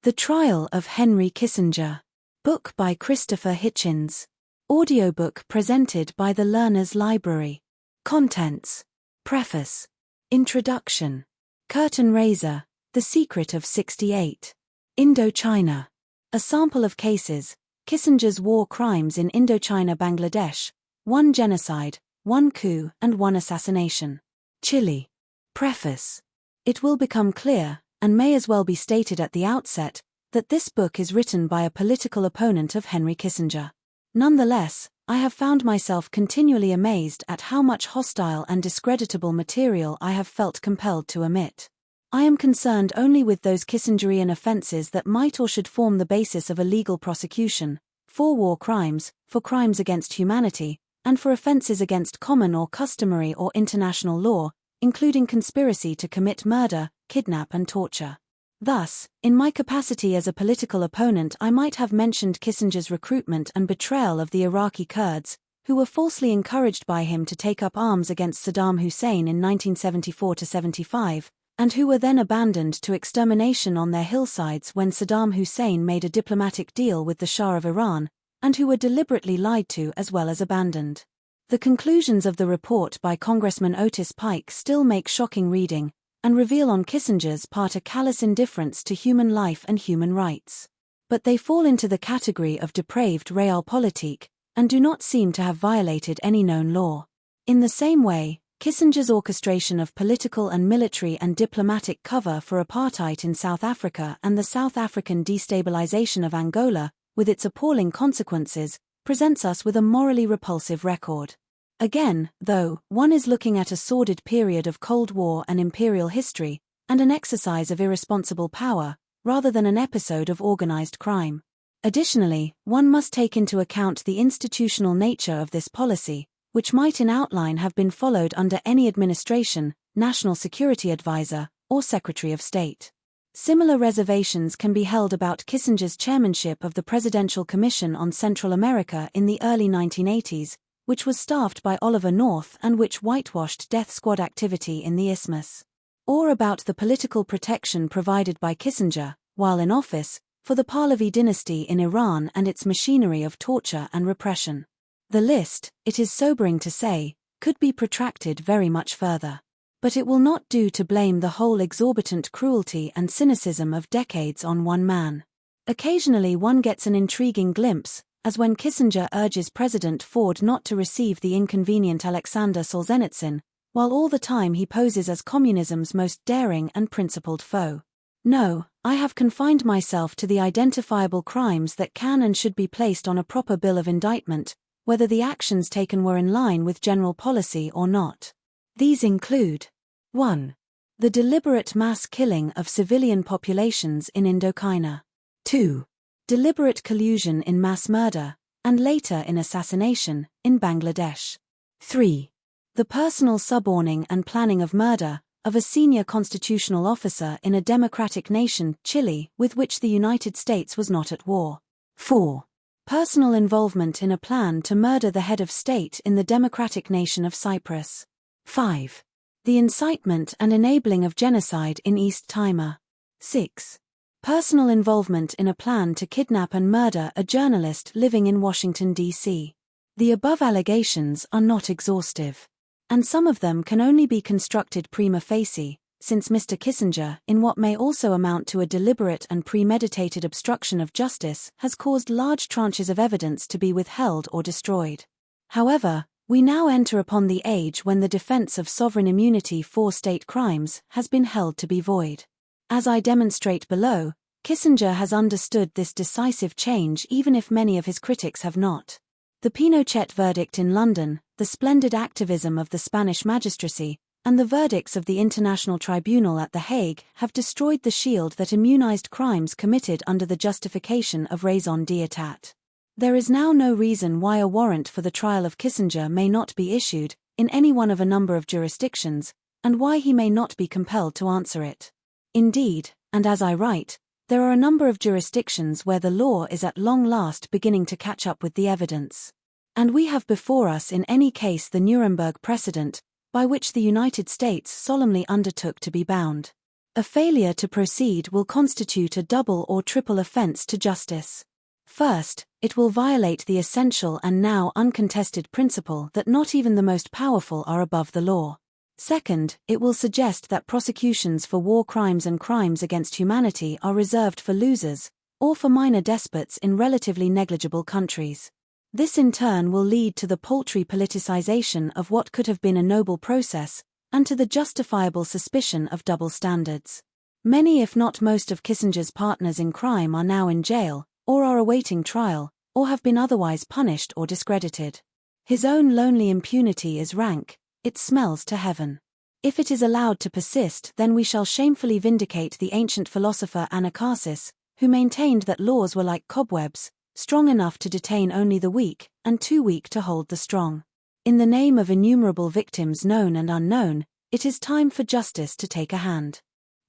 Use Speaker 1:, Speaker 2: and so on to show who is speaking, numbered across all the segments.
Speaker 1: The Trial of Henry Kissinger. Book by Christopher Hitchens. Audiobook presented by the Learner's Library. Contents. Preface. Introduction. Curtain raiser. The Secret of 68. Indochina. A sample of cases. Kissinger's war crimes in Indochina, Bangladesh. 1 genocide, 1 coup, and 1 assassination. Chile. Preface. It will become clear, and may as well be stated at the outset, that this book is written by a political opponent of Henry Kissinger. Nonetheless, I have found myself continually amazed at how much hostile and discreditable material I have felt compelled to omit. I am concerned only with those Kissingerian offenses that might or should form the basis of a legal prosecution, for war crimes, for crimes against humanity, and for offenses against common or customary or international law, including conspiracy to commit murder, kidnap and torture. Thus, in my capacity as a political opponent, I might have mentioned Kissinger's recruitment and betrayal of the Iraqi Kurds, who were falsely encouraged by him to take up arms against Saddam Hussein in 1974-75, and who were then abandoned to extermination on their hillsides when Saddam Hussein made a diplomatic deal with the Shah of Iran, and who were deliberately lied to as well as abandoned. The conclusions of the report by Congressman Otis Pike still make shocking reading, and reveal on Kissinger's part a callous indifference to human life and human rights. But they fall into the category of depraved realpolitik, and do not seem to have violated any known law. In the same way, Kissinger's orchestration of political and military and diplomatic cover for apartheid in South Africa and the South African destabilization of Angola, with its appalling consequences, presents us with a morally repulsive record. Again, though, one is looking at a sordid period of Cold War and imperial history, and an exercise of irresponsible power, rather than an episode of organized crime. Additionally, one must take into account the institutional nature of this policy, which might in outline have been followed under any administration, national security advisor, or Secretary of State. Similar reservations can be held about Kissinger's chairmanship of the Presidential Commission on Central America in the early 1980s, which was staffed by Oliver North and which whitewashed death squad activity in the Isthmus. Or about the political protection provided by Kissinger, while in office, for the Pahlavi dynasty in Iran and its machinery of torture and repression. The list, it is sobering to say, could be protracted very much further. But it will not do to blame the whole exorbitant cruelty and cynicism of decades on one man. Occasionally one gets an intriguing glimpse, as when Kissinger urges President Ford not to receive the inconvenient Alexander Solzhenitsyn, while all the time he poses as communism's most daring and principled foe. No, I have confined myself to the identifiable crimes that can and should be placed on a proper bill of indictment, whether the actions taken were in line with general policy or not. These include 1. The deliberate mass killing of civilian populations in Indochina. 2. Deliberate collusion in mass murder, and later in assassination, in Bangladesh. 3. The personal suborning and planning of murder of a senior constitutional officer in a democratic nation, Chile, with which the United States was not at war. 4. Personal involvement in a plan to murder the head of state in the democratic nation of Cyprus. 5. The incitement and enabling of genocide in East Timor. 6. Personal involvement in a plan to kidnap and murder a journalist living in Washington, D.C. The above allegations are not exhaustive, and some of them can only be constructed prima facie, since Mr. Kissinger, in what may also amount to a deliberate and premeditated obstruction of justice, has caused large tranches of evidence to be withheld or destroyed. However, we now enter upon the age when the defense of sovereign immunity for state crimes has been held to be void. As I demonstrate below, Kissinger has understood this decisive change even if many of his critics have not. The Pinochet verdict in London, the splendid activism of the Spanish magistracy, and the verdicts of the International Tribunal at The Hague have destroyed the shield that immunized crimes committed under the justification of raison d'etat. There is now no reason why a warrant for the trial of Kissinger may not be issued, in any one of a number of jurisdictions, and why he may not be compelled to answer it. Indeed, and as I write, there are a number of jurisdictions where the law is at long last beginning to catch up with the evidence. And we have before us in any case the Nuremberg precedent, by which the United States solemnly undertook to be bound. A failure to proceed will constitute a double or triple offense to justice. First, it will violate the essential and now uncontested principle that not even the most powerful are above the law. Second, it will suggest that prosecutions for war crimes and crimes against humanity are reserved for losers, or for minor despots in relatively negligible countries. This in turn will lead to the paltry politicization of what could have been a noble process, and to the justifiable suspicion of double standards. Many if not most of Kissinger's partners in crime are now in jail, or are awaiting trial, or have been otherwise punished or discredited. His own lonely impunity is rank, it smells to heaven. If it is allowed to persist, then we shall shamefully vindicate the ancient philosopher Anacharsis, who maintained that laws were like cobwebs, strong enough to detain only the weak, and too weak to hold the strong. In the name of innumerable victims known and unknown, it is time for justice to take a hand.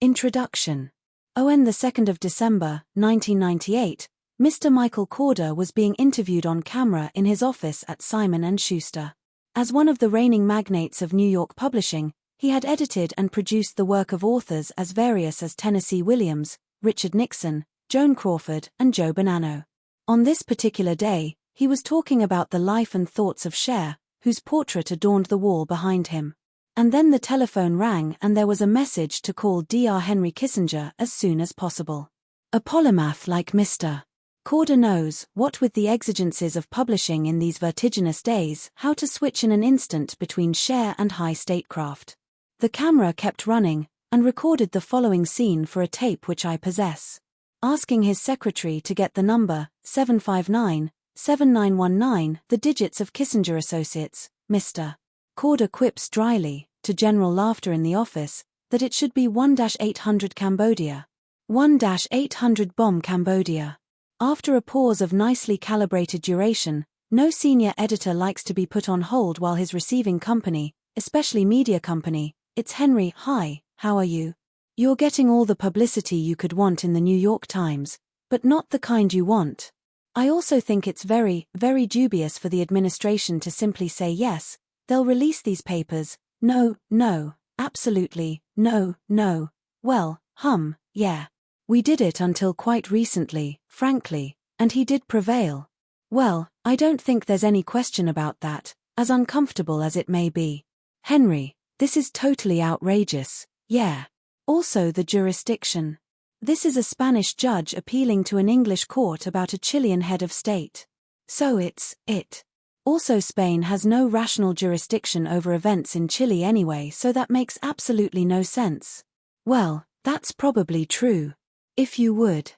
Speaker 1: Introduction. On the 2nd of December, 1998, Mr. Michael Korda was being interviewed on camera in his office at Simon & Schuster. As one of the reigning magnates of New York publishing, he had edited and produced the work of authors as various as Tennessee Williams, Richard Nixon, Joan Crawford, and Joe Bonanno. On this particular day, he was talking about the life and thoughts of Cher, whose portrait adorned the wall behind him. And then the telephone rang and there was a message to call Dr. Henry Kissinger as soon as possible. A polymath like Mr. Korda knows, what with the exigencies of publishing in these vertiginous days, how to switch in an instant between Cher and high statecraft. The camera kept running, and recorded the following scene for a tape which I possess. Asking his secretary to get the number, 759-7919, the digits of Kissinger Associates, Mr. Korda quips dryly, to general laughter in the office, that it should be 1-800 Cambodia. 1-800 bomb Cambodia. After a pause of nicely calibrated duration, no senior editor likes to be put on hold while his receiving company, especially media company, it's Henry, hi, how are you? You're getting all the publicity you could want in the New York Times, but not the kind you want. I also think it's very, very dubious for the administration to simply say yes, they'll release these papers, no, absolutely, no, well, yeah. We did it until quite recently, frankly, and he did prevail. Well, I don't think there's any question about that, as uncomfortable as it may be. Henry, this is totally outrageous, yeah. Also the jurisdiction. This is a Spanish judge appealing to an English court about a Chilean head of state. So it's it. Also Spain has no rational jurisdiction over events in Chile anyway, so that makes absolutely no sense. Well, that's probably true. If you would.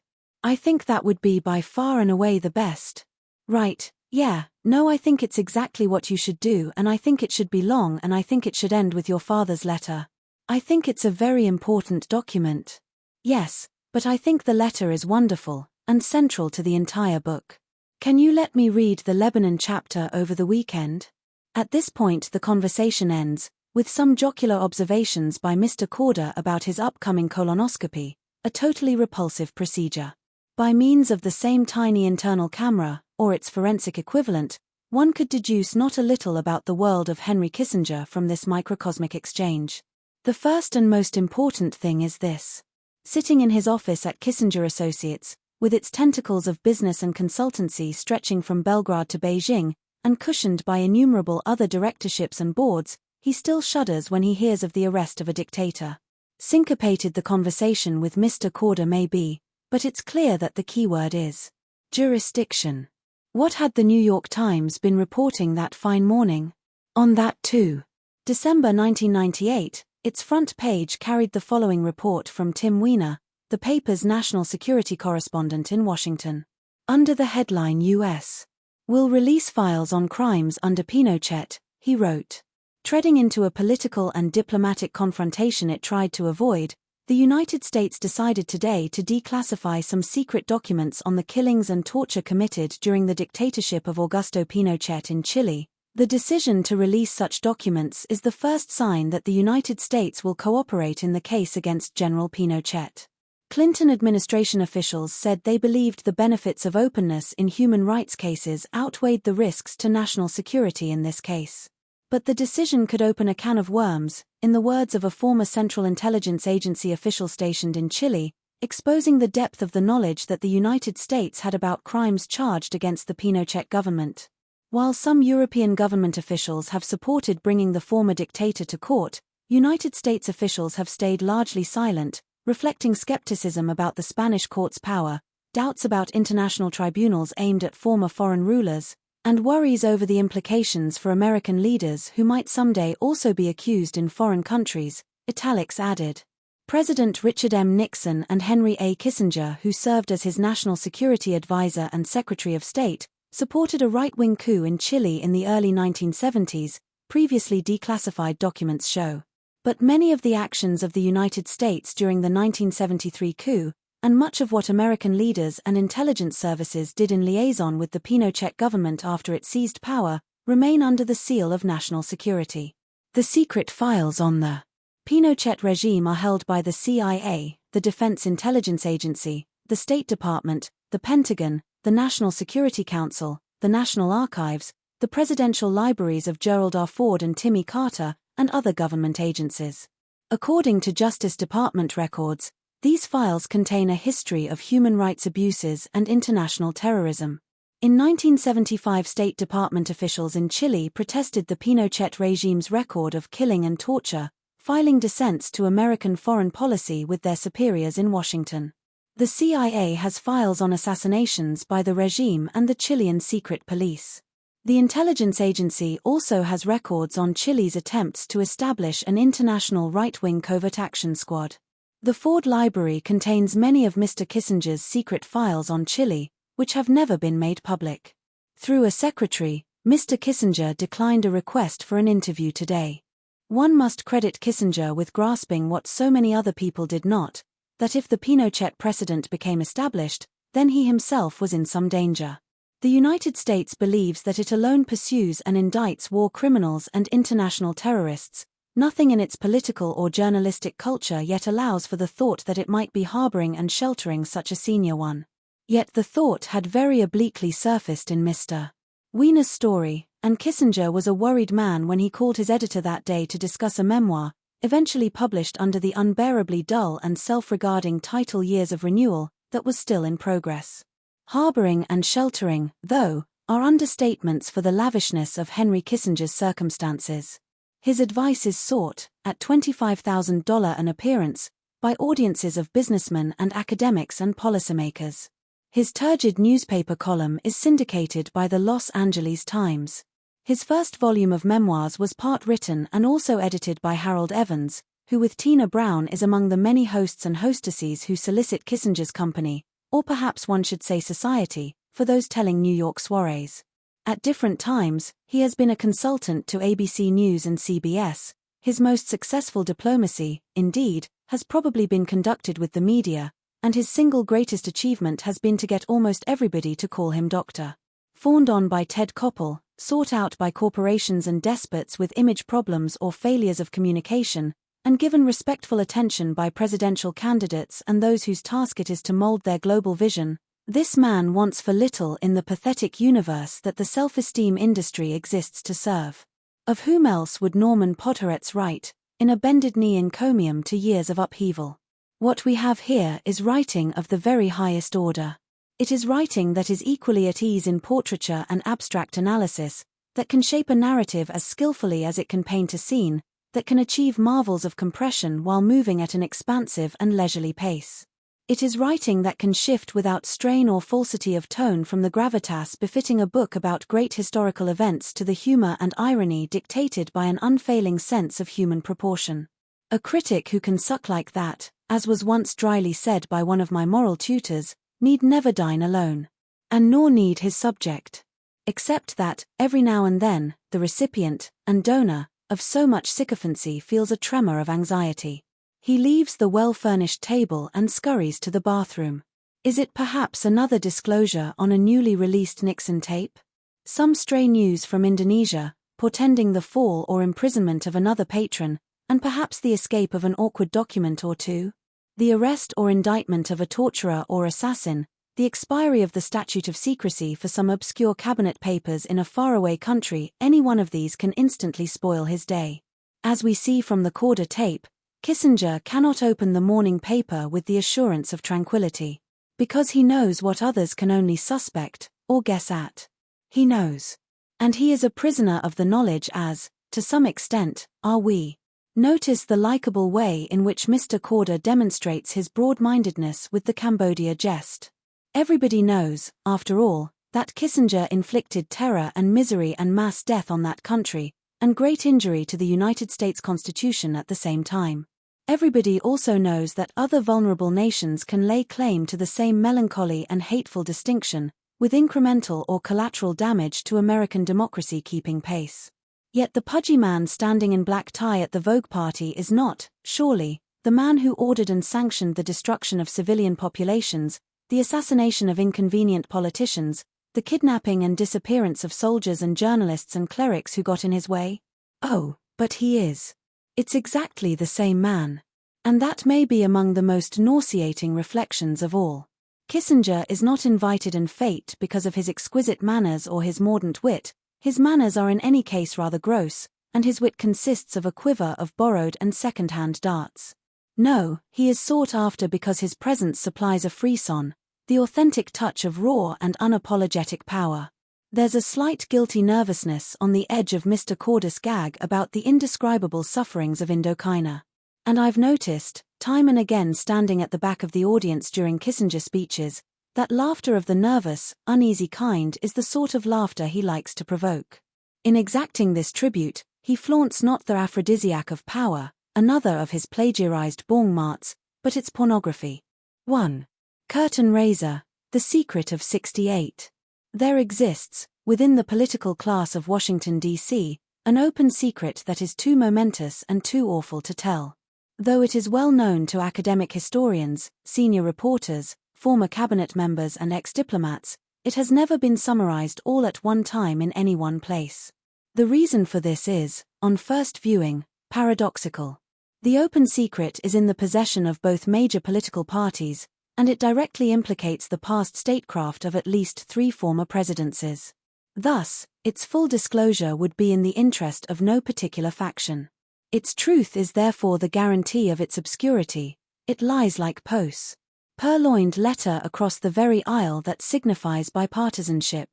Speaker 1: I think that would be by far and away the best. Right, yeah, no, I think it's exactly what you should do, and I think it should be long, and I think it should end with your father's letter. I think it's a very important document. Yes, but I think the letter is wonderful, and central to the entire book. Can you let me read the Lebanon chapter over the weekend? At this point the conversation ends, with some jocular observations by Mr. Korda about his upcoming colonoscopy, a totally repulsive procedure. By means of the same tiny internal camera, or its forensic equivalent, one could deduce not a little about the world of Henry Kissinger from this microcosmic exchange. The first and most important thing is this. Sitting in his office at Kissinger Associates, with its tentacles of business and consultancy stretching from Belgrade to Beijing, and cushioned by innumerable other directorships and boards, he still shudders when he hears of the arrest of a dictator. Syncopated the conversation with Mr. Korda may be, but it's clear that the keyword is jurisdiction. What had the New York Times been reporting that fine morning? On that too. December 1998, its front page carried the following report from Tim Weiner, the paper's national security correspondent in Washington. Under the headline U.S. will release files on crimes under Pinochet, he wrote. Treading into a political and diplomatic confrontation it tried to avoid, the United States decided today to declassify some secret documents on the killings and torture committed during the dictatorship of Augusto Pinochet in Chile. The decision to release such documents is the first sign that the United States will cooperate in the case against General Pinochet. Clinton administration officials said they believed the benefits of openness in human rights cases outweighed the risks to national security in this case. But the decision could open a can of worms, in the words of a former Central Intelligence Agency official stationed in Chile, exposing the depth of the knowledge that the United States had about crimes charged against the Pinochet government. While some European government officials have supported bringing the former dictator to court, United States officials have stayed largely silent, reflecting skepticism about the Spanish court's power, doubts about international tribunals aimed at former foreign rulers, and worries over the implications for American leaders who might someday also be accused in foreign countries, italics added. President Richard M. Nixon and Henry A. Kissinger, who served as his national security advisor and Secretary of State, supported a right-wing coup in Chile in the early 1970s, previously declassified documents show. But many of the actions of the United States during the 1973 coup, and much of what American leaders and intelligence services did in liaison with the Pinochet government after it seized power, remain under the seal of national security. The secret files on the Pinochet regime are held by the CIA, the Defense Intelligence Agency, the State Department, the Pentagon, the National Security Council, the National Archives, the presidential libraries of Gerald R. Ford and Timmy Carter, and other government agencies. According to Justice Department records, these files contain a history of human rights abuses and international terrorism. In 1975, State Department officials in Chile protested the Pinochet regime's record of killing and torture, filing dissents to American foreign policy with their superiors in Washington. The CIA has files on assassinations by the regime and the Chilean secret police. The intelligence agency also has records on Chile's attempts to establish an international right-wing covert action squad. The Ford Library contains many of Mr. Kissinger's secret files on Chile, which have never been made public. Through a secretary, Mr. Kissinger declined a request for an interview today. One must credit Kissinger with grasping what so many other people did not, that if the Pinochet precedent became established, then he himself was in some danger. The United States believes that it alone pursues and indicts war criminals and international terrorists. Nothing in its political or journalistic culture yet allows for the thought that it might be harboring and sheltering such a senior one. Yet the thought had very obliquely surfaced in Mr. Wiener's story, and Kissinger was a worried man when he called his editor that day to discuss a memoir, eventually published under the unbearably dull and self-regarding title Years of Renewal, that was still in progress. Harboring and sheltering, though, are understatements for the lavishness of Henry Kissinger's circumstances. His advice is sought, at $25,000 an appearance, by audiences of businessmen and academics and policymakers. His turgid newspaper column is syndicated by the Los Angeles Times. His first volume of memoirs was part written and also edited by Harold Evans, who with Tina Brown is among the many hosts and hostesses who solicit Kissinger's company, or perhaps one should say society, for those telling New York soirees. At different times, he has been a consultant to ABC News and CBS. His most successful diplomacy, indeed, has probably been conducted with the media, and his single greatest achievement has been to get almost everybody to call him doctor. Fawned on by Ted Koppel, sought out by corporations and despots with image problems or failures of communication, and given respectful attention by presidential candidates and those whose task it is to mold their global vision, this man wants for little in the pathetic universe that the self-esteem industry exists to serve. Of whom else would Norman Podhoretz write, in a bended knee encomium to years of upheaval? What we have here is writing of the very highest order. It is writing that is equally at ease in portraiture and abstract analysis, that can shape a narrative as skillfully as it can paint a scene, that can achieve marvels of compression while moving at an expansive and leisurely pace. It is writing that can shift without strain or falsity of tone from the gravitas befitting a book about great historical events to the humor and irony dictated by an unfailing sense of human proportion. A critic who can suck like that, as was once dryly said by one of my moral tutors, need never dine alone. And nor need his subject. Except that, every now and then, the recipient, and donor, of so much sycophancy feels a tremor of anxiety. He leaves the well-furnished table and scurries to the bathroom. Is it perhaps another disclosure on a newly released Nixon tape? Some stray news from Indonesia, portending the fall or imprisonment of another patron, and perhaps the escape of an awkward document or two? The arrest or indictment of a torturer or assassin, the expiry of the statute of secrecy for some obscure cabinet papers in a faraway country, any one of these can instantly spoil his day. As we see from the Corder tape, Kissinger cannot open the morning paper with the assurance of tranquility. Because he knows what others can only suspect, or guess at. He knows. And he is a prisoner of the knowledge as, to some extent, are we. Notice the likable way in which Mr. Corder demonstrates his broad-mindedness with the Cambodia jest. Everybody knows, after all, that Kissinger inflicted terror and misery and mass death on that country, and great injury to the United States Constitution at the same time. Everybody also knows that other vulnerable nations can lay claim to the same melancholy and hateful distinction, with incremental or collateral damage to American democracy keeping pace. Yet the pudgy man standing in black tie at the Vogue party is not, surely, the man who ordered and sanctioned the destruction of civilian populations, the assassination of inconvenient politicians, the kidnapping and disappearance of soldiers and journalists and clerics who got in his way? Oh, but he is. It's exactly the same man. And that may be among the most nauseating reflections of all. Kissinger is not invited in fate because of his exquisite manners or his mordant wit. His manners are in any case rather gross, and his wit consists of a quiver of borrowed and second-hand darts. No, he is sought after because his presence supplies a frisson, the authentic touch of raw and unapologetic power. There's a slight guilty nervousness on the edge of Mr. Corder's gag about the indescribable sufferings of Indochina. And I've noticed, time and again standing at the back of the audience during Kissinger speeches, that laughter of the nervous, uneasy kind is the sort of laughter he likes to provoke. In exacting this tribute, he flaunts not the aphrodisiac of power, another of his plagiarized bong marts, but its pornography. 1. Curtain Raiser, The Secret of 68. There exists, within the political class of Washington, D.C., an open secret that is too momentous and too awful to tell. Though it is well known to academic historians, senior reporters, former cabinet members and ex-diplomats, it has never been summarized all at one time in any one place. The reason for this is, on first viewing, paradoxical. The open secret is in the possession of both major political parties, and it directly implicates the past statecraft of at least 3 former presidencies. Thus, its full disclosure would be in the interest of no particular faction. Its truth is therefore the guarantee of its obscurity. It lies like Poe's purloined letter across the very aisle that signifies bipartisanship.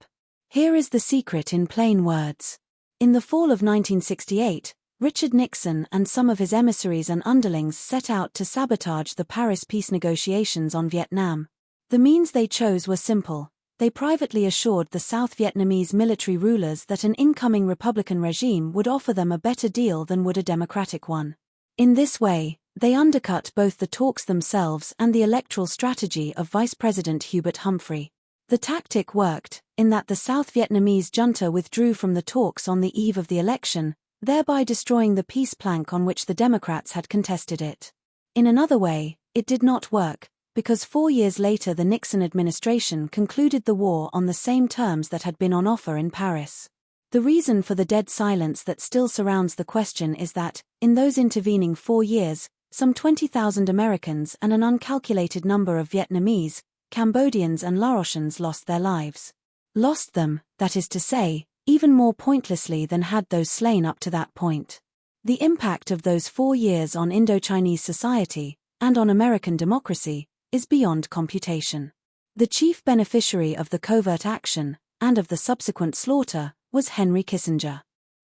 Speaker 1: Here is the secret in plain words. In the fall of 1968, Richard Nixon and some of his emissaries and underlings set out to sabotage the Paris peace negotiations on Vietnam. The means they chose were simple. They privately assured the South Vietnamese military rulers that an incoming Republican regime would offer them a better deal than would a Democratic one. In this way, they undercut both the talks themselves and the electoral strategy of Vice President Hubert Humphrey. The tactic worked, in that the South Vietnamese junta withdrew from the talks on the eve of the election, thereby destroying the peace plank on which the Democrats had contested it. In another way, it did not work, because 4 years later the Nixon administration concluded the war on the same terms that had been on offer in Paris. The reason for the dead silence that still surrounds the question is that, in those intervening 4 years, some 20,000 Americans and an uncalculated number of Vietnamese, Cambodians and Laotians lost their lives. Lost them, that is to say, even more pointlessly than had those slain up to that point. The impact of those 4 years on Indochinese society, and on American democracy, is beyond computation. The chief beneficiary of the covert action, and of the subsequent slaughter, was Henry Kissinger.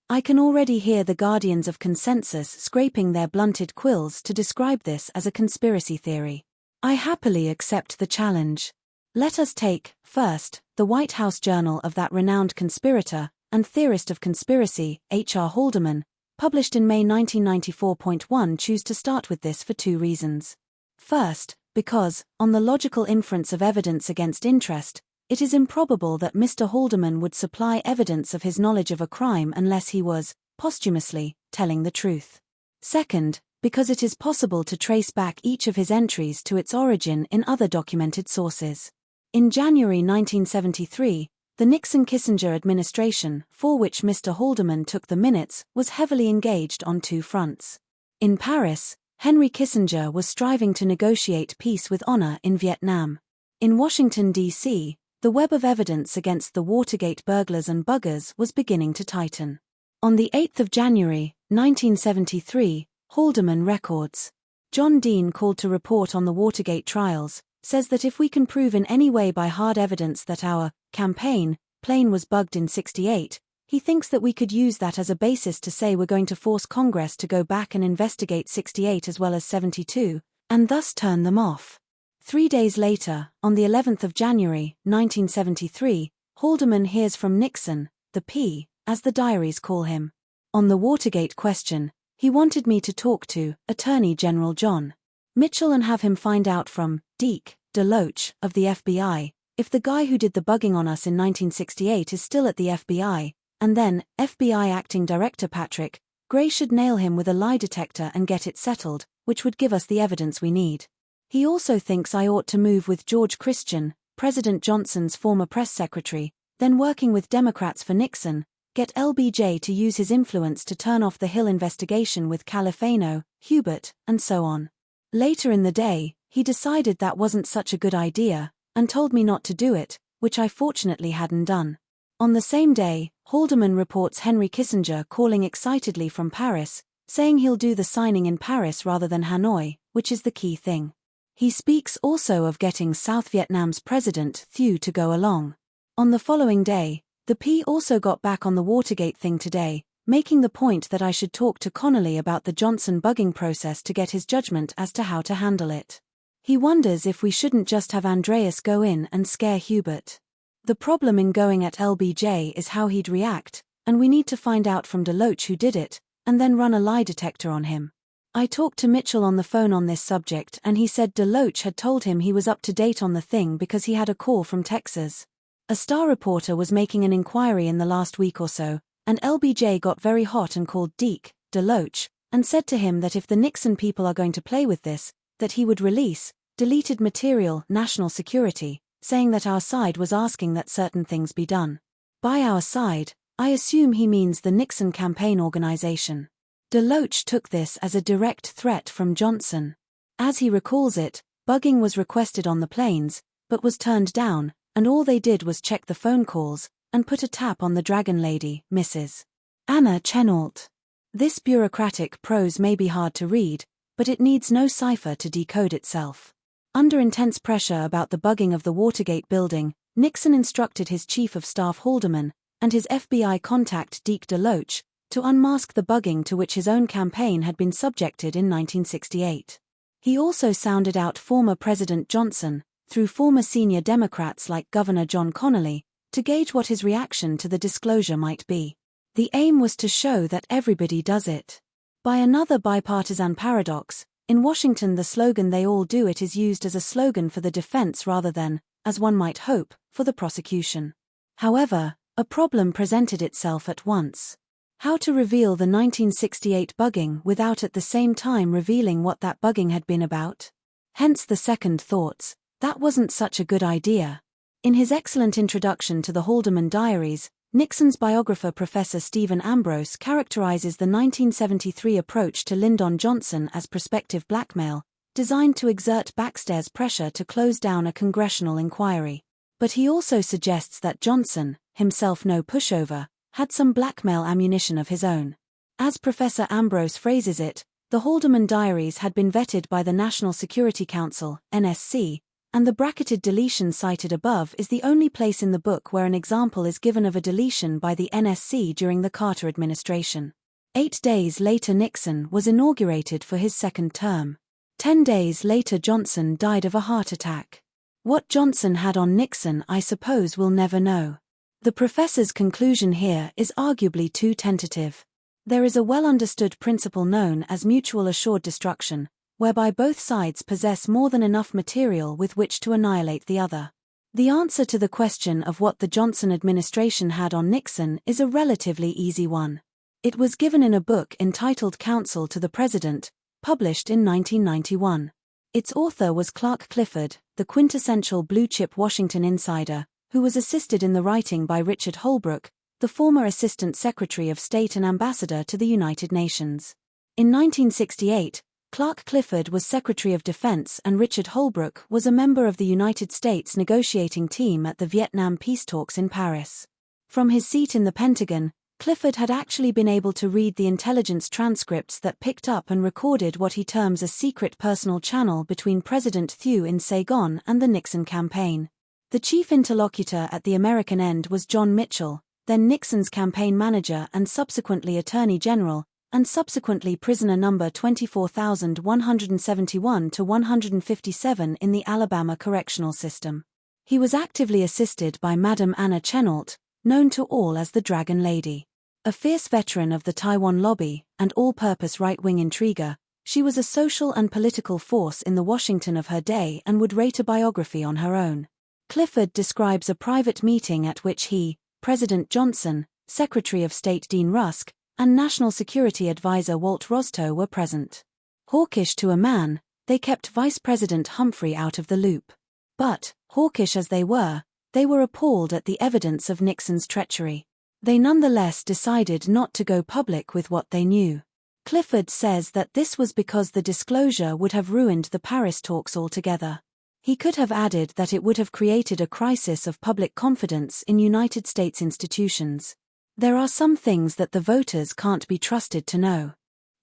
Speaker 1: I can already hear the guardians of consensus scraping their blunted quills to describe this as a conspiracy theory. I happily accept the challenge. Let us take, first, the White House Journal of that renowned conspirator and theorist of conspiracy, H.R. Haldeman, published in May 1994. Choose to start with this for 2 reasons. First, because, on the logical inference of evidence against interest, it is improbable that Mr. Haldeman would supply evidence of his knowledge of a crime unless he was, posthumously, telling the truth. Second, because it is possible to trace back each of his entries to its origin in other documented sources. In January 1973, the Nixon-Kissinger administration, for which Mr. Haldeman took the minutes, was heavily engaged on 2 fronts. In Paris, Henry Kissinger was striving to negotiate peace with honor in Vietnam. In Washington, D.C., the web of evidence against the Watergate burglars and buggers was beginning to tighten. On the 8th of January, 1973, Haldeman records. John Dean, called to report on the Watergate trials, says that if we can prove in any way by hard evidence that our campaign plane was bugged in '68, he thinks that we could use that as a basis to say we're going to force Congress to go back and investigate '68 as well as '72, and thus turn them off. 3 days later, on the 11th of January, 1973, Haldeman hears from Nixon, the P, as the diaries call him. On the Watergate question, he wanted me to talk to Attorney General John Mitchell and have him find out from Deke DeLoach of the FBI if the guy who did the bugging on us in 1968 is still at the FBI, and then FBI Acting Director Patrick Gray should nail him with a lie detector and get it settled, which would give us the evidence we need. He also thinks I ought to move with George Christian, President Johnson's former press secretary, then working with Democrats for Nixon, get LBJ to use his influence to turn off the Hill investigation with Califano, Hubert, and so on. Later in the day, he decided that wasn't such a good idea, and told me not to do it, which I fortunately hadn't done. On the same day, Haldeman reports Henry Kissinger calling excitedly from Paris, saying he'll do the signing in Paris rather than Hanoi, which is the key thing. He speaks also of getting South Vietnam's President Thieu to go along. On the following day, the P also got back on the Watergate thing today, making the point that I should talk to Connolly about the Johnson bugging process to get his judgment as to how to handle it. He wonders if we shouldn't just have Andreas go in and scare Hubert. The problem in going at LBJ is how he'd react, and we need to find out from DeLoach who did it, and then run a lie detector on him. I talked to Mitchell on the phone on this subject and he said DeLoach had told him he was up to date on the thing because he had a call from Texas. A Star reporter was making an inquiry in the last week or so, and LBJ got very hot and called Deke DeLoach, and said to him that if the Nixon people are going to play with this, that he would release deleted material, national security, saying that our side was asking that certain things be done. By our side, I assume he means the Nixon campaign organization. DeLoach took this as a direct threat from Johnson. As he recalls it, bugging was requested on the planes, but was turned down, and all they did was check the phone calls, and put a tap on the Dragon Lady, Mrs. Anna Chennault. This bureaucratic prose may be hard to read, but it needs no cipher to decode itself. Under intense pressure about the bugging of the Watergate building, Nixon instructed his Chief of Staff Haldeman, and his FBI contact Deke DeLoach, to unmask the bugging to which his own campaign had been subjected in 1968. He also sounded out former President Johnson, through former senior Democrats like Governor John Connolly, to gauge what his reaction to the disclosure might be. The aim was to show that everybody does it. By another bipartisan paradox, in Washington the slogan "they all do it" is used as a slogan for the defense rather than, as one might hope, for the prosecution. However, a problem presented itself at once. How to reveal the 1968 bugging without at the same time revealing what that bugging had been about? Hence the second thoughts. That wasn't such a good idea. In his excellent introduction to the Haldeman Diaries, Nixon's biographer Professor Stephen Ambrose characterizes the 1973 approach to Lyndon Johnson as prospective blackmail, designed to exert backstairs pressure to close down a congressional inquiry. But he also suggests that Johnson, himself no pushover, had some blackmail ammunition of his own. As Professor Ambrose phrases it, the Haldeman Diaries had been vetted by the National Security Council, NSC, and the bracketed deletion cited above is the only place in the book where an example is given of a deletion by the NSC during the Carter administration. 8 days later Nixon was inaugurated for his second term. 10 days later Johnson died of a heart attack. What Johnson had on Nixon I suppose we'll never know. The professor's conclusion here is arguably too tentative. There is a well-understood principle known as mutual assured destruction, whereby both sides possess more than enough material with which to annihilate the other. The answer to the question of what the Johnson administration had on Nixon is a relatively easy one. It was given in a book entitled Counsel to the President, published in 1991. Its author was Clark Clifford, the quintessential blue-chip Washington insider, who was assisted in the writing by Richard Holbrooke, the former Assistant Secretary of State and Ambassador to the United Nations. In 1968, Clark Clifford was Secretary of Defense and Richard Holbrooke was a member of the United States negotiating team at the Vietnam peace talks in Paris. From his seat in the Pentagon, Clifford had actually been able to read the intelligence transcripts that picked up and recorded what he terms a secret personal channel between President Thieu in Saigon and the Nixon campaign. The chief interlocutor at the American end was John Mitchell, then Nixon's campaign manager and subsequently Attorney General, and subsequently prisoner number 24,171 to 157 in the Alabama correctional system. He was actively assisted by Madame Anna Chennault, known to all as the Dragon Lady. A fierce veteran of the Taiwan lobby and all-purpose right-wing intriguer, she was a social and political force in the Washington of her day and would rate a biography on her own. Clifford describes a private meeting at which he, President Johnson, Secretary of State Dean Rusk, and National Security Advisor Walt Rostow were present. Hawkish to a man, they kept Vice President Humphrey out of the loop. But, hawkish as they were appalled at the evidence of Nixon's treachery. They nonetheless decided not to go public with what they knew. Clifford says that this was because the disclosure would have ruined the Paris talks altogether. He could have added that it would have created a crisis of public confidence in United States institutions. There are some things that the voters can't be trusted to know.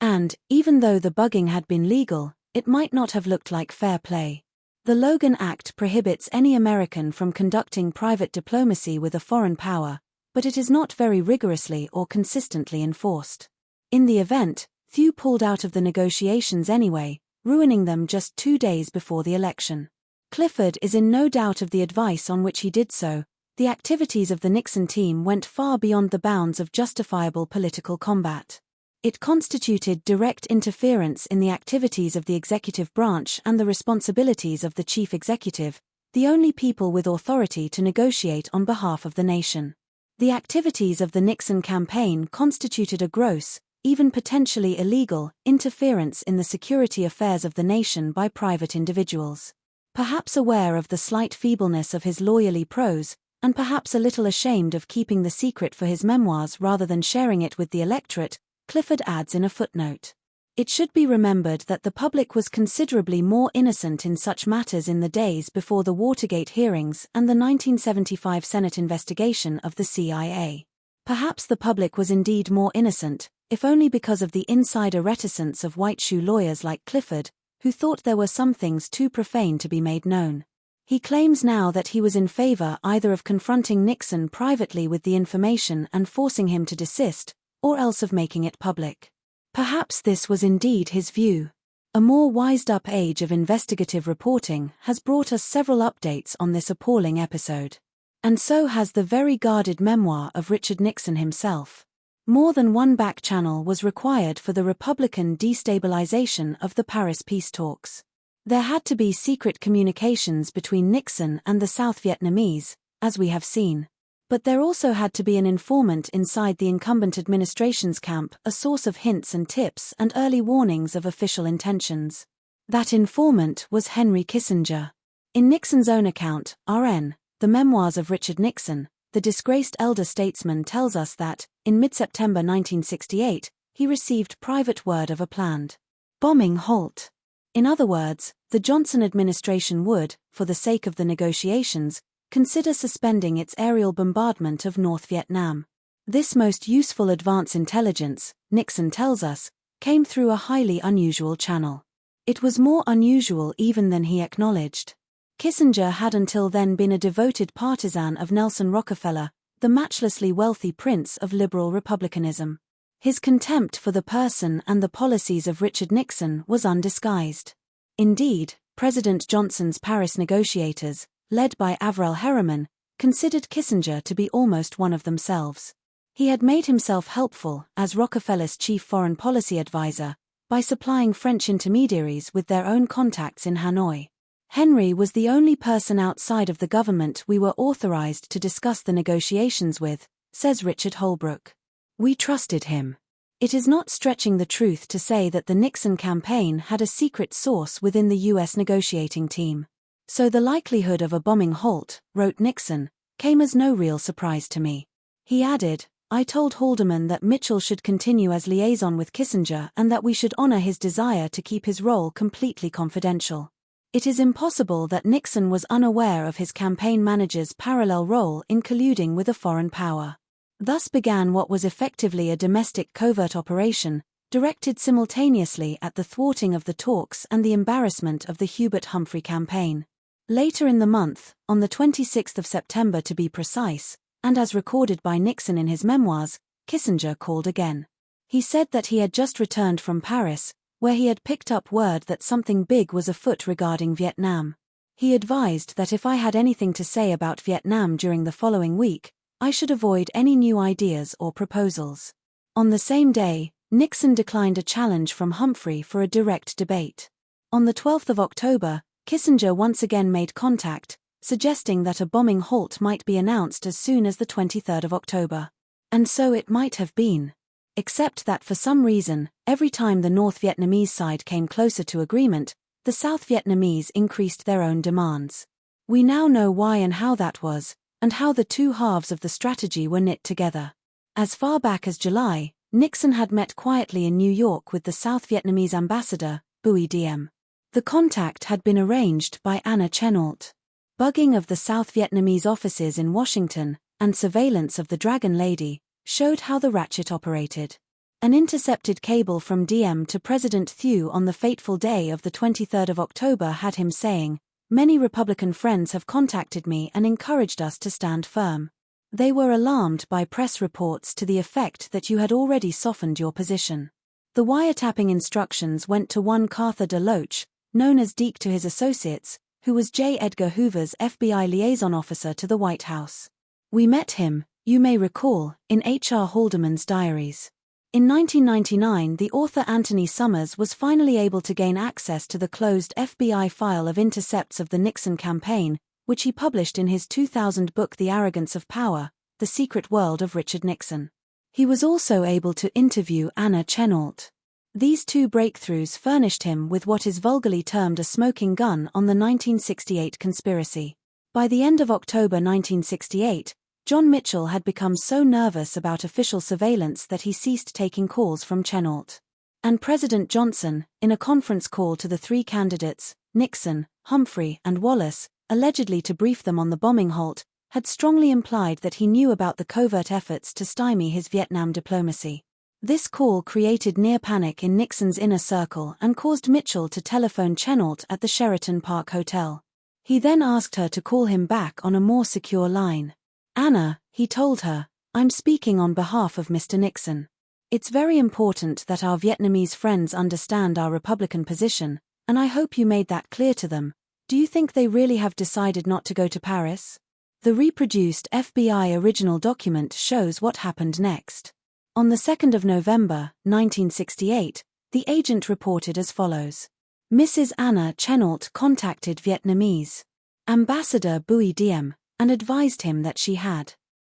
Speaker 1: And, even though the bugging had been legal, it might not have looked like fair play. The Logan Act prohibits any American from conducting private diplomacy with a foreign power, but it is not very rigorously or consistently enforced. In the event, Thieu pulled out of the negotiations anyway, ruining them just 2 days before the election. Clifford is in no doubt of the advice on which he did so. The activities of the Nixon team went far beyond the bounds of justifiable political combat. It constituted direct interference in the activities of the executive branch and the responsibilities of the chief executive, the only people with authority to negotiate on behalf of the nation. The activities of the Nixon campaign constituted a gross, even potentially illegal, interference in the security affairs of the nation by private individuals. Perhaps aware of the slight feebleness of his lawyerly prose, and perhaps a little ashamed of keeping the secret for his memoirs rather than sharing it with the electorate, Clifford adds in a footnote. It should be remembered that the public was considerably more innocent in such matters in the days before the Watergate hearings and the 1975 Senate investigation of the CIA. Perhaps the public was indeed more innocent, if only because of the insider reticence of white-shoe lawyers like Clifford, who thought there were some things too profane to be made known. He claims now that he was in favor either of confronting Nixon privately with the information and forcing him to desist, or else of making it public. Perhaps this was indeed his view. A more wised-up age of investigative reporting has brought us several updates on this appalling episode. And so has the very guarded memoir of Richard Nixon himself. More than one back channel was required for the Republican destabilization of the Paris peace talks. There had to be secret communications between Nixon and the South Vietnamese, as we have seen. But there also had to be an informant inside the incumbent administration's camp, a source of hints and tips and early warnings of official intentions. That informant was Henry Kissinger. In Nixon's own account, R.N., The Memoirs of Richard Nixon, the disgraced elder statesman tells us that, in mid-September 1968, he received private word of a planned bombing halt. In other words, the Johnson administration would, for the sake of the negotiations, consider suspending its aerial bombardment of North Vietnam. This most useful advance intelligence, Nixon tells us, came through a highly unusual channel. It was more unusual even than he acknowledged. Kissinger had until then been a devoted partisan of Nelson Rockefeller, the matchlessly wealthy prince of liberal republicanism. His contempt for the person and the policies of Richard Nixon was undisguised. Indeed, President Johnson's Paris negotiators, led by Averell Harriman, considered Kissinger to be almost one of themselves. He had made himself helpful as Rockefeller's chief foreign policy advisor by supplying French intermediaries with their own contacts in Hanoi. Henry was the only person outside of the government we were authorized to discuss the negotiations with, says Richard Holbrooke. We trusted him. It is not stretching the truth to say that the Nixon campaign had a secret source within the U.S. negotiating team. So the likelihood of a bombing halt, wrote Nixon, came as no real surprise to me. He added, I told Haldeman that Mitchell should continue as liaison with Kissinger and that we should honor his desire to keep his role completely confidential. It is impossible that Nixon was unaware of his campaign manager's parallel role in colluding with a foreign power. Thus began what was effectively a domestic covert operation, directed simultaneously at the thwarting of the talks and the embarrassment of the Hubert Humphrey campaign. Later in the month, on the 26th of September to be precise, and as recorded by Nixon in his memoirs, Kissinger called again. He said that he had just returned from Paris, where he had picked up word that something big was afoot regarding Vietnam. He advised that if I had anything to say about Vietnam during the following week, I should avoid any new ideas or proposals. On the same day, Nixon declined a challenge from Humphrey for a direct debate. On the 12th of October, Kissinger once again made contact, suggesting that a bombing halt might be announced as soon as the 23rd of October. And so it might have been. Except that for some reason, every time the North Vietnamese side came closer to agreement, the South Vietnamese increased their own demands. We now know why and how that was, and how the two halves of the strategy were knit together. As far back as July, Nixon had met quietly in New York with the South Vietnamese ambassador, Bui Diem. The contact had been arranged by Anna Chennault. Bugging of the South Vietnamese offices in Washington, and surveillance of the Dragon Lady, showed how the ratchet operated. An intercepted cable from Diem to President Thieu on the fateful day of the 23rd of October had him saying, "Many Republican friends have contacted me and encouraged us to stand firm. They were alarmed by press reports to the effect that you had already softened your position." The wiretapping instructions went to one Cartha DeLoach, known as Deke to his associates, who was J. Edgar Hoover's FBI liaison officer to the White House. We met him, you may recall, in H.R. Haldeman's diaries. In 1999, the author Anthony Summers was finally able to gain access to the closed FBI file of intercepts of the Nixon campaign, which he published in his 2000 book The Arrogance of Power, The Secret World of Richard Nixon. He was also able to interview Anna Chennault. These two breakthroughs furnished him with what is vulgarly termed a smoking gun on the 1968 conspiracy. By the end of October 1968, John Mitchell had become so nervous about official surveillance that he ceased taking calls from Chennault. And President Johnson, in a conference call to the three candidates, Nixon, Humphrey, and Wallace, allegedly to brief them on the bombing halt, had strongly implied that he knew about the covert efforts to stymie his Vietnam diplomacy. This call created near panic in Nixon's inner circle and caused Mitchell to telephone Chennault at the Sheraton Park Hotel. He then asked her to call him back on a more secure line. "Anna," he told her, "I'm speaking on behalf of Mr. Nixon. It's very important that our Vietnamese friends understand our Republican position, and I hope you made that clear to them. Do you think they really have decided not to go to Paris?" The reproduced FBI original document shows what happened next. On the 2nd of November, 1968, the agent reported as follows. Mrs. Anna Chennault contacted Vietnamese Ambassador Bui Diem and advised him that she had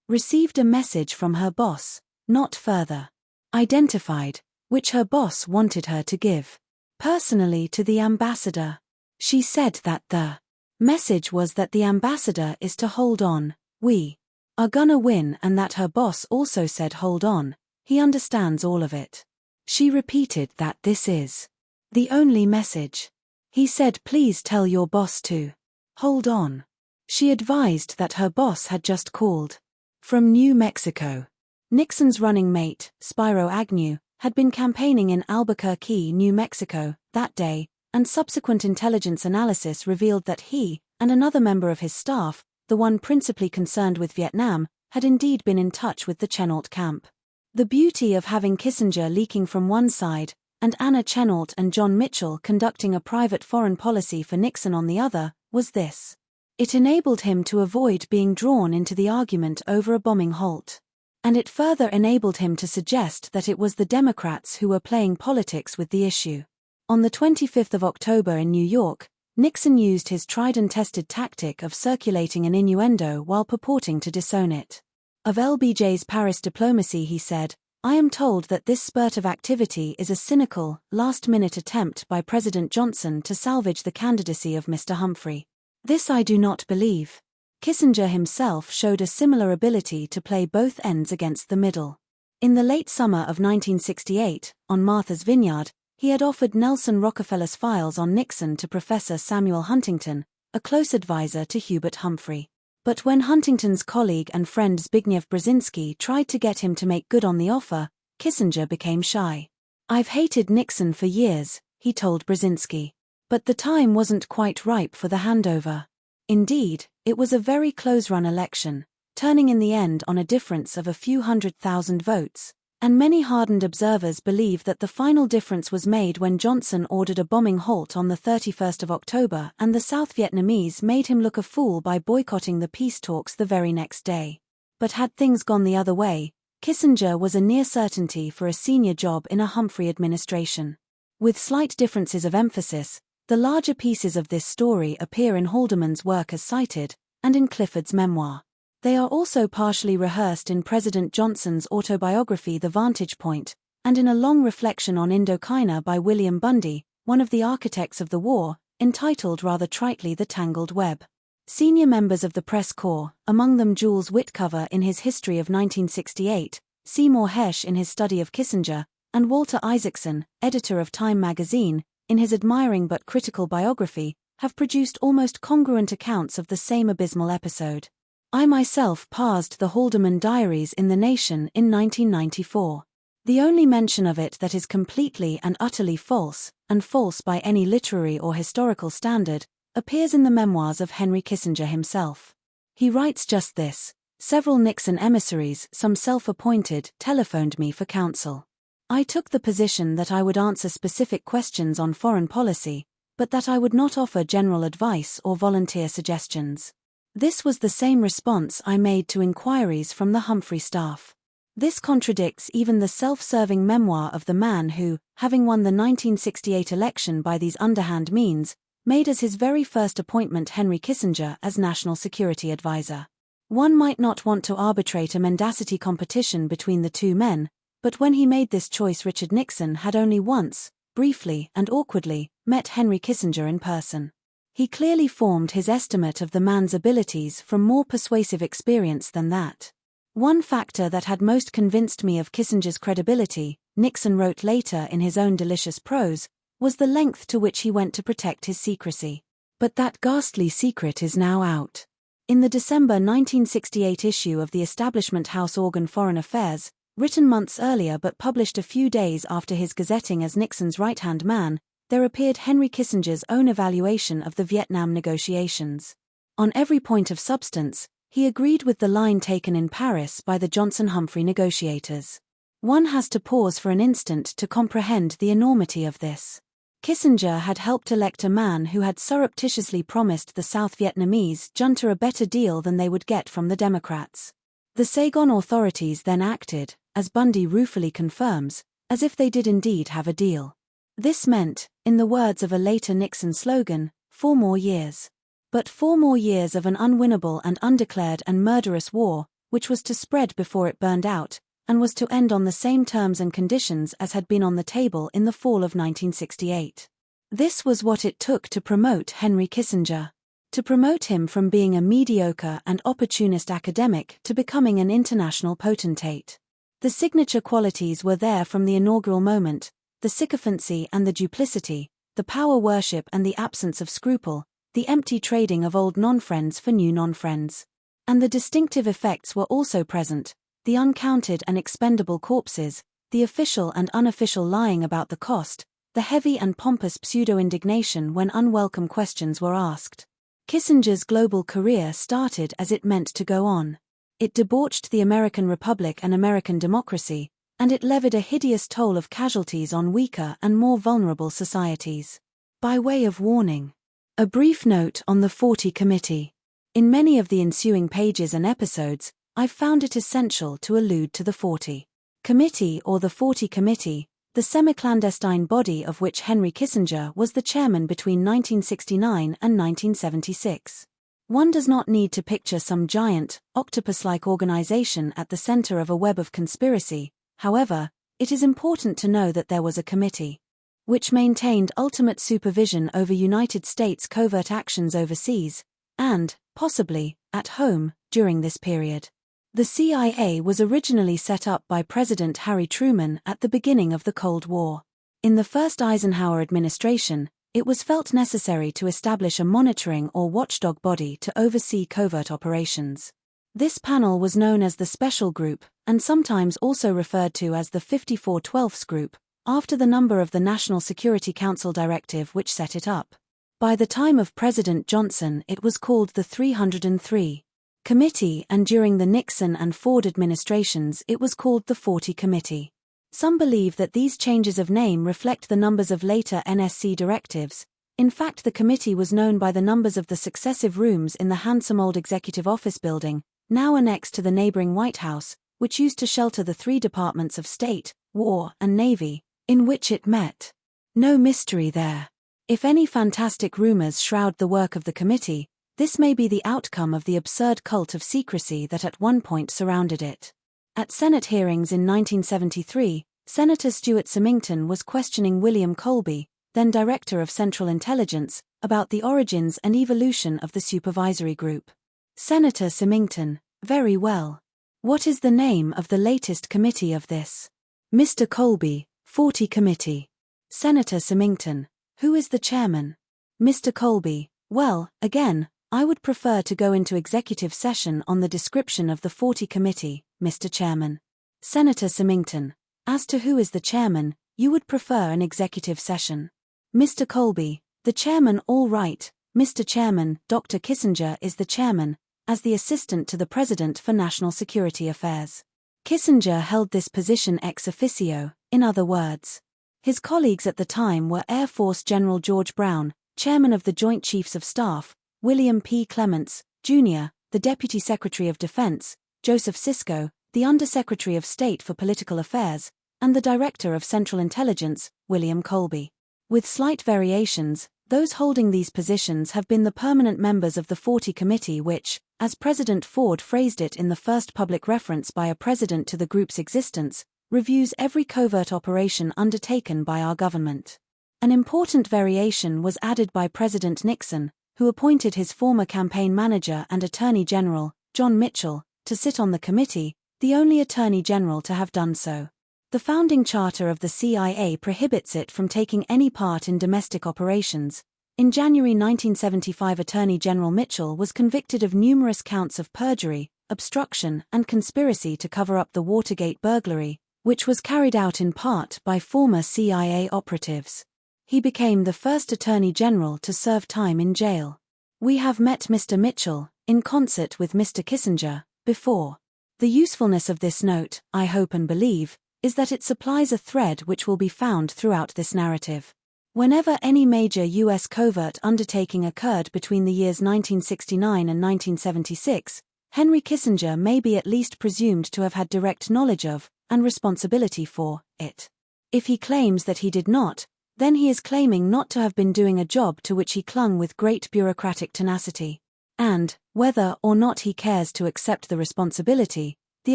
Speaker 1: received a message from her boss, not further identified, which her boss wanted her to give personally to the ambassador. She said that the message was that the ambassador is to hold on, we are gonna win, and that her boss also said hold on, he understands all of it. She repeated that this is the only message. He said please tell your boss to hold on. She advised that her boss had just called from New Mexico. Nixon's running mate, Spiro Agnew, had been campaigning in Albuquerque, New Mexico, that day, and subsequent intelligence analysis revealed that he, and another member of his staff, the one principally concerned with Vietnam, had indeed been in touch with the Chennault camp. The beauty of having Kissinger leaking from one side, and Anna Chennault and John Mitchell conducting a private foreign policy for Nixon on the other, was this. It enabled him to avoid being drawn into the argument over a bombing halt. And it further enabled him to suggest that it was the Democrats who were playing politics with the issue. On the 25th of October in New York, Nixon used his tried-and-tested tactic of circulating an innuendo while purporting to disown it. Of LBJ's Paris diplomacy he said, "I am told that this spurt of activity is a cynical, last-minute attempt by President Johnson to salvage the candidacy of Mr. Humphrey. This I do not believe. Kissinger himself showed a similar ability to play both ends against the middle. In the late summer of 1968, on Martha's Vineyard, he had offered Nelson Rockefeller's files on Nixon to Professor Samuel Huntington, a close advisor to Hubert Humphrey. But when Huntington's colleague and friend Zbigniew Brzezinski tried to get him to make good on the offer, Kissinger became shy. "I've hated Nixon for years," he told Brzezinski. But the time wasn't quite ripe for the handover. Indeed, it was a very close-run election, turning in the end on a difference of a few 100,000 votes, and many hardened observers believe that the final difference was made when Johnson ordered a bombing halt on the 31st of October and the South Vietnamese made him look a fool by boycotting the peace talks the very next day. But had things gone the other way, Kissinger was a near certainty for a senior job in a Humphrey administration. With slight differences of emphasis, the larger pieces of this story appear in Haldeman's work as cited, and in Clifford's memoir. They are also partially rehearsed in President Johnson's autobiography The Vantage Point, and in a long reflection on Indochina by William Bundy, one of the architects of the war, entitled rather tritely The Tangled Web. Senior members of the press corps, among them Jules Witcover in his History of 1968, Seymour Hersh in his Study of Kissinger, and Walter Isaacson, editor of Time magazine, in his admiring but critical biography, have produced almost congruent accounts of the same abysmal episode. I myself parsed the Haldeman diaries in The Nation in 1994. The only mention of it that is completely and utterly false, and false by any literary or historical standard, appears in the memoirs of Henry Kissinger himself. He writes just this: "Several Nixon emissaries, some self-appointed, telephoned me for counsel. I took the position that I would answer specific questions on foreign policy, but that I would not offer general advice or volunteer suggestions. This was the same response I made to inquiries from the Humphrey staff." This contradicts even the self-serving memoir of the man who, having won the 1968 election by these underhand means, made as his very first appointment Henry Kissinger as National Security Advisor. One might not want to arbitrate a mendacity competition between the two men, but when he made this choice Richard Nixon had only once, briefly and awkwardly, met Henry Kissinger in person. He clearly formed his estimate of the man's abilities from more persuasive experience than that. "One factor that had most convinced me of Kissinger's credibility," Nixon wrote later in his own delicious prose, "was the length to which he went to protect his secrecy. But that ghastly secret is now out." In the December 1968 issue of the establishment house organ Foreign Affairs, written months earlier but published a few days after his gazetting as Nixon's right-hand man, there appeared Henry Kissinger's own evaluation of the Vietnam negotiations. On every point of substance, he agreed with the line taken in Paris by the Johnson-Humphrey negotiators. One has to pause for an instant to comprehend the enormity of this. Kissinger had helped elect a man who had surreptitiously promised the South Vietnamese junta a better deal than they would get from the Democrats. The Saigon authorities then acted, as Bundy ruefully confirms, as if they did indeed have a deal. This meant, in the words of a later Nixon slogan, 4 more years. But 4 more years of an unwinnable and undeclared and murderous war, which was to spread before it burned out, and was to end on the same terms and conditions as had been on the table in the fall of 1968. This was what it took to promote Henry Kissinger. To promote him from being a mediocre and opportunist academic to becoming an international potentate. The signature qualities were there from the inaugural moment: the sycophancy and the duplicity, the power worship and the absence of scruple, the empty trading of old non-friends for new non-friends. And the distinctive effects were also present: the uncounted and expendable corpses, the official and unofficial lying about the cost, the heavy and pompous pseudo-indignation when unwelcome questions were asked. Kissinger's global career started as it meant to go on. It debauched the American Republic and American democracy, and it levied a hideous toll of casualties on weaker and more vulnerable societies. By way of warning, a brief note on the 40 Committee. In many of the ensuing pages and episodes, I've found it essential to allude to the 40 Committee or the 40 Committee, the semi-clandestine body of which Henry Kissinger was the chairman between 1969 and 1976. One does not need to picture some giant, octopus-like organization at the center of a web of conspiracy. However, it is important to know that there was a committee, which maintained ultimate supervision over United States covert actions overseas, and, possibly, at home, during this period. The CIA was originally set up by President Harry Truman at the beginning of the Cold War. In the first Eisenhower administration, it was felt necessary to establish a monitoring or watchdog body to oversee covert operations. This panel was known as the Special Group, and sometimes also referred to as the 54/12 Group, after the number of the National Security Council directive which set it up. By the time of President Johnson it was called the 303 Committee, and during the Nixon and Ford administrations it was called the 40 Committee. Some believe that these changes of name reflect the numbers of later NSC directives. In fact, the committee was known by the numbers of the successive rooms in the handsome old executive office building, now annexed to the neighboring White House, which used to shelter the three departments of State, War, and Navy, in which it met. No mystery there. If any fantastic rumors shroud the work of the committee, this may be the outcome of the absurd cult of secrecy that at one point surrounded it. At Senate hearings in 1973, Senator Stuart Symington was questioning William Colby, then Director of Central Intelligence, about the origins and evolution of the supervisory group. Senator Symington: very well. What is the name of the latest committee of this? Mr. Colby: 40 Committee. Senator Symington: who is the chairman? Mr. Colby: well, again, I would prefer to go into executive session on the description of the 40 Committee, Mr. Chairman. Senator Symington: as to who is the chairman, you would prefer an executive session. Mr. Colby: the chairman, all right, Mr. Chairman. Dr. Kissinger is the chairman, as the assistant to the President for National Security Affairs. Kissinger held this position ex officio, in other words. His colleagues at the time were Air Force General George Brown, chairman of the Joint Chiefs of Staff, William P. Clements, Jr., the Deputy Secretary of Defense, Joseph Sisko, the Undersecretary of State for Political Affairs, and the Director of Central Intelligence, William Colby. With slight variations, those holding these positions have been the permanent members of the 40 Committee which, as President Ford phrased it in the first public reference by a president to the group's existence, reviews every covert operation undertaken by our government. An important variation was added by President Nixon, who appointed his former campaign manager and Attorney General, John Mitchell, to sit on the committee, the only Attorney General to have done so. The founding charter of the CIA prohibits it from taking any part in domestic operations. In January 1975, Attorney General Mitchell was convicted of numerous counts of perjury, obstruction, and conspiracy to cover up the Watergate burglary, which was carried out in part by former CIA operatives. He became the first Attorney General to serve time in jail. We have met Mr. Mitchell, in concert with Mr. Kissinger, before. The usefulness of this note, I hope and believe, is that it supplies a thread which will be found throughout this narrative. Whenever any major U.S. covert undertaking occurred between the years 1969 and 1976, Henry Kissinger may be at least presumed to have had direct knowledge of, and responsibility for, it. If he claims that he did not, then he is claiming not to have been doing a job to which he clung with great bureaucratic tenacity. And, whether or not he cares to accept the responsibility, the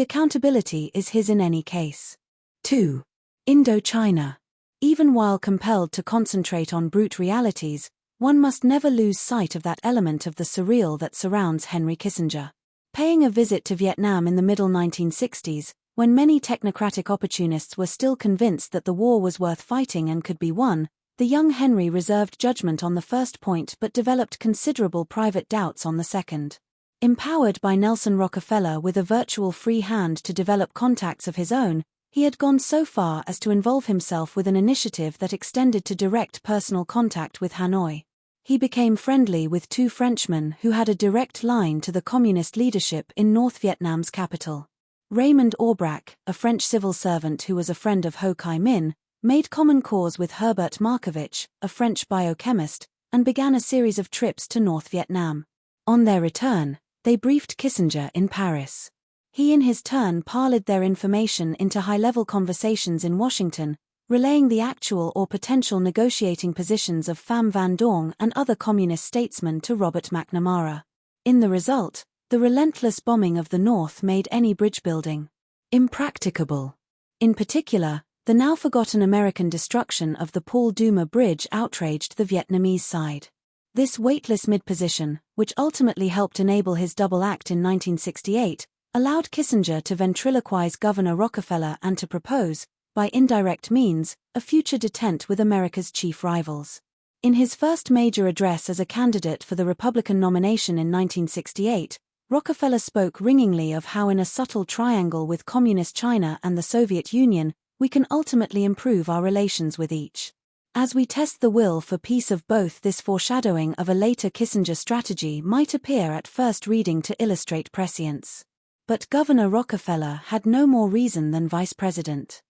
Speaker 1: accountability is his in any case. 2. Indochina. Even while compelled to concentrate on brute realities, one must never lose sight of that element of the surreal that surrounds Henry Kissinger. Paying a visit to Vietnam in the middle 1960s, when many technocratic opportunists were still convinced that the war was worth fighting and could be won, the young Henry reserved judgment on the first point but developed considerable private doubts on the second. Empowered by Nelson Rockefeller with a virtual free hand to develop contacts of his own, he had gone so far as to involve himself with an initiative that extended to direct personal contact with Hanoi. He became friendly with two Frenchmen who had a direct line to the communist leadership in North Vietnam's capital. Raymond Aubrac, a French civil servant who was a friend of Ho Chi Minh, made common cause with Herbert Markovitch, a French biochemist, and began a series of trips to North Vietnam. On their return, they briefed Kissinger in Paris. He in his turn parlayed their information into high-level conversations in Washington, relaying the actual or potential negotiating positions of Pham Van Dong and other communist statesmen to Robert McNamara. In the result, the relentless bombing of the North made any bridge building impracticable. In particular, the now forgotten American destruction of the Paul Duma Bridge outraged the Vietnamese side. This weightless mid-position, which ultimately helped enable his double act in 1968, allowed Kissinger to ventriloquize Governor Rockefeller and to propose, by indirect means, a future detente with America's chief rivals. In his first major address as a candidate for the Republican nomination in 1968, Rockefeller spoke ringingly of how in a subtle triangle with Communist China and the Soviet Union, we can ultimately improve our relations with each. As we test the will for peace of both, this foreshadowing of a later Kissinger strategy might appear at first reading to illustrate prescience. But Governor Rockefeller had no more reason than Vice President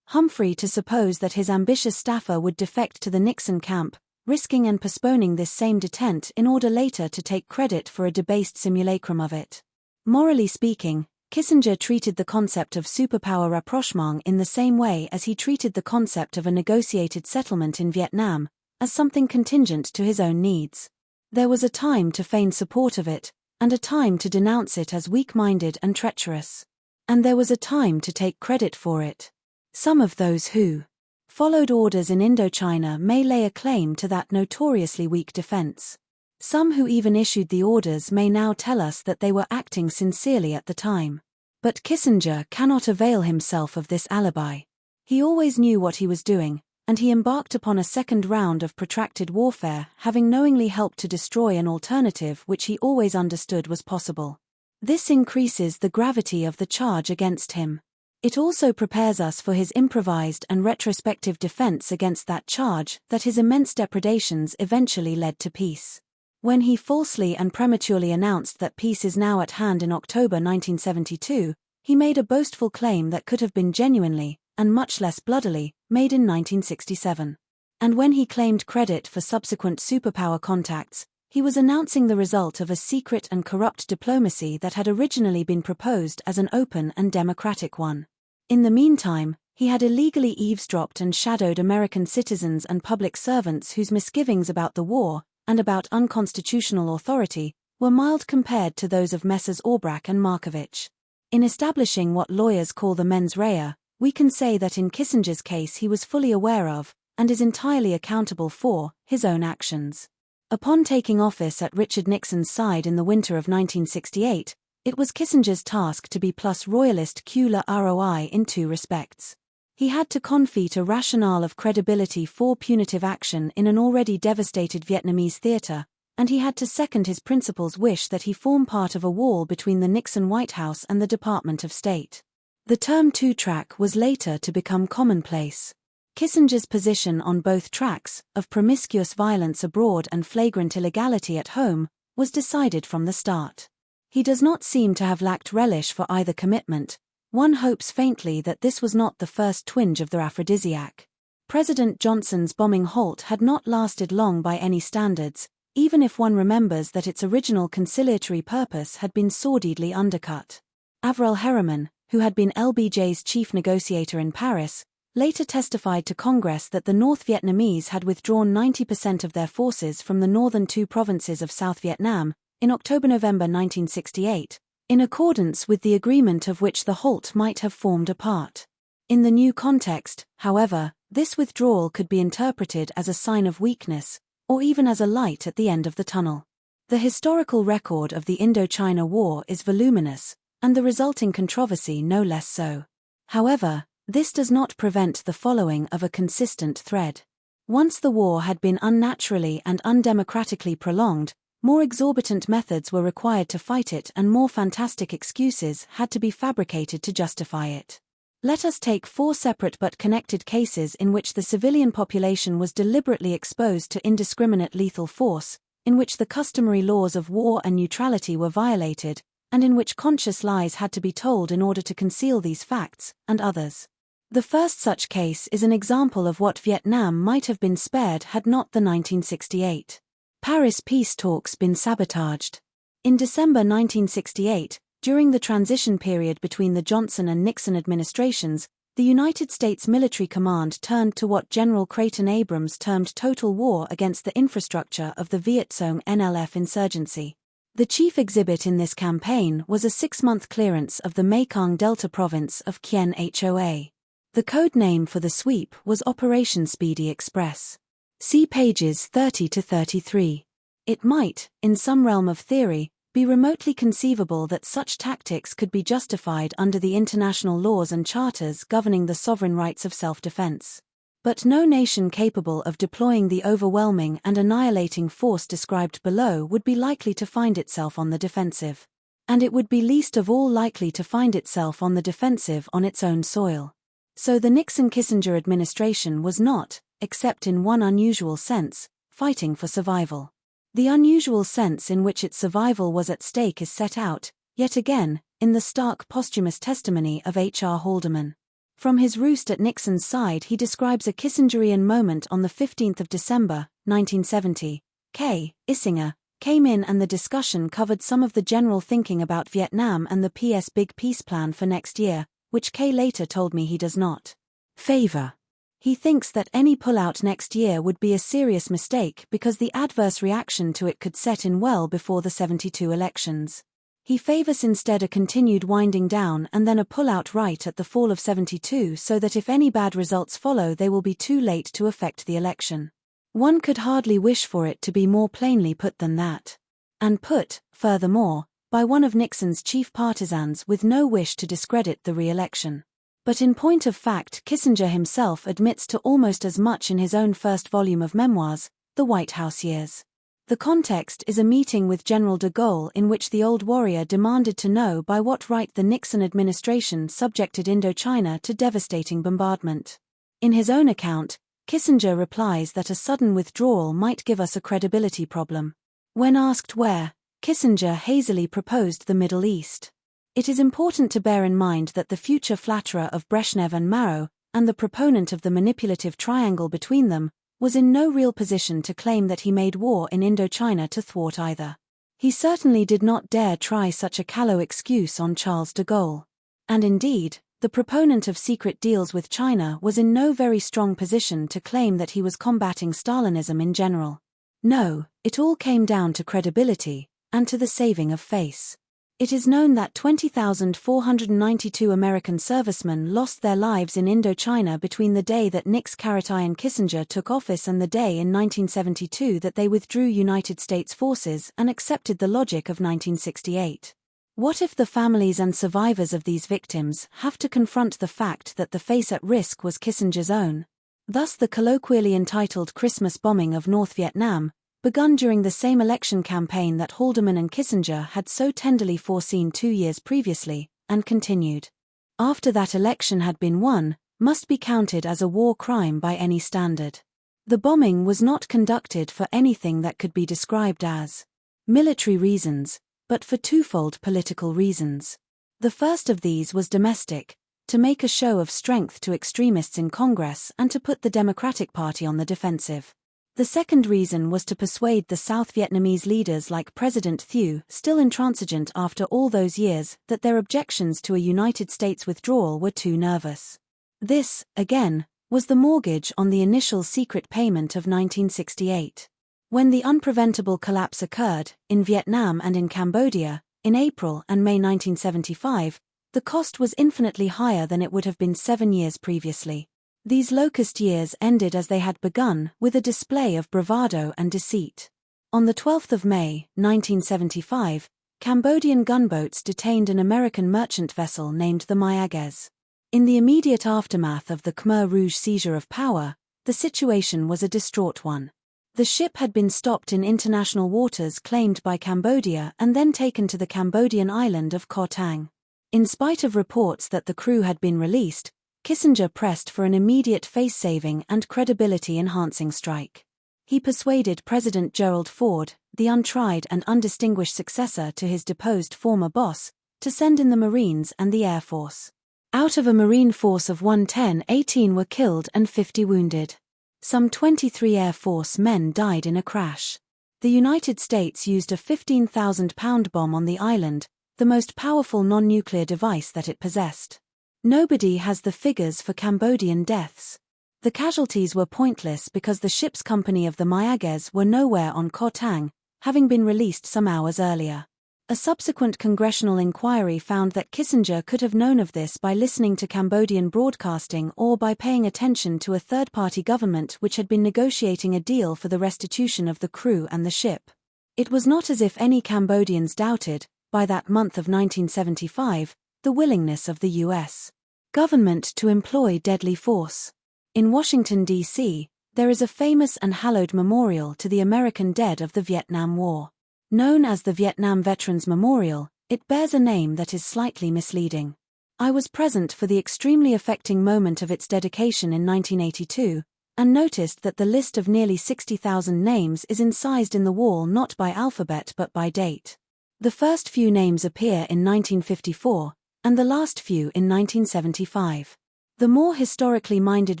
Speaker 1: Humphrey to suppose that his ambitious staffer would defect to the Nixon camp, risking and postponing this same detente in order later to take credit for a debased simulacrum of it. Morally speaking, Kissinger treated the concept of superpower rapprochement in the same way as he treated the concept of a negotiated settlement in Vietnam, as something contingent to his own needs. There was a time to feign support of it, and a time to denounce it as weak-minded and treacherous. And there was a time to take credit for it. Some of those who followed orders in Indochina may lay a claim to that notoriously weak defense. Some who even issued the orders may now tell us that they were acting sincerely at the time. But Kissinger cannot avail himself of this alibi. He always knew what he was doing, and he embarked upon a second round of protracted warfare, having knowingly helped to destroy an alternative which he always understood was possible. This increases the gravity of the charge against him. It also prepares us for his improvised and retrospective defense against that charge that his immense depredations eventually led to peace. When he falsely and prematurely announced that peace is now at hand in October 1972, he made a boastful claim that could have been genuinely, and much less bloodily, made in 1967. And when he claimed credit for subsequent superpower contacts, he was announcing the result of a secret and corrupt diplomacy that had originally been proposed as an open and democratic one. In the meantime, he had illegally eavesdropped and shadowed American citizens and public servants whose misgivings about the war, and about unconstitutional authority, were mild compared to those of Messrs. Aubrac and Markovich. In establishing what lawyers call the mens rea, we can say that in Kissinger's case he was fully aware of, and is entirely accountable for, his own actions. Upon taking office at Richard Nixon's side in the winter of 1968, it was Kissinger's task to be plus royalist que le roi in two respects. He had to confit a rationale of credibility for punitive action in an already devastated Vietnamese theater, and he had to second his principal's wish that he form part of a wall between the Nixon White House and the Department of State. The term two-track was later to become commonplace. Kissinger's position on both tracks, of promiscuous violence abroad and flagrant illegality at home, was decided from the start. He does not seem to have lacked relish for either commitment. One hopes faintly that this was not the first twinge of the aphrodisiac. President Johnson's bombing halt had not lasted long by any standards, even if one remembers that its original conciliatory purpose had been sordidly undercut. Avril Harriman, who had been LBJ's chief negotiator in Paris, later testified to Congress that the North Vietnamese had withdrawn 90% of their forces from the northern two provinces of South Vietnam, in October-November 1968, in accordance with the agreement of which the halt might have formed a part. In the new context, however, this withdrawal could be interpreted as a sign of weakness, or even as a light at the end of the tunnel. The historical record of the Indochina War is voluminous, and the resulting controversy no less so. However, this does not prevent the following of a consistent thread. Once the war had been unnaturally and undemocratically prolonged, more exorbitant methods were required to fight it and more fantastic excuses had to be fabricated to justify it. Let us take 4 separate but connected cases in which the civilian population was deliberately exposed to indiscriminate lethal force, in which the customary laws of war and neutrality were violated, and in which conscious lies had to be told in order to conceal these facts, and others. The first such case is an example of what Vietnam might have been spared had not the 1968 Paris peace talks been sabotaged. In December 1968, during the transition period between the Johnson and Nixon administrations, the United States Military Command turned to what General Creighton Abrams termed total war against the infrastructure of the Viet Cong NLF insurgency. The chief exhibit in this campaign was a 6-month clearance of the Mekong Delta province of Kien Hoa. The code name for the sweep was Operation Speedy Express. See pages 30 to 33. It might, in some realm of theory, be remotely conceivable that such tactics could be justified under the international laws and charters governing the sovereign rights of self-defense. But no nation capable of deploying the overwhelming and annihilating force described below would be likely to find itself on the defensive. And it would be least of all likely to find itself on the defensive on its own soil. So the Nixon-Kissinger administration was not, except in one unusual sense, fighting for survival. The unusual sense in which its survival was at stake is set out, yet again, in the stark posthumous testimony of H.R. Haldeman. From his roost at Nixon's side he describes a Kissingerian moment on the 15th of December, 1970. Kissinger came in and the discussion covered some of the general thinking about Vietnam and the PS Big Peace Plan for next year, which K later told me he does not favor. He thinks that any pullout next year would be a serious mistake because the adverse reaction to it could set in well before the 72 elections. He favors instead a continued winding down and then a pullout right at the fall of 72 so that if any bad results follow they will be too late to affect the election. One could hardly wish for it to be more plainly put than that. And put, furthermore, by one of Nixon's chief partisans with no wish to discredit the re-election. But in point of fact Kissinger himself admits to almost as much in his own first volume of memoirs, The White House Years. The context is a meeting with General de Gaulle in which the old warrior demanded to know by what right the Nixon administration subjected Indochina to devastating bombardment. In his own account, Kissinger replies that a sudden withdrawal might give us a credibility problem. When asked where, Kissinger hazily proposed the Middle East. It is important to bear in mind that the future flatterer of Brezhnev and Mao, and the proponent of the manipulative triangle between them, was in no real position to claim that he made war in Indochina to thwart either. He certainly did not dare try such a callow excuse on Charles de Gaulle. And indeed, the proponent of secret deals with China was in no very strong position to claim that he was combating Stalinism in general. No, it all came down to credibility, and to the saving of face. It is known that 20,492 American servicemen lost their lives in Indochina between the day that Nixon and Kissinger took office and the day in 1972 that they withdrew United States forces and accepted the logic of 1968. What if the families and survivors of these victims have to confront the fact that the face at risk was Kissinger's own? Thus the colloquially entitled Christmas bombing of North Vietnam, begun during the same election campaign that Haldeman and Kissinger had so tenderly foreseen 2 years previously, and continued after that election had been won, must be counted as a war crime by any standard. The bombing was not conducted for anything that could be described as military reasons, but for twofold political reasons. The first of these was domestic, to make a show of strength to extremists in Congress and to put the Democratic Party on the defensive. The second reason was to persuade the South Vietnamese leaders like President Thieu, still intransigent after all those years, that their objections to a United States withdrawal were too nervous. This, again, was the mortgage on the initial secret payment of 1968. When the unpreventable collapse occurred, in Vietnam and in Cambodia, in April and May 1975, the cost was infinitely higher than it would have been 7 years previously. These locust years ended as they had begun, with a display of bravado and deceit. On the 12th of May, 1975, Cambodian gunboats detained an American merchant vessel named the Mayaguez. In the immediate aftermath of the Khmer Rouge seizure of power, the situation was a distraught one. The ship had been stopped in international waters claimed by Cambodia and then taken to the Cambodian island of Koh Tang. In spite of reports that the crew had been released, Kissinger pressed for an immediate face-saving and credibility-enhancing strike. He persuaded President Gerald Ford, the untried and undistinguished successor to his deposed former boss, to send in the Marines and the Air Force. Out of a Marine force of 110, 18 were killed and 50 wounded. Some 23 Air Force men died in a crash. The United States used a 15,000-pound bomb on the island, the most powerful non-nuclear device that it possessed. Nobody has the figures for Cambodian deaths. The casualties were pointless because the ship's company of the Mayaguez were nowhere on Koh Tang, having been released some hours earlier. A subsequent congressional inquiry found that Kissinger could have known of this by listening to Cambodian broadcasting or by paying attention to a third-party government which had been negotiating a deal for the restitution of the crew and the ship. It was not as if any Cambodians doubted, by that month of 1975, the willingness of the U.S. government to employ deadly force. In Washington, D.C., there is a famous and hallowed memorial to the American dead of the Vietnam War. Known as the Vietnam Veterans Memorial, it bears a name that is slightly misleading. I was present for the extremely affecting moment of its dedication in 1982, and noticed that the list of nearly 60,000 names is incised in the wall not by alphabet but by date. The first few names appear in 1954, and the last few in 1975. The more historically minded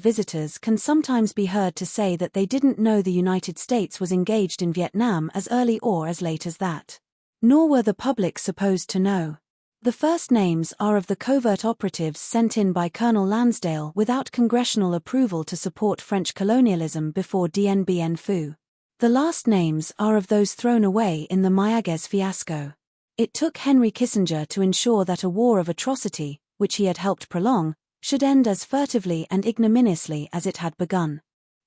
Speaker 1: visitors can sometimes be heard to say that they didn't know the United States was engaged in Vietnam as early or as late as that. Nor were the public supposed to know. The first names are of the covert operatives sent in by Colonel Lansdale without congressional approval to support French colonialism before Dien Bien Phu. The last names are of those thrown away in the Mayaguez fiasco. It took Henry Kissinger to ensure that a war of atrocity, which he had helped prolong, should end as furtively and ignominiously as it had begun.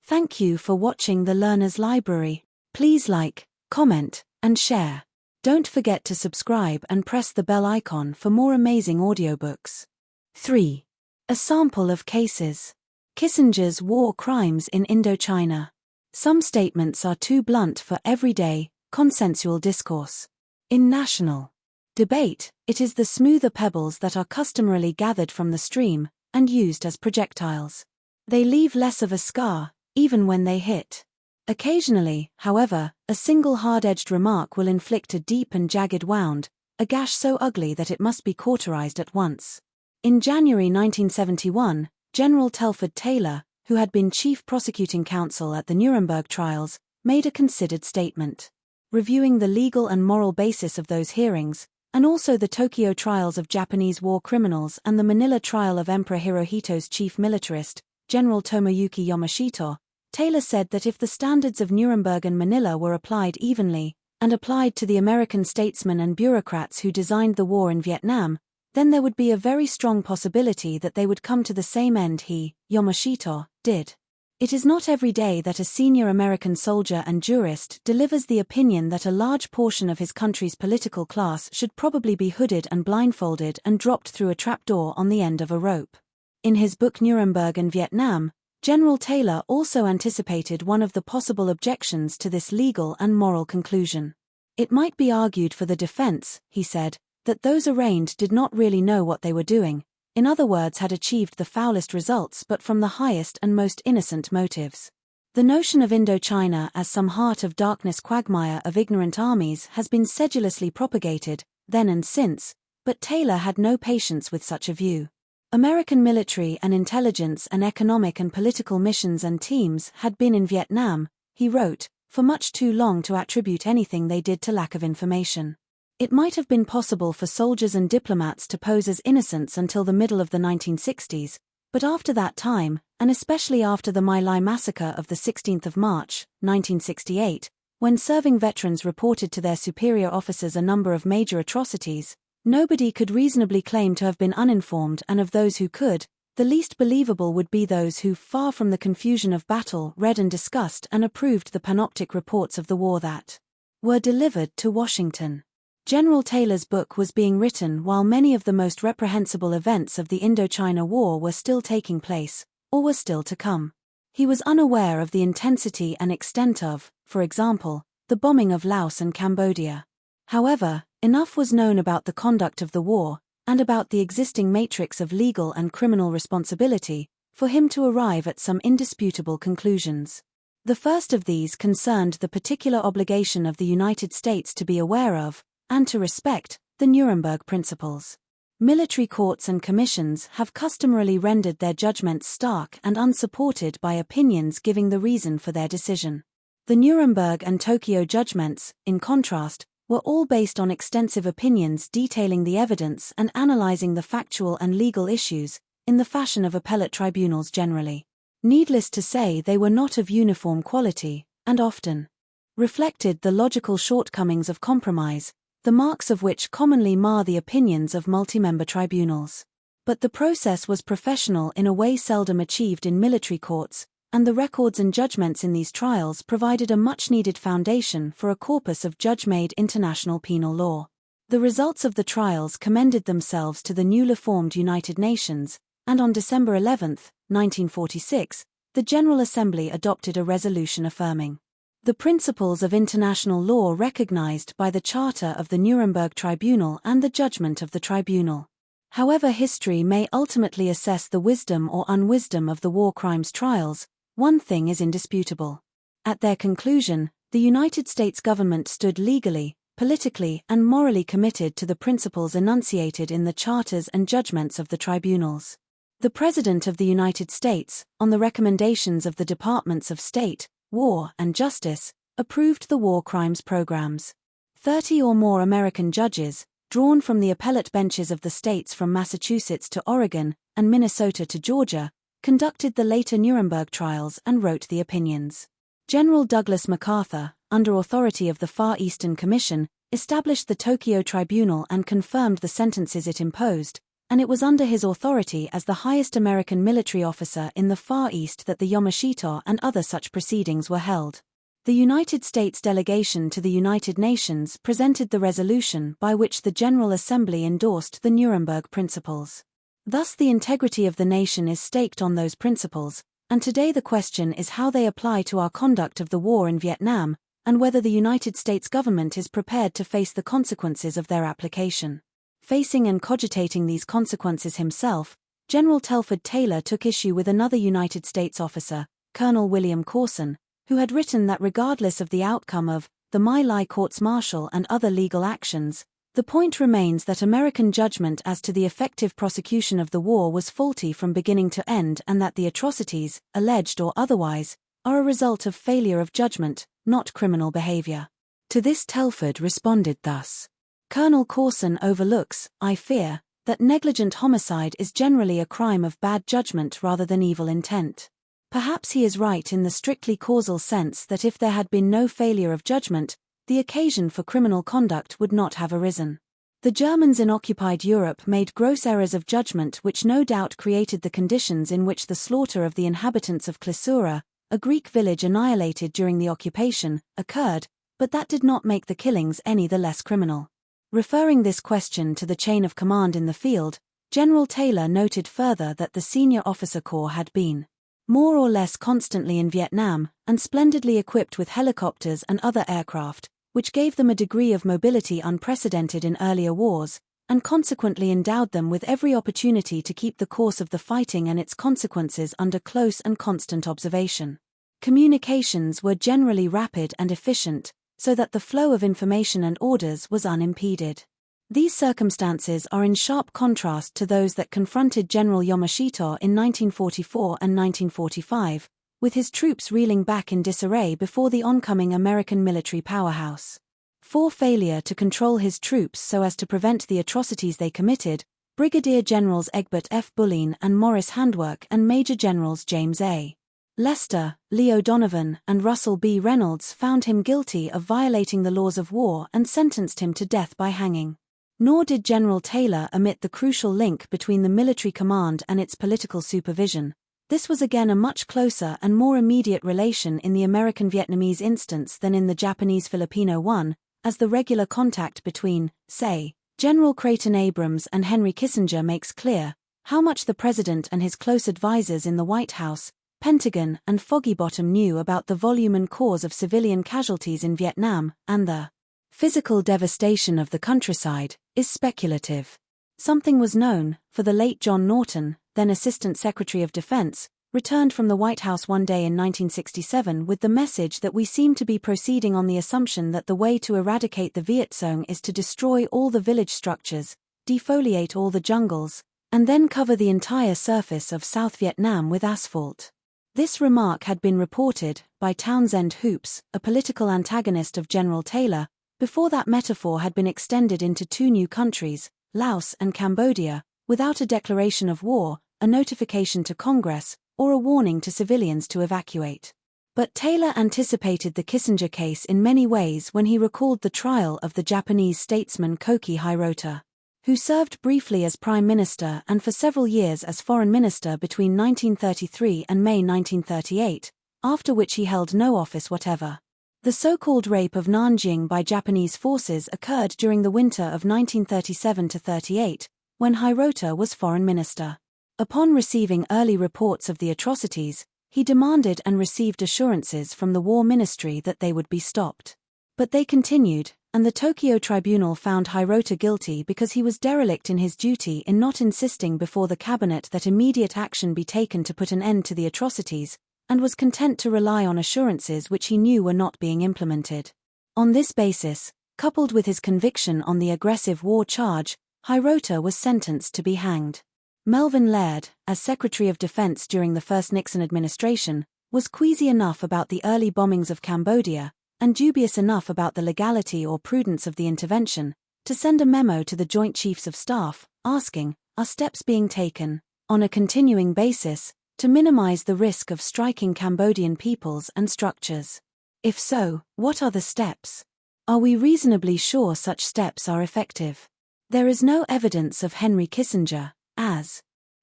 Speaker 1: Thank you for watching the Learner's Library. Please like, comment, and share. Don't forget to subscribe and press the bell icon for more amazing audiobooks. 3. A sample of cases. Kissinger's War Crimes in Indochina. Some statements are too blunt for everyday, consensual discourse. In national debate, it is the smoother pebbles that are customarily gathered from the stream and used as projectiles. They leave less of a scar, even when they hit. Occasionally, however, a single hard-edged remark will inflict a deep and jagged wound, a gash so ugly that it must be cauterized at once. In January 1971, General Telford Taylor, who had been chief prosecuting counsel at the Nuremberg trials, made a considered statement. Reviewing the legal and moral basis of those hearings, and also the Tokyo trials of Japanese war criminals and the Manila trial of Emperor Hirohito's chief militarist, General Tomoyuki Yamashita, Taylor said that if the standards of Nuremberg and Manila were applied evenly, and applied to the American statesmen and bureaucrats who designed the war in Vietnam, then there would be a very strong possibility that they would come to the same end he, Yamashita, did. It is not every day that a senior American soldier and jurist delivers the opinion that a large portion of his country's political class should probably be hooded and blindfolded and dropped through a trapdoor on the end of a rope. In his book Nuremberg and Vietnam, General Taylor also anticipated one of the possible objections to this legal and moral conclusion. It might be argued for the defense, he said, that those arraigned did not really know what they were doing, in other words had achieved the foulest results but from the highest and most innocent motives. The notion of Indochina as some heart of darkness quagmire of ignorant armies has been sedulously propagated, then and since, but Taylor had no patience with such a view. American military and intelligence and economic and political missions and teams had been in Vietnam, he wrote, for much too long to attribute anything they did to lack of information. It might have been possible for soldiers and diplomats to pose as innocents until the middle of the 1960s, but after that time, and especially after the My Lai massacre of the 16th of March, 1968, when serving veterans reported to their superior officers a number of major atrocities, nobody could reasonably claim to have been uninformed, and of those who could, the least believable would be those who, far from the confusion of battle, read and discussed and approved the panoptic reports of the war that were delivered to Washington. General Taylor's book was being written while many of the most reprehensible events of the Indochina War were still taking place, or were still to come. He was unaware of the intensity and extent of, for example, the bombing of Laos and Cambodia. However, enough was known about the conduct of the war, and about the existing matrix of legal and criminal responsibility, for him to arrive at some indisputable conclusions. The first of these concerned the particular obligation of the United States to be aware of, and to respect, the Nuremberg principles. Military courts and commissions have customarily rendered their judgments stark and unsupported by opinions giving the reason for their decision. The Nuremberg and Tokyo judgments, in contrast, were all based on extensive opinions detailing the evidence and analyzing the factual and legal issues, in the fashion of appellate tribunals generally. Needless to say, they were not of uniform quality, and often reflected the logical shortcomings of compromise, the marks of which commonly mar the opinions of multi-member tribunals. But the process was professional in a way seldom achieved in military courts, and the records and judgments in these trials provided a much-needed foundation for a corpus of judge-made international penal law. The results of the trials commended themselves to the newly formed United Nations, and on December 11, 1946, the General Assembly adopted a resolution affirming the principles of international law recognized by the Charter of the Nuremberg Tribunal and the judgment of the tribunal. However history may ultimately assess the wisdom or unwisdom of the war crimes trials, one thing is indisputable. At their conclusion, the United States government stood legally, politically, and morally committed to the principles enunciated in the charters and judgments of the tribunals. The President of the United States, on the recommendations of the Departments of State, War, and Justice, approved the war crimes programs. 30 or more American judges, drawn from the appellate benches of the states from Massachusetts to Oregon and Minnesota to Georgia, conducted the later Nuremberg trials and wrote the opinions. General Douglas MacArthur, under authority of the Far Eastern Commission, established the Tokyo Tribunal and confirmed the sentences it imposed, and it was under his authority as the highest American military officer in the Far East that the Yamashita and other such proceedings were held. The United States delegation to the United Nations presented the resolution by which the General Assembly endorsed the Nuremberg Principles. Thus the integrity of the nation is staked on those principles, and today the question is how they apply to our conduct of the war in Vietnam, and whether the United States government is prepared to face the consequences of their application. Facing and cogitating these consequences himself, General Telford Taylor took issue with another United States officer, Colonel William Corson, who had written that regardless of the outcome of the My Lai courts-martial and other legal actions, the point remains that American judgment as to the effective prosecution of the war was faulty from beginning to end and that the atrocities, alleged or otherwise, are a result of failure of judgment, not criminal behavior. To this Telford responded thus: Colonel Corson overlooks, I fear, that negligent homicide is generally a crime of bad judgment rather than evil intent. Perhaps he is right in the strictly causal sense that if there had been no failure of judgment, the occasion for criminal conduct would not have arisen. The Germans in occupied Europe made gross errors of judgment which no doubt created the conditions in which the slaughter of the inhabitants of Klissura, a Greek village annihilated during the occupation, occurred, but that did not make the killings any the less criminal. Referring this question to the chain of command in the field, General Taylor noted further that the senior officer corps had been more or less constantly in Vietnam, and splendidly equipped with helicopters and other aircraft, which gave them a degree of mobility unprecedented in earlier wars, and consequently endowed them with every opportunity to keep the course of the fighting and its consequences under close and constant observation. Communications were generally rapid and efficient, so that the flow of information and orders was unimpeded. These circumstances are in sharp contrast to those that confronted General Yamashita in 1944 and 1945, with his troops reeling back in disarray before the oncoming American military powerhouse. For failure to control his troops so as to prevent the atrocities they committed, Brigadier Generals Egbert F. Bulleen and Morris Handwerk and Major Generals James A. Lester, Leo Donovan, and Russell B. Reynolds found him guilty of violating the laws of war and sentenced him to death by hanging. Nor did General Taylor omit the crucial link between the military command and its political supervision. This was again a much closer and more immediate relation in the American-Vietnamese instance than in the Japanese-Filipino one, as the regular contact between, say, General Creighton Abrams and Henry Kissinger makes clear how much the President and his close advisers in the White House, Pentagon, and Foggy Bottom knew about the volume and cause of civilian casualties in Vietnam, and the physical devastation of the countryside, is speculative. Something was known, for the late John Norton, then Assistant Secretary of Defense, returned from the White House one day in 1967 with the message that we seem to be proceeding on the assumption that the way to eradicate the Viet Cong is to destroy all the village structures, defoliate all the jungles, and then cover the entire surface of South Vietnam with asphalt. This remark had been reported by Townsend Hoops, a political antagonist of General Taylor, before that metaphor had been extended into two new countries, Laos and Cambodia, without a declaration of war, a notification to Congress, or a warning to civilians to evacuate. But Taylor anticipated the Kissinger case in many ways when he recalled the trial of the Japanese statesman Koki Hirota. who served briefly as Prime Minister and for several years as Foreign Minister between 1933 and May 1938, after which he held no office whatever. The so-called rape of Nanjing by Japanese forces occurred during the winter of 1937–38, when Hirota was Foreign Minister. Upon receiving early reports of the atrocities, he demanded and received assurances from the War Ministry that they would be stopped. But they continued, and the Tokyo Tribunal found Hirota guilty because he was derelict in his duty in not insisting before the cabinet that immediate action be taken to put an end to the atrocities, and was content to rely on assurances which he knew were not being implemented. On this basis, coupled with his conviction on the aggressive war charge, Hirota was sentenced to be hanged. Melvin Laird, as Secretary of Defense during the first Nixon administration, was queasy enough about the early bombings of Cambodia, and dubious enough about the legality or prudence of the intervention, to send a memo to the Joint Chiefs of Staff, asking, "Are steps being taken, on a continuing basis, to minimize the risk of striking Cambodian peoples and structures? If so, what are the steps? Are we reasonably sure such steps are effective?" There is no evidence of Henry Kissinger, as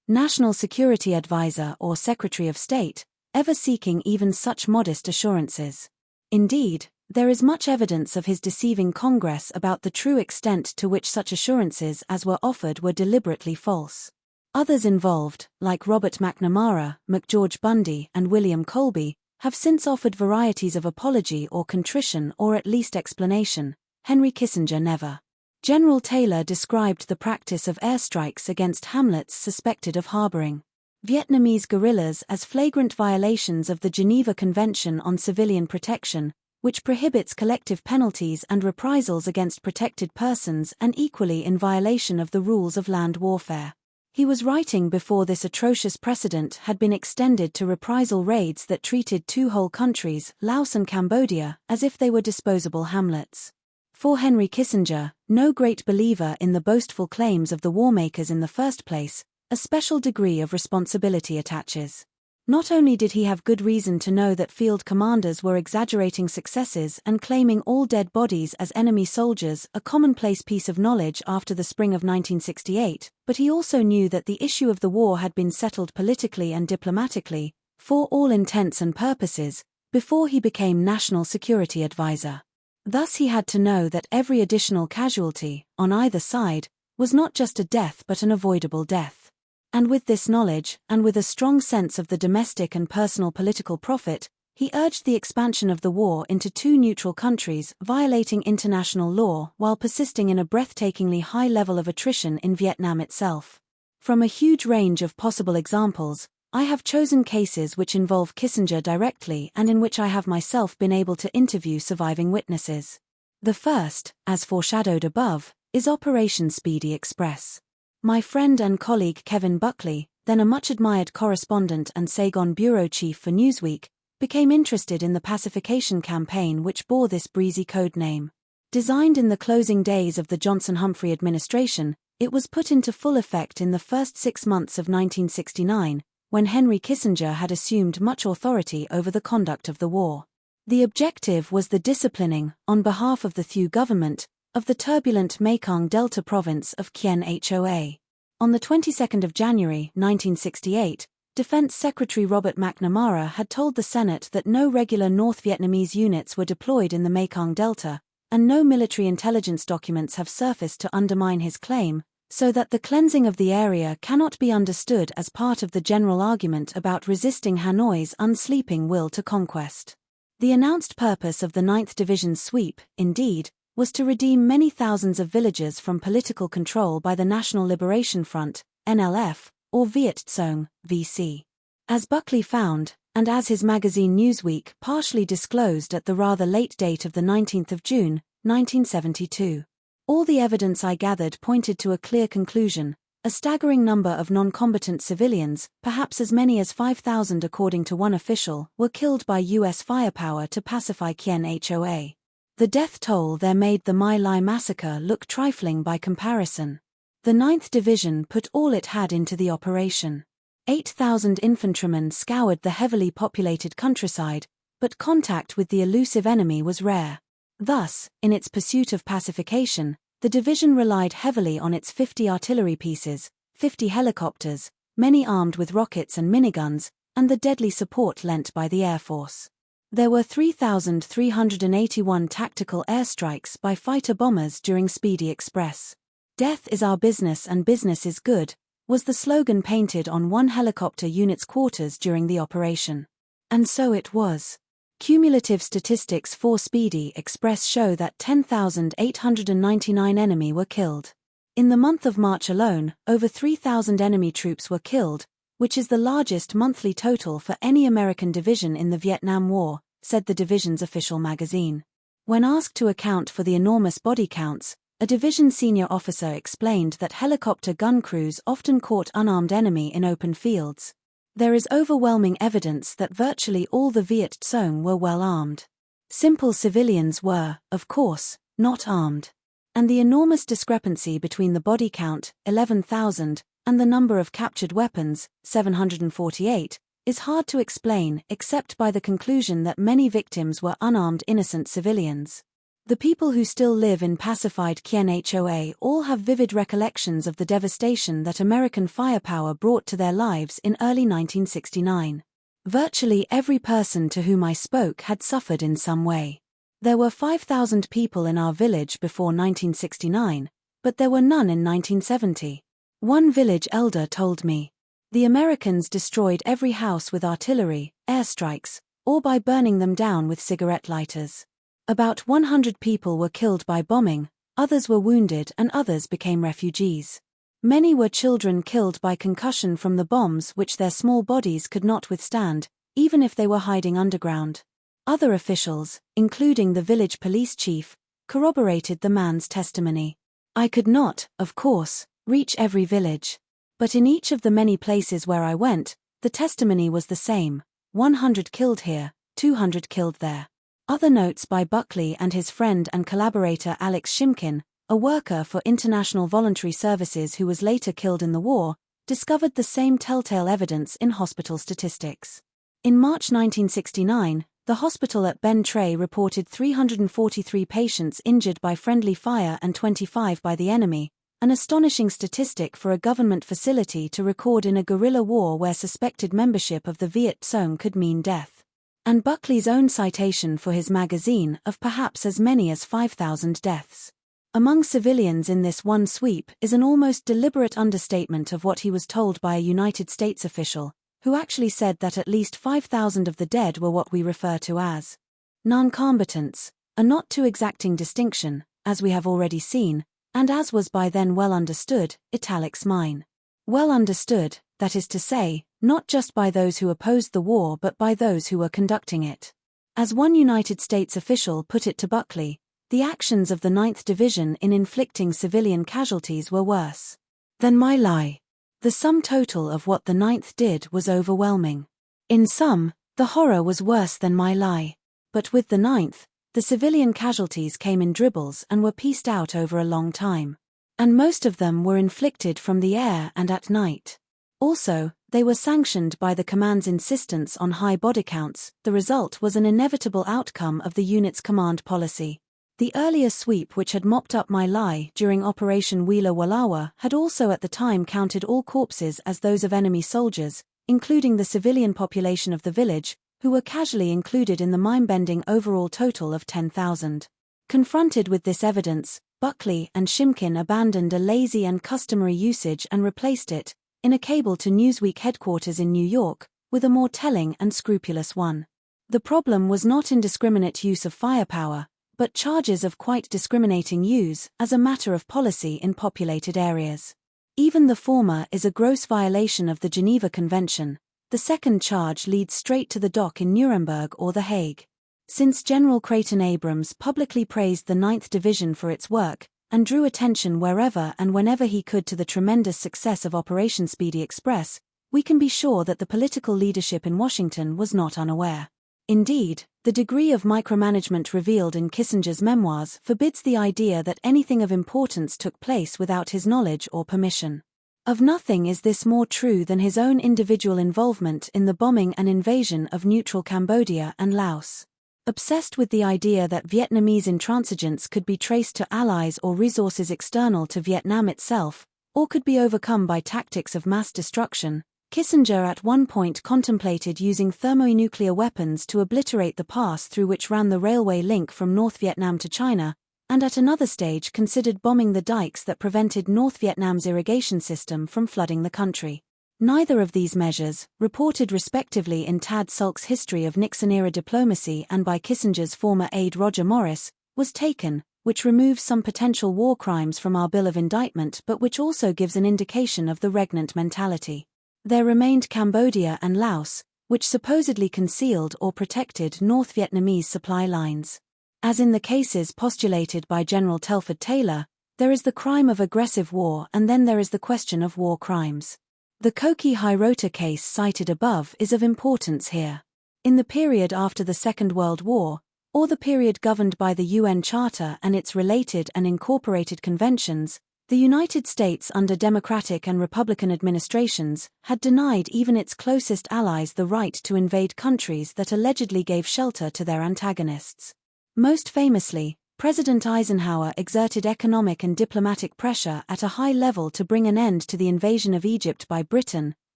Speaker 1: National Security Advisor or Secretary of State, ever seeking even such modest assurances. Indeed, there is much evidence of his deceiving Congress about the true extent to which such assurances as were offered were deliberately false. Others involved, like Robert McNamara, McGeorge Bundy, and William Colby, have since offered varieties of apology or contrition or at least explanation. Henry Kissinger never. General Taylor described the practice of airstrikes against hamlets suspected of harboring Vietnamese guerrillas as flagrant violations of the Geneva Convention on Civilian Protection, which prohibits collective penalties and reprisals against protected persons and equally in violation of the rules of land warfare. He was writing before this atrocious precedent had been extended to reprisal raids that treated two whole countries, Laos and Cambodia, as if they were disposable hamlets. For Henry Kissinger, no great believer in the boastful claims of the warmakers in the first place, a special degree of responsibility attaches. Not only did he have good reason to know that field commanders were exaggerating successes and claiming all dead bodies as enemy soldiers, a commonplace piece of knowledge after the spring of 1968, but he also knew that the issue of the war had been settled politically and diplomatically, for all intents and purposes, before he became National Security Advisor. Thus he had to know that every additional casualty, on either side, was not just a death but an avoidable death. And with this knowledge, and with a strong sense of the domestic and personal political profit, he urged the expansion of the war into two neutral countries, violating international law while persisting in a breathtakingly high level of attrition in Vietnam itself. From a huge range of possible examples, I have chosen cases which involve Kissinger directly and in which I have myself been able to interview surviving witnesses. The first, as foreshadowed above, is Operation Speedy Express. My friend and colleague Kevin Buckley, then a much-admired correspondent and Saigon bureau chief for Newsweek, became interested in the pacification campaign which bore this breezy code name. Designed in the closing days of the Johnson-Humphrey administration, it was put into full effect in the first 6 months of 1969, when Henry Kissinger had assumed much authority over the conduct of the war. The objective was the disciplining, on behalf of the Thieu government, of the turbulent Mekong Delta province of Kien Hoa. On the 22nd of January, 1968, Defense Secretary Robert McNamara had told the Senate that no regular North Vietnamese units were deployed in the Mekong Delta, and no military intelligence documents have surfaced to undermine his claim, so that the cleansing of the area cannot be understood as part of the general argument about resisting Hanoi's unsleeping will to conquest. The announced purpose of the 9th Division's sweep, indeed, was to redeem many thousands of villages from political control by the National Liberation Front, NLF, or Viet Cong, VC. As Buckley found, and as his magazine Newsweek partially disclosed at the rather late date of the 19th of June, 1972. All the evidence I gathered pointed to a clear conclusion: a staggering number of non-combatant civilians, perhaps as many as 5,000 according to one official, were killed by U.S. firepower to pacify Kien Hoa. The death toll there made the My Lai massacre look trifling by comparison. The 9th Division put all it had into the operation. 8,000 infantrymen scoured the heavily populated countryside, but contact with the elusive enemy was rare. Thus, in its pursuit of pacification, The division relied heavily on its 50 artillery pieces, 50 helicopters, many armed with rockets and miniguns, and the deadly support lent by the Air Force. There were 3,381 tactical airstrikes by fighter bombers during Speedy Express. "Death is our business and business is good," was the slogan painted on one helicopter unit's quarters during the operation. And so it was. Cumulative statistics for Speedy Express show that 10,899 enemy were killed. In the month of March alone, over 3,000 enemy troops were killed, which is the largest monthly total for any American division in the Vietnam War, said the division's official magazine. When asked to account for the enormous body counts, a division senior officer explained that helicopter gun crews often caught unarmed enemy in open fields. "There is overwhelming evidence that virtually all the Viet Cong were well armed. Simple civilians were, of course, not armed. And the enormous discrepancy between the body count, 11,000, and the number of captured weapons, 748, is hard to explain except by the conclusion that many victims were unarmed innocent civilians. The people who still live in pacified Kien Hoa all have vivid recollections of the devastation that American firepower brought to their lives in early 1969. Virtually every person to whom I spoke had suffered in some way. There were 5,000 people in our village before 1969, but there were none in 1970. One village elder told me. The Americans destroyed every house with artillery, airstrikes, or by burning them down with cigarette lighters. About 100 people were killed by bombing, others were wounded and others became refugees. Many were children killed by concussion from the bombs which their small bodies could not withstand, even if they were hiding underground. Other officials, including the village police chief, corroborated the man's testimony. I could not, of course, reach every village. But in each of the many places where I went, the testimony was the same: 100 killed here, 200 killed there. Other notes by Buckley and his friend and collaborator Alex Shimkin, a worker for International Voluntary Services who was later killed in the war, discovered the same telltale evidence in hospital statistics. In March 1969, the hospital at Ben Tre reported 343 patients injured by friendly fire and 25 by the enemy, an astonishing statistic for a government facility to record in a guerrilla war where suspected membership of the Viet Cong could mean death. And Buckley's own citation for his magazine of perhaps as many as 5,000 deaths among civilians in this one sweep is an almost deliberate understatement of what he was told by a United States official, who actually said that at least 5,000 of the dead were what we refer to as non-combatants, a not too exacting distinction, as we have already seen, and as was by then well understood, italics mine. Well understood, that is to say, not just by those who opposed the war but by those who were conducting it. As one United States official put it to Buckley, the actions of the 9th Division in inflicting civilian casualties were worse than my lie. The sum total of what the 9th did was overwhelming. In sum, the horror was worse than my lie. But with the 9th, the civilian casualties came in dribbles and were pieced out over a long time. And most of them were inflicted from the air and at night. Also, they were sanctioned by the command's insistence on high body counts. The result was an inevitable outcome of the unit's command policy. The earlier sweep which had mopped up my lie during Operation Wheeler Wallawa had also at the time counted all corpses as those of enemy soldiers, including the civilian population of the village, who were casually included in the mind-bending overall total of 10,000. Confronted with this evidence, Buckley and Shimkin abandoned a lazy and customary usage and replaced it, in a cable to Newsweek headquarters in New York, with a more telling and scrupulous one. The problem was not indiscriminate use of firepower, but charges of quite discriminating use as a matter of policy in populated areas. Even the former is a gross violation of the Geneva Convention. The second charge leads straight to the dock in Nuremberg or The Hague. Since General Creighton Abrams publicly praised the 9th Division for its work, and drew attention wherever and whenever he could to the tremendous success of Operation Speedy Express, we can be sure that the political leadership in Washington was not unaware. Indeed, the degree of micromanagement revealed in Kissinger's memoirs forbids the idea that anything of importance took place without his knowledge or permission. Of nothing is this more true than his own individual involvement in the bombing and invasion of neutral Cambodia and Laos. Obsessed with the idea that Vietnamese intransigence could be traced to allies or resources external to Vietnam itself, or could be overcome by tactics of mass destruction, Kissinger at one point contemplated using thermonuclear weapons to obliterate the pass through which ran the railway link from North Vietnam to China, and at another stage considered bombing the dikes that prevented North Vietnam's irrigation system from flooding the country. Neither of these measures, reported respectively in Tad Sulk's History of Nixon-era Diplomacy and by Kissinger's former aide Roger Morris, was taken, which removes some potential war crimes from our bill of indictment but which also gives an indication of the regnant mentality. There remained Cambodia and Laos, which supposedly concealed or protected North Vietnamese supply lines. As in the cases postulated by General Telford Taylor, there is the crime of aggressive war and then there is the question of war crimes. The Koki-Hirota case cited above is of importance here. In the period after the Second World War, or the period governed by the UN Charter and its related and incorporated conventions, the United States under Democratic and Republican administrations had denied even its closest allies the right to invade countries that allegedly gave shelter to their antagonists. Most famously, President Eisenhower exerted economic and diplomatic pressure at a high level to bring an end to the invasion of Egypt by Britain,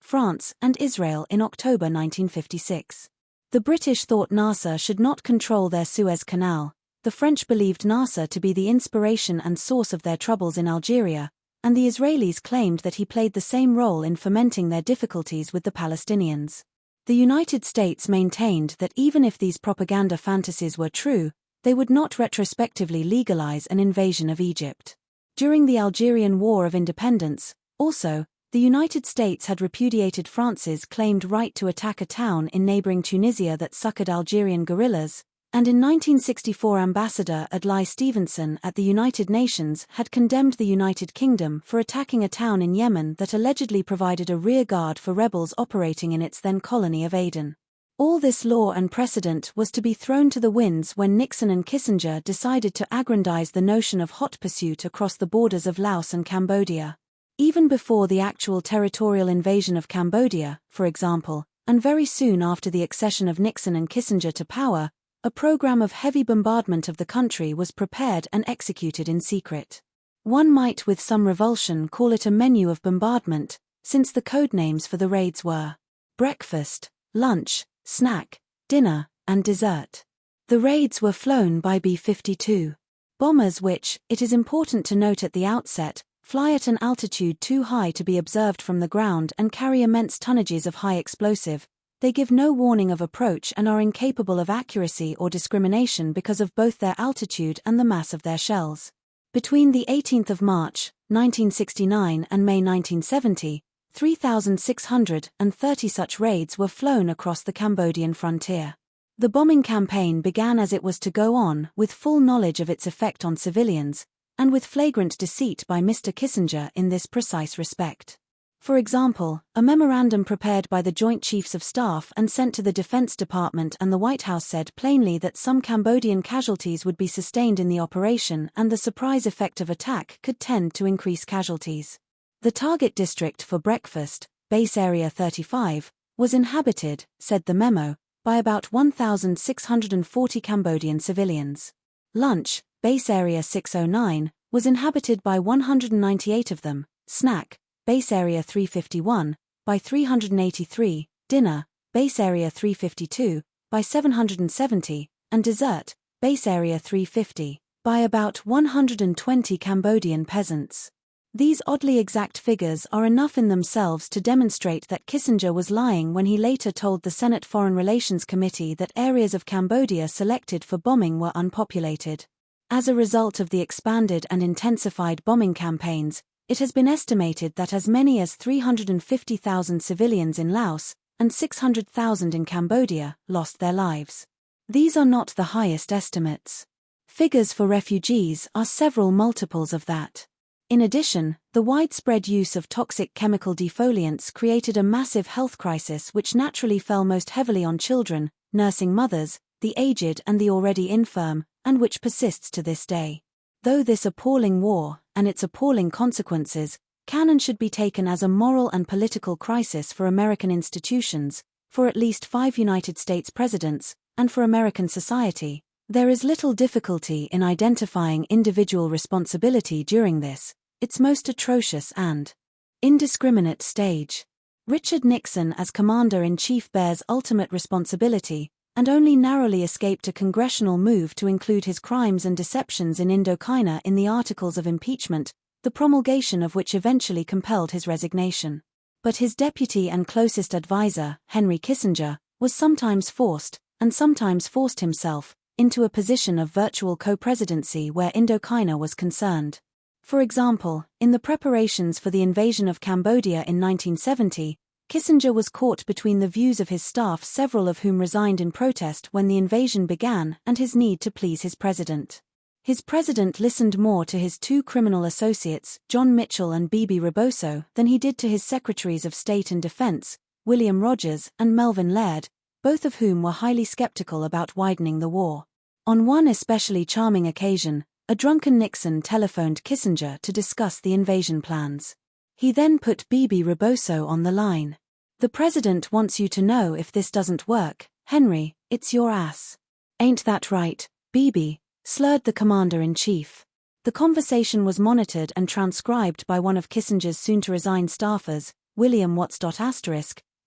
Speaker 1: France, and Israel in October 1956. The British thought Nasser should not control their Suez Canal, the French believed Nasser to be the inspiration and source of their troubles in Algeria, and the Israelis claimed that he played the same role in fomenting their difficulties with the Palestinians. The United States maintained that even if these propaganda fantasies were true, they would not retrospectively legalize an invasion of Egypt. During the Algerian War of Independence, also, the United States had repudiated France's claimed right to attack a town in neighboring Tunisia that succored Algerian guerrillas, and in 1964 Ambassador Adlai Stevenson at the United Nations had condemned the United Kingdom for attacking a town in Yemen that allegedly provided a rear guard for rebels operating in its then colony of Aden. All this law and precedent was to be thrown to the winds when Nixon and Kissinger decided to aggrandize the notion of hot pursuit across the borders of Laos and Cambodia. Even before the actual territorial invasion of Cambodia, for example, and very soon after the accession of Nixon and Kissinger to power, a program of heavy bombardment of the country was prepared and executed in secret. One might with some revulsion call it a menu of bombardment, since the codenames for the raids were breakfast, lunch, snack, dinner, and dessert. The raids were flown by B-52 bombers which, it is important to note at the outset, fly at an altitude too high to be observed from the ground and carry immense tonnages of high explosive. They give no warning of approach and are incapable of accuracy or discrimination because of both their altitude and the mass of their shells. Between the 18th of March, 1969 and May 1970, 3,630 such raids were flown across the Cambodian frontier. The bombing campaign began as it was to go on, with full knowledge of its effect on civilians, and with flagrant deceit by Mr. Kissinger in this precise respect. For example, a memorandum prepared by the Joint Chiefs of Staff and sent to the Defense Department and the White House said plainly that some Cambodian casualties would be sustained in the operation and the surprise effect of attack could tend to increase casualties. The target district for breakfast, Base Area 35, was inhabited, said the memo, by about 1,640 Cambodian civilians. Lunch, Base Area 609, was inhabited by 198 of them, snack, Base Area 351, by 383, dinner, Base Area 352, by 770, and dessert, Base Area 350, by about 120 Cambodian peasants. These oddly exact figures are enough in themselves to demonstrate that Kissinger was lying when he later told the Senate Foreign Relations Committee that areas of Cambodia selected for bombing were unpopulated. As a result of the expanded and intensified bombing campaigns, it has been estimated that as many as 350,000 civilians in Laos and 600,000 in Cambodia lost their lives. These are not the highest estimates. Figures for refugees are several multiples of that. In addition, the widespread use of toxic chemical defoliants created a massive health crisis which naturally fell most heavily on children, nursing mothers, the aged and the already infirm, and which persists to this day. Though this appalling war, and its appalling consequences, can and should be taken as a moral and political crisis for American institutions, for at least 5 United States presidents, and for American society, there is little difficulty in identifying individual responsibility during this, its most atrocious and indiscriminate stage. Richard Nixon as Commander-in-Chief bears ultimate responsibility, and only narrowly escaped a congressional move to include his crimes and deceptions in Indochina in the articles of impeachment, the promulgation of which eventually compelled his resignation. But his deputy and closest advisor, Henry Kissinger, was sometimes forced himself, into a position of virtual co-presidency where Indochina was concerned. For example, in the preparations for the invasion of Cambodia in 1970, Kissinger was caught between the views of his staff, several of whom resigned in protest when the invasion began, and his need to please his president. His president listened more to his two criminal associates, John Mitchell and Bebe Rebozo, than he did to his secretaries of state and defense, William Rogers and Melvin Laird, both of whom were highly skeptical about widening the war. On one especially charming occasion, a drunken Nixon telephoned Kissinger to discuss the invasion plans. He then put Bebe Rebozo on the line. "The president wants you to know if this doesn't work, Henry, it's your ass. Ain't that right, Bebe?" slurred the commander-in-chief. The conversation was monitored and transcribed by one of Kissinger's soon-to-resign staffers, William Watts.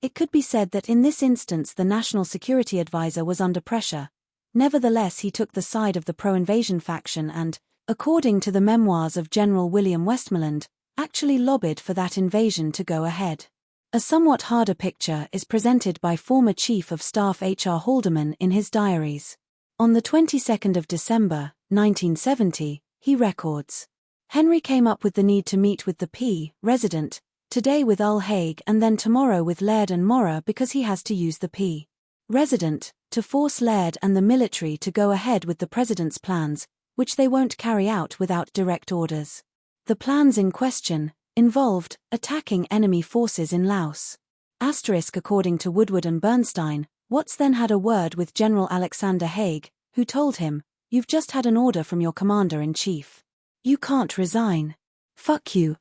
Speaker 1: It could be said that in this instance the National Security Advisor was under pressure. Nevertheless, he took the side of the pro-invasion faction and, according to the memoirs of General William Westmoreland, actually lobbied for that invasion to go ahead. A somewhat harder picture is presented by former Chief of Staff H.R. Haldeman in his diaries. On the 22nd of December, 1970, he records, "Henry came up with the need to meet with the Resident, today with Haig and then tomorrow with Laird and Mora because he has to use the Resident to force Laird and the military to go ahead with the president's plans, which they won't carry out without direct orders. The plans in question involved attacking enemy forces in Laos." According to Woodward and Bernstein, Watts then had a word with General Alexander Haig, who told him, "You've just had an order from your commander-in-chief. You can't resign." "Fuck you,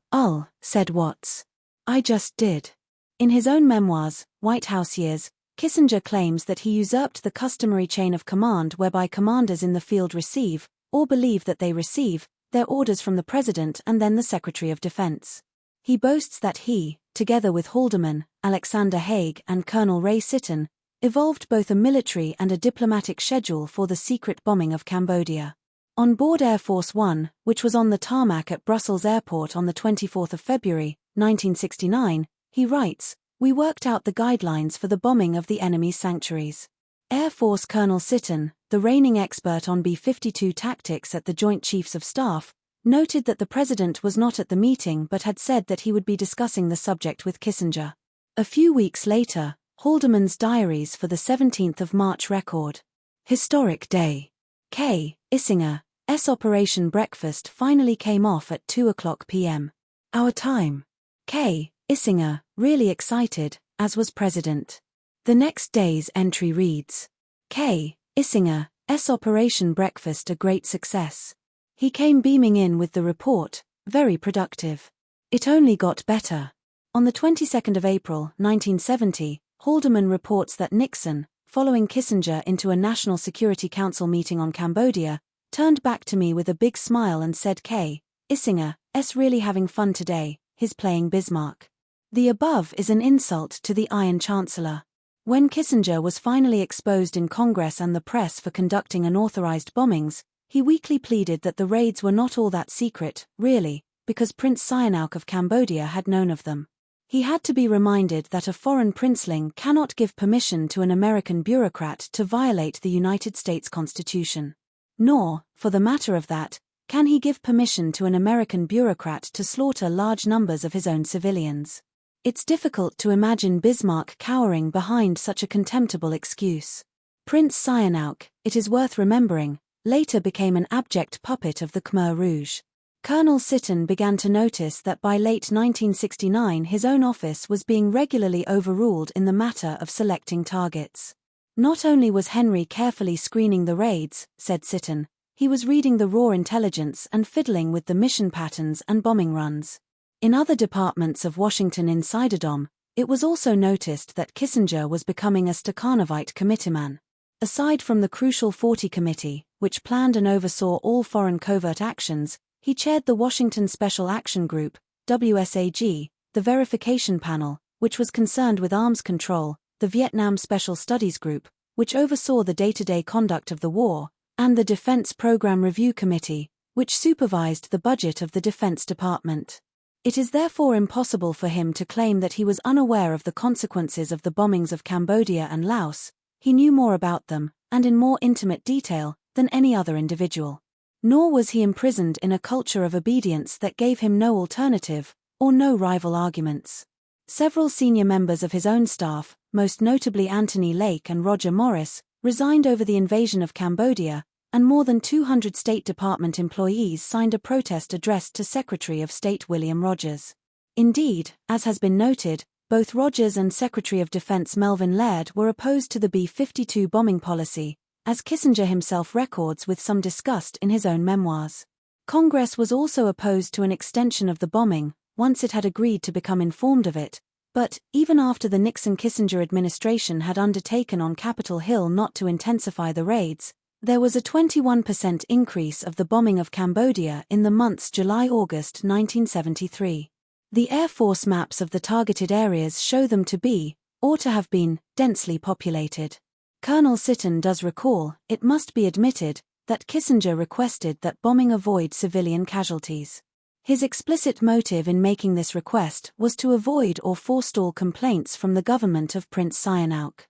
Speaker 1: said Watts. "I just did." In his own memoirs, White House Years, Kissinger claims that he usurped the customary chain of command whereby commanders in the field receive, or believe that they receive, their orders from the President and then the Secretary of Defense. He boasts that he, together with Haldeman, Alexander Haig and Colonel Ray Sitton, evolved both a military and a diplomatic schedule for the secret bombing of Cambodia. On board Air Force One, which was on the tarmac at Brussels Airport on the 24th of February, 1969, he writes, "We worked out the guidelines for the bombing of the enemy's sanctuaries." Air Force Colonel Sitton, the reigning expert on B-52 tactics at the Joint Chiefs of Staff, noted that the president was not at the meeting but had said that he would be discussing the subject with Kissinger. A few weeks later, Haldeman's diaries for the 17th of March record, "Historic day. KISSINGER'S Operation Breakfast finally came off at 2:00 p.m. Our time. Kissinger, really excited, as was President." The next day's entry reads, "Kissinger's Operation Breakfast a great success. He came beaming in with the report, very productive. It only got better." On the 22nd of April, 1970, Haldeman reports that Nixon, following Kissinger into a National Security Council meeting on Cambodia, turned back to me with a big smile and said, "Kissinger's really having fun today, he's playing Bismarck." The above is an insult to the Iron Chancellor. When Kissinger was finally exposed in Congress and the press for conducting unauthorized bombings, he weakly pleaded that the raids were not all that secret, really, because Prince Sihanouk of Cambodia had known of them. He had to be reminded that a foreign princeling cannot give permission to an American bureaucrat to violate the United States Constitution. Nor, for the matter of that, can he give permission to an American bureaucrat to slaughter large numbers of his own civilians. It's difficult to imagine Bismarck cowering behind such a contemptible excuse. Prince Sihanouk, it is worth remembering, later became an abject puppet of the Khmer Rouge. Colonel Sitton began to notice that by late 1969 his own office was being regularly overruled in the matter of selecting targets. Not only was Henry carefully screening the raids, said Sitton, he was reading the raw intelligence and fiddling with the mission patterns and bombing runs. In other departments of Washington insiderdom, it was also noticed that Kissinger was becoming a Stakhanovite committeeman. Aside from the crucial 40 Committee, which planned and oversaw all foreign covert actions, he chaired the Washington Special Action Group, WSAG, the Verification Panel, which was concerned with arms control, the Vietnam Special Studies Group, which oversaw the day-to-day conduct of the war, and the Defense Program Review Committee, which supervised the budget of the Defense Department. It is therefore impossible for him to claim that he was unaware of the consequences of the bombings of Cambodia and Laos. He knew more about them, and in more intimate detail, than any other individual. Nor was he imprisoned in a culture of obedience that gave him no alternative, or no rival arguments. Several senior members of his own staff, most notably Anthony Lake and Roger Morris, resigned over the invasion of Cambodia, and more than 200 State Department employees signed a protest addressed to Secretary of State William Rogers. Indeed, as has been noted, both Rogers and Secretary of Defense Melvin Laird were opposed to the B-52 bombing policy, as Kissinger himself records with some disgust in his own memoirs. Congress was also opposed to an extension of the bombing, once it had agreed to become informed of it, but, even after the Nixon-Kissinger administration had undertaken on Capitol Hill not to intensify the raids, there was a 21% increase of the bombing of Cambodia in the months July-August 1973. The Air Force maps of the targeted areas show them to be, or to have been, densely populated. Colonel Sitton does recall, it must be admitted, that Kissinger requested that bombing avoid civilian casualties. His explicit motive in making this request was to avoid or forestall complaints from the government of Prince Sihanouk.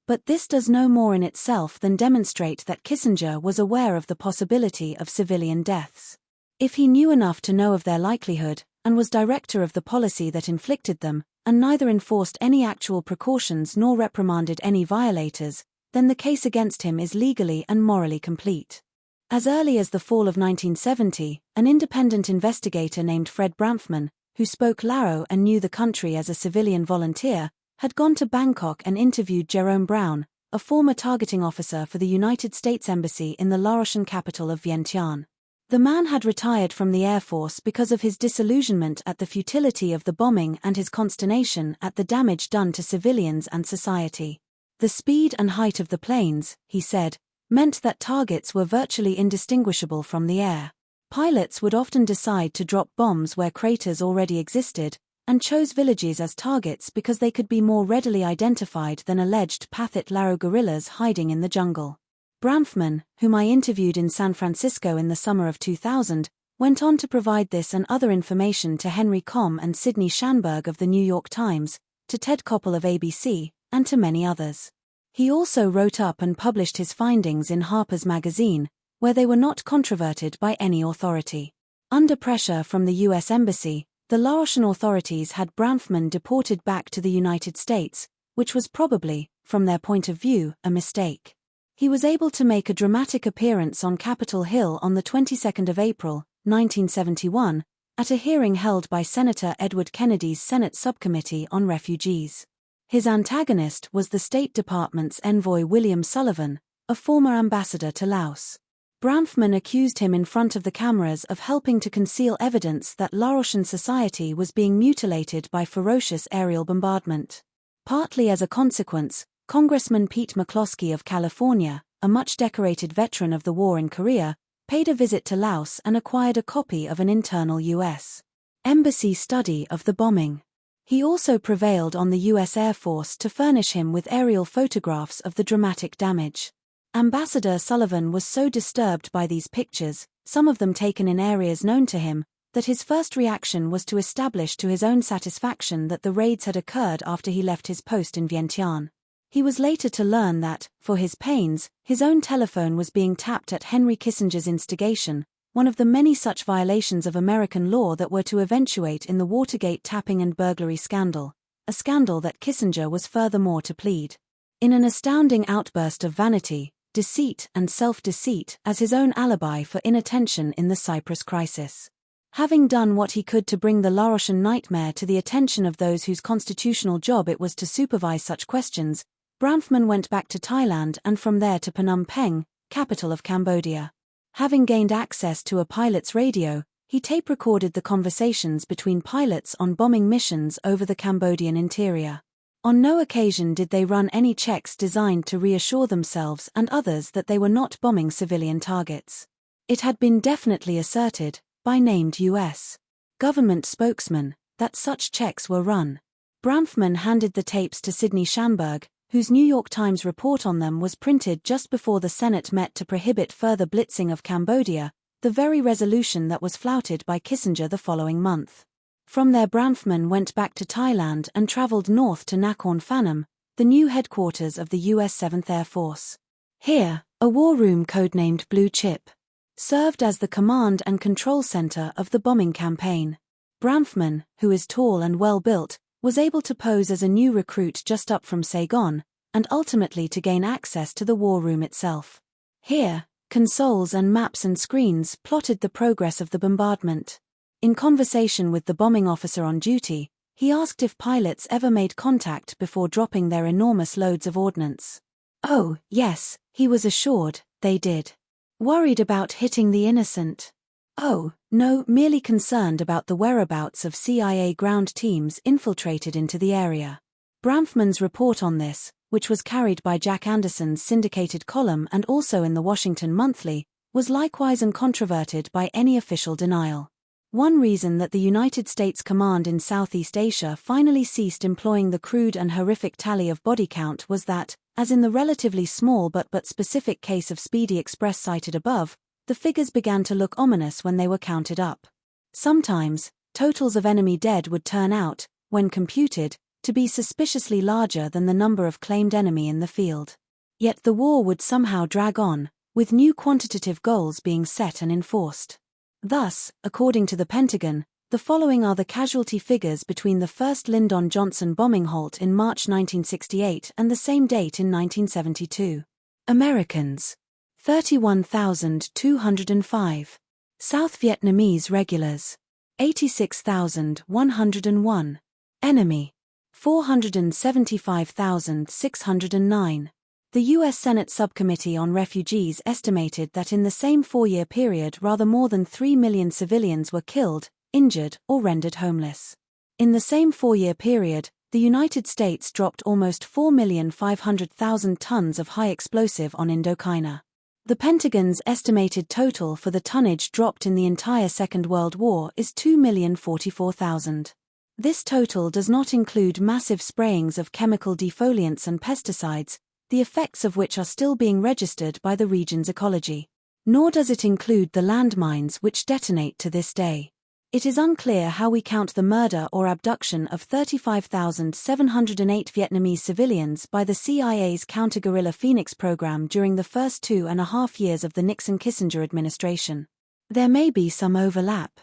Speaker 1: But this does no more in itself than demonstrate that Kissinger was aware of the possibility of civilian deaths. If he knew enough to know of their likelihood, and was director of the policy that inflicted them, and neither enforced any actual precautions nor reprimanded any violators, then the case against him is legally and morally complete. As early as the fall of 1970, an independent investigator named Fred Bramfman, who spoke Lao and knew the country as a civilian volunteer, had gone to Bangkok and interviewed Jerome Brown, a former targeting officer for the United States Embassy in the Laotian capital of Vientiane. The man had retired from the Air Force because of his disillusionment at the futility of the bombing and his consternation at the damage done to civilians and society. The speed and height of the planes, he said, meant that targets were virtually indistinguishable from the air. Pilots would often decide to drop bombs where craters already existed, and chose villages as targets because they could be more readily identified than alleged Pathet Lao guerrillas hiding in the jungle. Bramfman, whom I interviewed in San Francisco in the summer of 2000, went on to provide this and other information to Henry Combe and Sidney Schanberg of the New York Times, to Ted Koppel of ABC, and to many others. He also wrote up and published his findings in Harper's Magazine, where they were not controverted by any authority. Under pressure from the U.S. Embassy, the Laotian authorities had Bramfman deported back to the United States, which was probably, from their point of view, a mistake. He was able to make a dramatic appearance on Capitol Hill on the 22nd of April, 1971, at a hearing held by Senator Edward Kennedy's Senate Subcommittee on Refugees. His antagonist was the State Department's envoy William Sullivan, a former ambassador to Laos. Bramfman accused him in front of the cameras of helping to conceal evidence that Laotian society was being mutilated by ferocious aerial bombardment. Partly as a consequence, Congressman Pete McCloskey of California, a much-decorated veteran of the war in Korea, paid a visit to Laos and acquired a copy of an internal U.S. Embassy study of the bombing. He also prevailed on the U.S. Air Force to furnish him with aerial photographs of the dramatic damage. Ambassador Sullivan was so disturbed by these pictures, some of them taken in areas known to him, that his first reaction was to establish to his own satisfaction that the raids had occurred after he left his post in Vientiane. He was later to learn that, for his pains, his own telephone was being tapped at Henry Kissinger's instigation, one of the many such violations of American law that were to eventuate in the Watergate tapping and burglary scandal, a scandal that Kissinger was furthermore to plead. In an astounding outburst of vanity, deceit and self-deceit as his own alibi for inattention in the Cyprus crisis. Having done what he could to bring the Laotian nightmare to the attention of those whose constitutional job it was to supervise such questions, Bramfman went back to Thailand and from there to Phnom Penh, capital of Cambodia. Having gained access to a pilot's radio, he tape-recorded the conversations between pilots on bombing missions over the Cambodian interior. On no occasion did they run any checks designed to reassure themselves and others that they were not bombing civilian targets. It had been definitely asserted, by named U.S. government spokesman, that such checks were run. Bramfman handed the tapes to Sidney Schanberg, whose New York Times report on them was printed just before the Senate met to prohibit further blitzing of Cambodia, the very resolution that was flouted by Kissinger the following month. From there Bramfman went back to Thailand and traveled north to Nakhon Phanom, the new headquarters of the U.S. 7th Air Force. Here, a war room codenamed Blue Chip served as the command and control center of the bombing campaign. Bramfman, who is tall and well-built, was able to pose as a new recruit just up from Saigon, and ultimately to gain access to the war room itself. Here, consoles and maps and screens plotted the progress of the bombardment. In conversation with the bombing officer on duty, he asked if pilots ever made contact before dropping their enormous loads of ordnance. Oh, yes, he was assured, they did. Worried about hitting the innocent? Oh, no, merely concerned about the whereabouts of CIA ground teams infiltrated into the area. Bramfman's report on this, which was carried by Jack Anderson's syndicated column and also in the Washington Monthly, was likewise uncontroverted by any official denial. One reason that the United States Command in Southeast Asia finally ceased employing the crude and horrific tally of body count was that, as in the relatively small but specific case of Speedy Express cited above, the figures began to look ominous when they were counted up. Sometimes, totals of enemy dead would turn out, when computed, to be suspiciously larger than the number of claimed enemy in the field. Yet the war would somehow drag on, with new quantitative goals being set and enforced. Thus, according to the Pentagon, the following are the casualty figures between the first Lyndon Johnson bombing halt in March 1968 and the same date in 1972. Americans: 31,205. South Vietnamese regulars: 86,101. Enemy: 475,609. The U.S. Senate Subcommittee on Refugees estimated that in the same four-year period rather more than 3 million civilians were killed, injured, or rendered homeless. In the same four-year period, the United States dropped almost 4,500,000 tons of high explosive on Indochina. The Pentagon's estimated total for the tonnage dropped in the entire Second World War is 2,044,000. This total does not include massive sprayings of chemical defoliants and pesticides, the effects of which are still being registered by the region's ecology. Nor does it include the landmines which detonate to this day. It is unclear how we count the murder or abduction of 35,708 Vietnamese civilians by the CIA's counter-guerrilla Phoenix program during the first 2.5 years of the Nixon-Kissinger administration. There may be some overlap.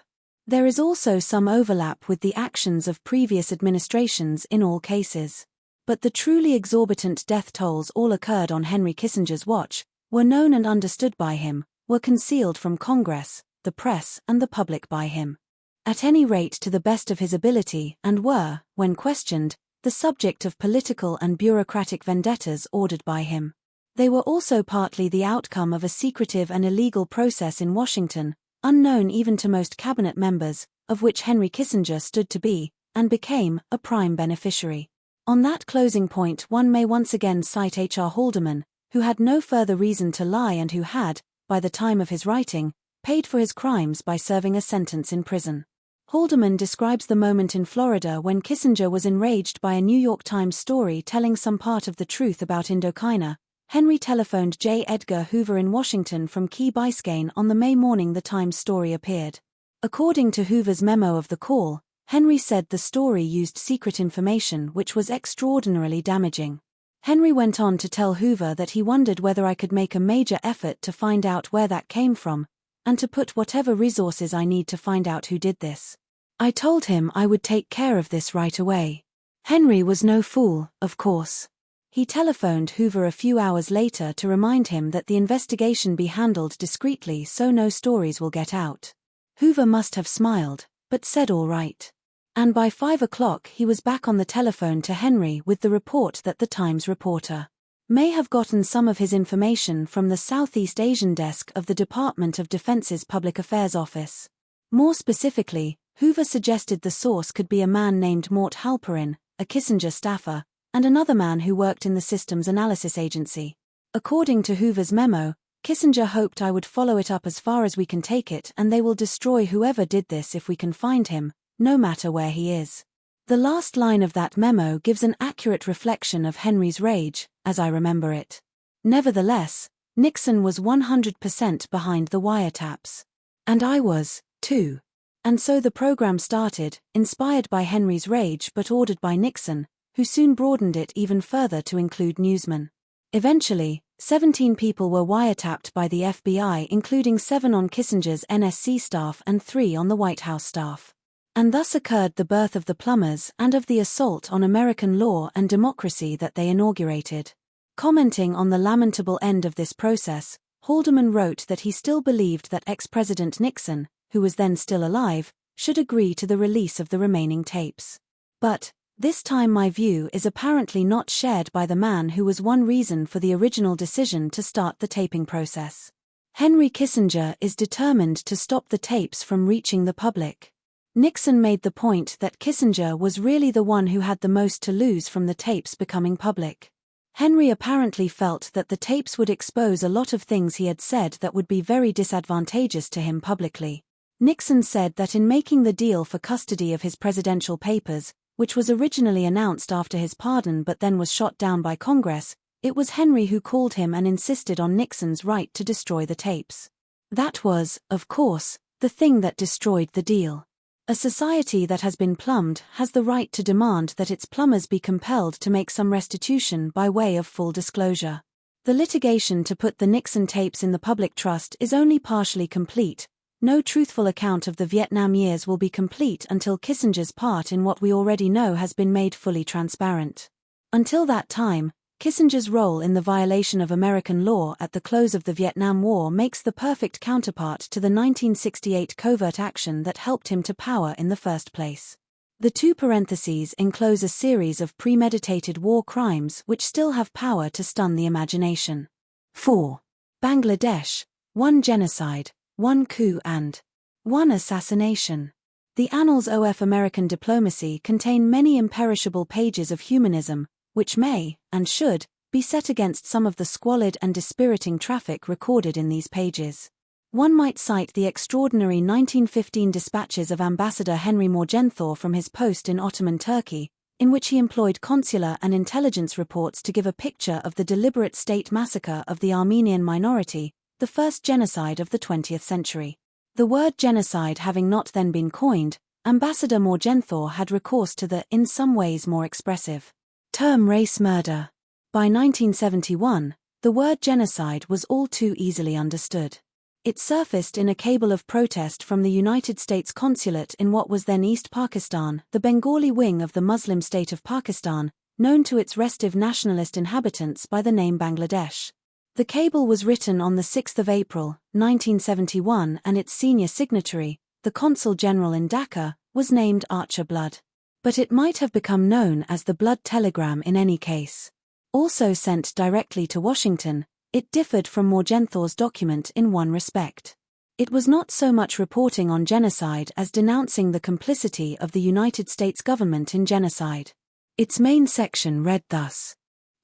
Speaker 1: There is also some overlap with the actions of previous administrations in all cases. But the truly exorbitant death tolls all occurred on Henry Kissinger's watch, were known and understood by him, were concealed from Congress, the press, and the public by him. At any rate to the best of his ability, and were, when questioned, the subject of political and bureaucratic vendettas ordered by him. They were also partly the outcome of a secretive and illegal process in Washington, unknown even to most cabinet members, of which Henry Kissinger stood to be, and became, a prime beneficiary. On that closing point one may once again cite H.R. Haldeman, who had no further reason to lie and who had, by the time of his writing, paid for his crimes by serving a sentence in prison. Haldeman describes the moment in Florida when Kissinger was enraged by a New York Times story telling some part of the truth about Indochina. Henry telephoned J. Edgar Hoover in Washington from Key Biscayne on the May morning the Times story appeared. According to Hoover's memo of the call, Henry said the story used secret information which was extraordinarily damaging. Henry went on to tell Hoover that he wondered whether I could make a major effort to find out where that came from, and to put whatever resources I need to find out who did this. I told him I would take care of this right away. Henry was no fool, of course. He telephoned Hoover a few hours later to remind him that the investigation be handled discreetly so no stories will get out. Hoover must have smiled, but said all right. And by 5 o'clock he was back on the telephone to Henry with the report that the Times reporter may have gotten some of his information from the Southeast Asian desk of the Department of Defense's Public Affairs Office. More specifically, Hoover suggested the source could be a man named Mort Halperin, a Kissinger staffer, and another man who worked in the Systems Analysis Agency. According to Hoover's memo, Kissinger hoped I would follow it up as far as we can take it, and they will destroy whoever did this if we can find him, no matter where he is. The last line of that memo gives an accurate reflection of Henry's rage, as I remember it. Nevertheless, Nixon was 100% behind the wiretaps. And I was, too. And so the program started, inspired by Henry's rage but ordered by Nixon, who soon broadened it even further to include newsmen. Eventually, 17 people were wiretapped by the FBI, including 7 on Kissinger's NSC staff and 3 on the White House staff. And thus occurred the birth of the plumbers and of the assault on American law and democracy that they inaugurated. Commenting on the lamentable end of this process, Haldeman wrote that he still believed that ex-President Nixon, who was then still alive, should agree to the release of the remaining tapes. But, this time my view is apparently not shared by the man who was one reason for the original decision to start the taping process. Henry Kissinger is determined to stop the tapes from reaching the public. Nixon made the point that Kissinger was really the one who had the most to lose from the tapes becoming public. Henry apparently felt that the tapes would expose a lot of things he had said that would be very disadvantageous to him publicly. Nixon said that in making the deal for custody of his presidential papers, which was originally announced after his pardon but then was shot down by Congress, it was Henry who called him and insisted on Nixon's right to destroy the tapes. That was, of course, the thing that destroyed the deal. A society that has been plumbed has the right to demand that its plumbers be compelled to make some restitution by way of full disclosure. The litigation to put the Nixon tapes in the public trust is only partially complete. No truthful account of the Vietnam years will be complete until Kissinger's part in what we already know has been made fully transparent. Until that time, Kissinger's role in the violation of American law at the close of the Vietnam War makes the perfect counterpart to the 1968 covert action that helped him to power in the first place. The two parentheses enclose a series of premeditated war crimes which still have power to stun the imagination. 4. Bangladesh, 1 genocide, 1 coup and 1 assassination. The annals of American diplomacy contain many imperishable pages of humanism, which may, and should, be set against some of the squalid and dispiriting traffic recorded in these pages. One might cite the extraordinary 1915 dispatches of Ambassador Henry Morgenthau from his post in Ottoman Turkey, in which he employed consular and intelligence reports to give a picture of the deliberate state massacre of the Armenian minority, the first genocide of the 20th century. The word genocide having not then been coined, Ambassador Morgenthau had recourse to the, in some ways more expressive, term race murder. By 1971, the word genocide was all too easily understood. It surfaced in a cable of protest from the United States consulate in what was then East Pakistan, the Bengali wing of the Muslim state of Pakistan, known to its restive nationalist inhabitants by the name Bangladesh. The cable was written on the 6th of April, 1971, and its senior signatory, the Consul General in Dhaka, was named Archer Blood. But it might have become known as the Blood Telegram in any case. Also sent directly to Washington, it differed from Morgenthau's document in one respect. It was not so much reporting on genocide as denouncing the complicity of the United States government in genocide. Its main section read thus: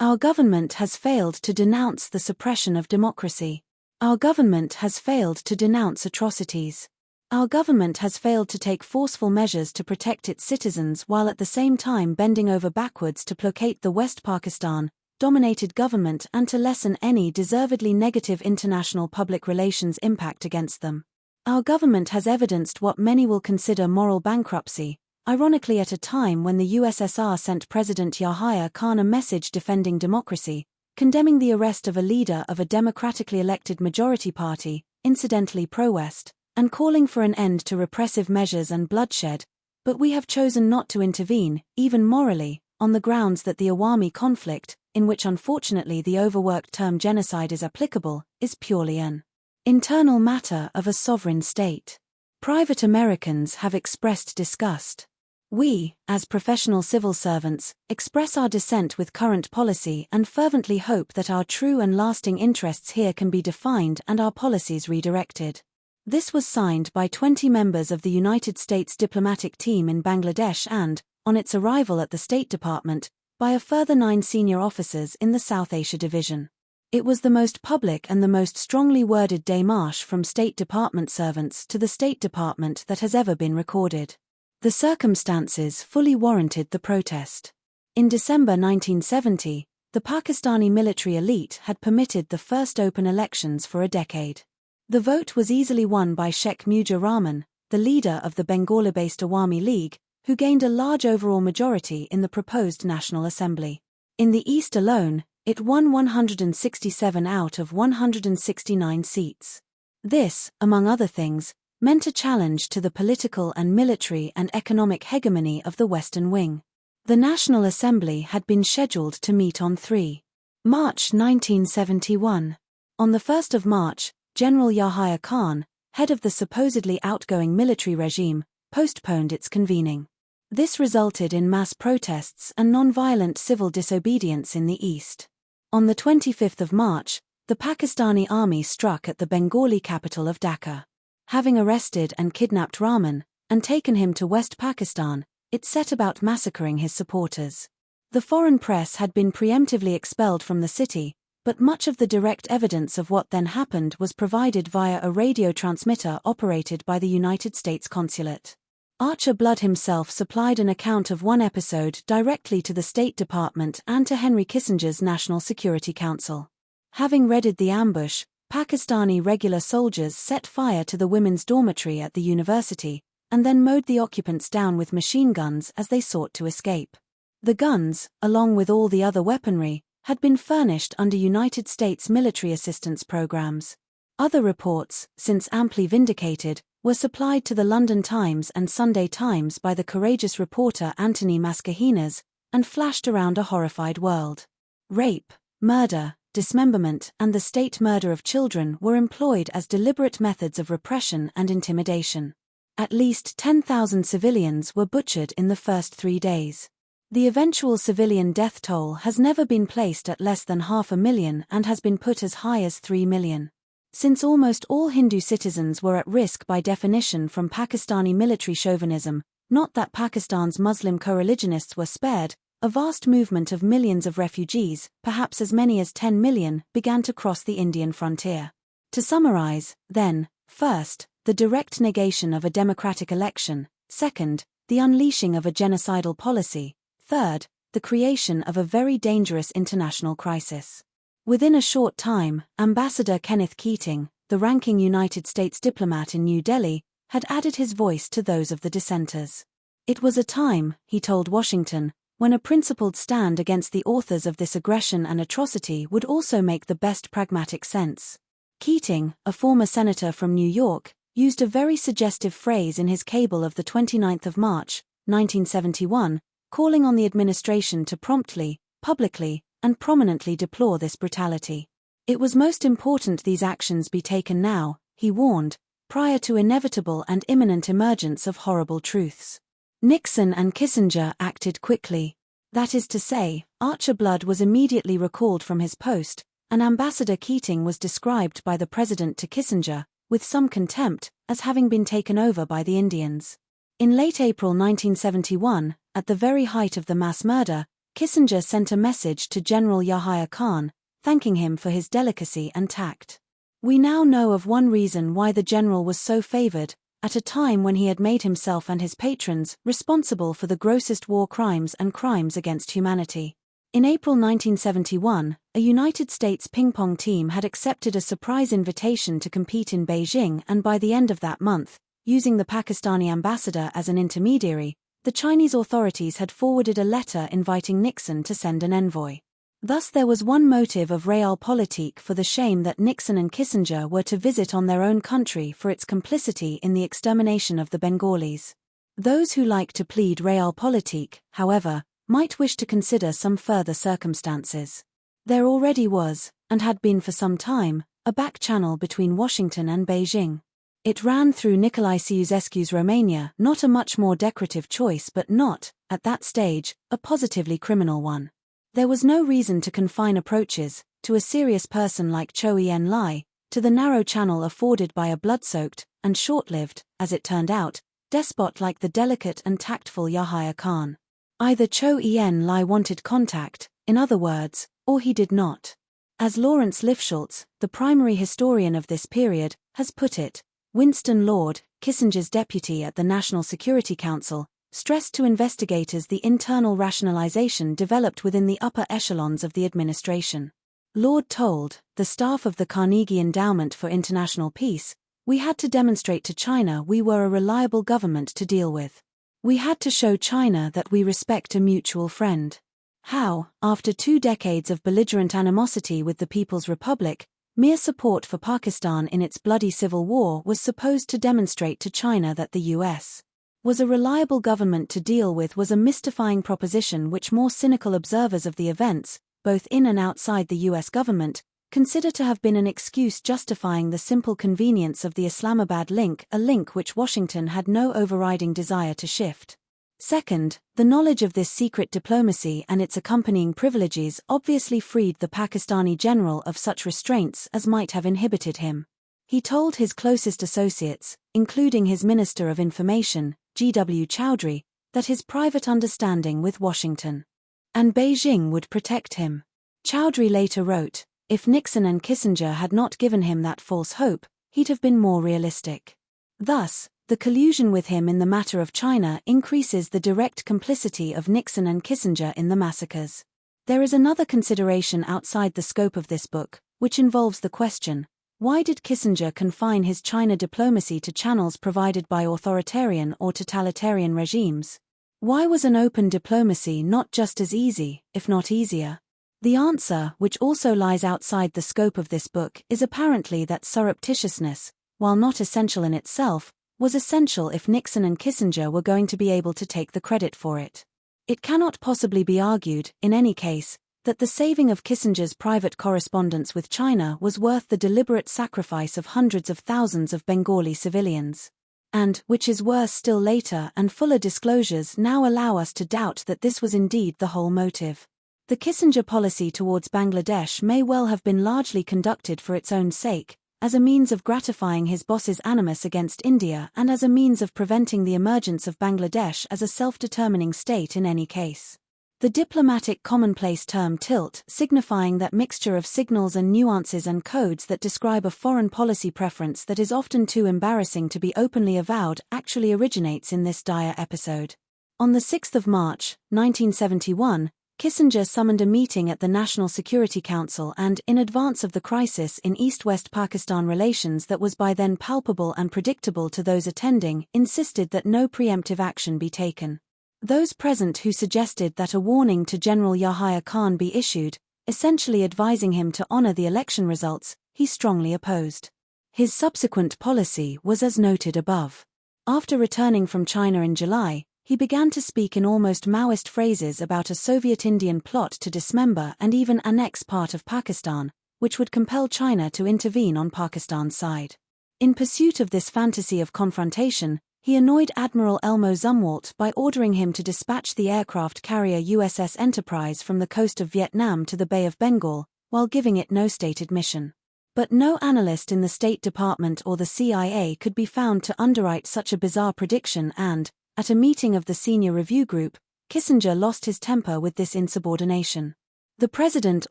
Speaker 1: Our government has failed to denounce the suppression of democracy. Our government has failed to denounce atrocities. Our government has failed to take forceful measures to protect its citizens while at the same time bending over backwards to placate the West Pakistan-dominated government and to lessen any deservedly negative international public relations impact against them. Our government has evidenced what many will consider moral bankruptcy, ironically at a time when the USSR sent President Yahya Khan a message defending democracy, condemning the arrest of a leader of a democratically elected majority party, incidentally pro-West, and calling for an end to repressive measures and bloodshed, but we have chosen not to intervene, even morally, on the grounds that the Awami conflict, in which unfortunately the overworked term genocide is applicable, is purely an internal matter of a sovereign state. Private Americans have expressed disgust. We, as professional civil servants, express our dissent with current policy and fervently hope that our true and lasting interests here can be defined and our policies redirected. This was signed by 20 members of the United States diplomatic team in Bangladesh and, on its arrival at the State Department, by a further 9 senior officers in the South Asia Division. It was the most public and the most strongly worded démarche from State Department servants to the State Department that has ever been recorded. The circumstances fully warranted the protest. In December 1970, the Pakistani military elite had permitted the first open elections for a decade. The vote was easily won by Sheikh Mujibur Rahman, the leader of the Bengali-based Awami League, who gained a large overall majority in the proposed National Assembly. In the East alone, it won 167 out of 169 seats. This, among other things, meant a challenge to the political and military and economic hegemony of the Western Wing. The National Assembly had been scheduled to meet on 3 March 1971. On the 1st of March, General Yahya Khan, head of the supposedly outgoing military regime, postponed its convening. This resulted in mass protests and non-violent civil disobedience in the East. On the 25th of March, the Pakistani army struck at the Bengali capital of Dhaka. Having arrested and kidnapped Rahman, and taken him to West Pakistan, it set about massacring his supporters. The foreign press had been preemptively expelled from the city, but much of the direct evidence of what then happened was provided via a radio transmitter operated by the United States Consulate. Archer Blood himself supplied an account of one episode directly to the State Department and to Henry Kissinger's National Security Council. Having readied the ambush, Pakistani regular soldiers set fire to the women's dormitory at the university, and then mowed the occupants down with machine guns as they sought to escape. The guns, along with all the other weaponry, had been furnished under United States military assistance programs. Other reports, since amply vindicated, were supplied to the London Times and Sunday Times by the courageous reporter Anthony Mascarenhas, and flashed around a horrified world. Rape, murder, dismemberment, and the state murder of children were employed as deliberate methods of repression and intimidation. At least 10,000 civilians were butchered in the first 3 days. The eventual civilian death toll has never been placed at less than 500,000 and has been put as high as 3 million. Since almost all Hindu citizens were at risk by definition from Pakistani military chauvinism, not that Pakistan's Muslim co-religionists were spared, a vast movement of millions of refugees, perhaps as many as 10 million, began to cross the Indian frontier. To summarize, then, first, the direct negation of a democratic election, second, the unleashing of a genocidal policy, third, the creation of a very dangerous international crisis. Within a short time, Ambassador Kenneth Keating, the ranking United States diplomat in New Delhi, had added his voice to those of the dissenters. It was a time, he told Washington, when a principled stand against the authors of this aggression and atrocity would also make the best pragmatic sense. Keating, a former senator from New York, used a very suggestive phrase in his cable of the 29th of March, 1971, calling on the administration to promptly, publicly, and prominently deplore this brutality. It was most important these actions be taken now, he warned, prior to inevitable and imminent emergence of horrible truths. Nixon and Kissinger acted quickly. That is to say, Archer Blood was immediately recalled from his post, and Ambassador Keating was described by the President to Kissinger, with some contempt, as having been taken over by the Indians. In late April 1971, at the very height of the mass murder, Kissinger sent a message to General Yahya Khan, thanking him for his delicacy and tact. We now know of one reason why the general was so favored, at a time when he had made himself and his patrons responsible for the grossest war crimes and crimes against humanity. In April 1971, a United States ping-pong team had accepted a surprise invitation to compete in Beijing, and by the end of that month, using the Pakistani ambassador as an intermediary, the Chinese authorities had forwarded a letter inviting Nixon to send an envoy. Thus there was one motive of realpolitik for the shame that Nixon and Kissinger were to visit on their own country for its complicity in the extermination of the Bengalis. Those who like to plead realpolitik, however, might wish to consider some further circumstances. There already was, and had been for some time, a back channel between Washington and Beijing. It ran through Nicolae Ceausescu's Romania, not a much more decorative choice but not, at that stage, a positively criminal one. There was no reason to confine approaches, to a serious person like Chou En-lai, to the narrow channel afforded by a blood-soaked, and short-lived, as it turned out, despot like the delicate and tactful Yahya Khan. Either Zhou Enlai wanted contact, in other words, or he did not. As Lawrence Lifschultz, the primary historian of this period, has put it, Winston Lord, Kissinger's deputy at the National Security Council, stressed to investigators the internal rationalization developed within the upper echelons of the administration. Lord told the staff of the Carnegie Endowment for International Peace, "We had to demonstrate to China we were a reliable government to deal with. We had to show China that we respect a mutual friend." How, after 2 decades of belligerent animosity with the People's Republic, mere support for Pakistan in its bloody civil war was supposed to demonstrate to China that the U.S. was a reliable government to deal with was a mystifying proposition which more cynical observers of the events, both in and outside the U.S. government, consider to have been an excuse justifying the simple convenience of the Islamabad link, a link which Washington had no overriding desire to shift. Second, the knowledge of this secret diplomacy and its accompanying privileges obviously freed the Pakistani general of such restraints as might have inhibited him. He told his closest associates, including his Minister of Information, G.W. Chowdhury, that his private understanding with Washington and Beijing would protect him. Chowdhury later wrote, "If Nixon and Kissinger had not given him that false hope, he'd have been more realistic." Thus, the collusion with him in the matter of China increases the direct complicity of Nixon and Kissinger in the massacres. There is another consideration outside the scope of this book, which involves the question, why did Kissinger confine his China diplomacy to channels provided by authoritarian or totalitarian regimes? Why was an open diplomacy not just as easy, if not easier? The answer, which also lies outside the scope of this book, is apparently that surreptitiousness, while not essential in itself, was essential if Nixon and Kissinger were going to be able to take the credit for it. It cannot possibly be argued, in any case, that the saving of Kissinger's private correspondence with China was worth the deliberate sacrifice of hundreds of thousands of Bengali civilians. And, which is worse still, later and fuller disclosures now allow us to doubt that this was indeed the whole motive. The Kissinger policy towards Bangladesh may well have been largely conducted for its own sake, as a means of gratifying his boss's animus against India and as a means of preventing the emergence of Bangladesh as a self-determining state in any case. The diplomatic commonplace term tilt, signifying that mixture of signals and nuances and codes that describe a foreign policy preference that is often too embarrassing to be openly avowed, actually originates in this dire episode. On the 6th of March, 1971, Kissinger summoned a meeting at the National Security Council and, in advance of the crisis in East-West Pakistan relations that was by then palpable and predictable to those attending, insisted that no preemptive action be taken. Those present who suggested that a warning to General Yahya Khan be issued, essentially advising him to honor the election results, he strongly opposed. His subsequent policy was as noted above. After returning from China in July, he began to speak in almost Maoist phrases about a Soviet-Indian plot to dismember and even annex part of Pakistan, which would compel China to intervene on Pakistan's side. In pursuit of this fantasy of confrontation, he annoyed Admiral Elmo Zumwalt by ordering him to dispatch the aircraft carrier USS Enterprise from the coast of Vietnam to the Bay of Bengal, while giving it no stated mission. But no analyst in the State Department or the CIA could be found to underwrite such a bizarre prediction and, at a meeting of the Senior Review Group, Kissinger lost his temper with this insubordination. "The president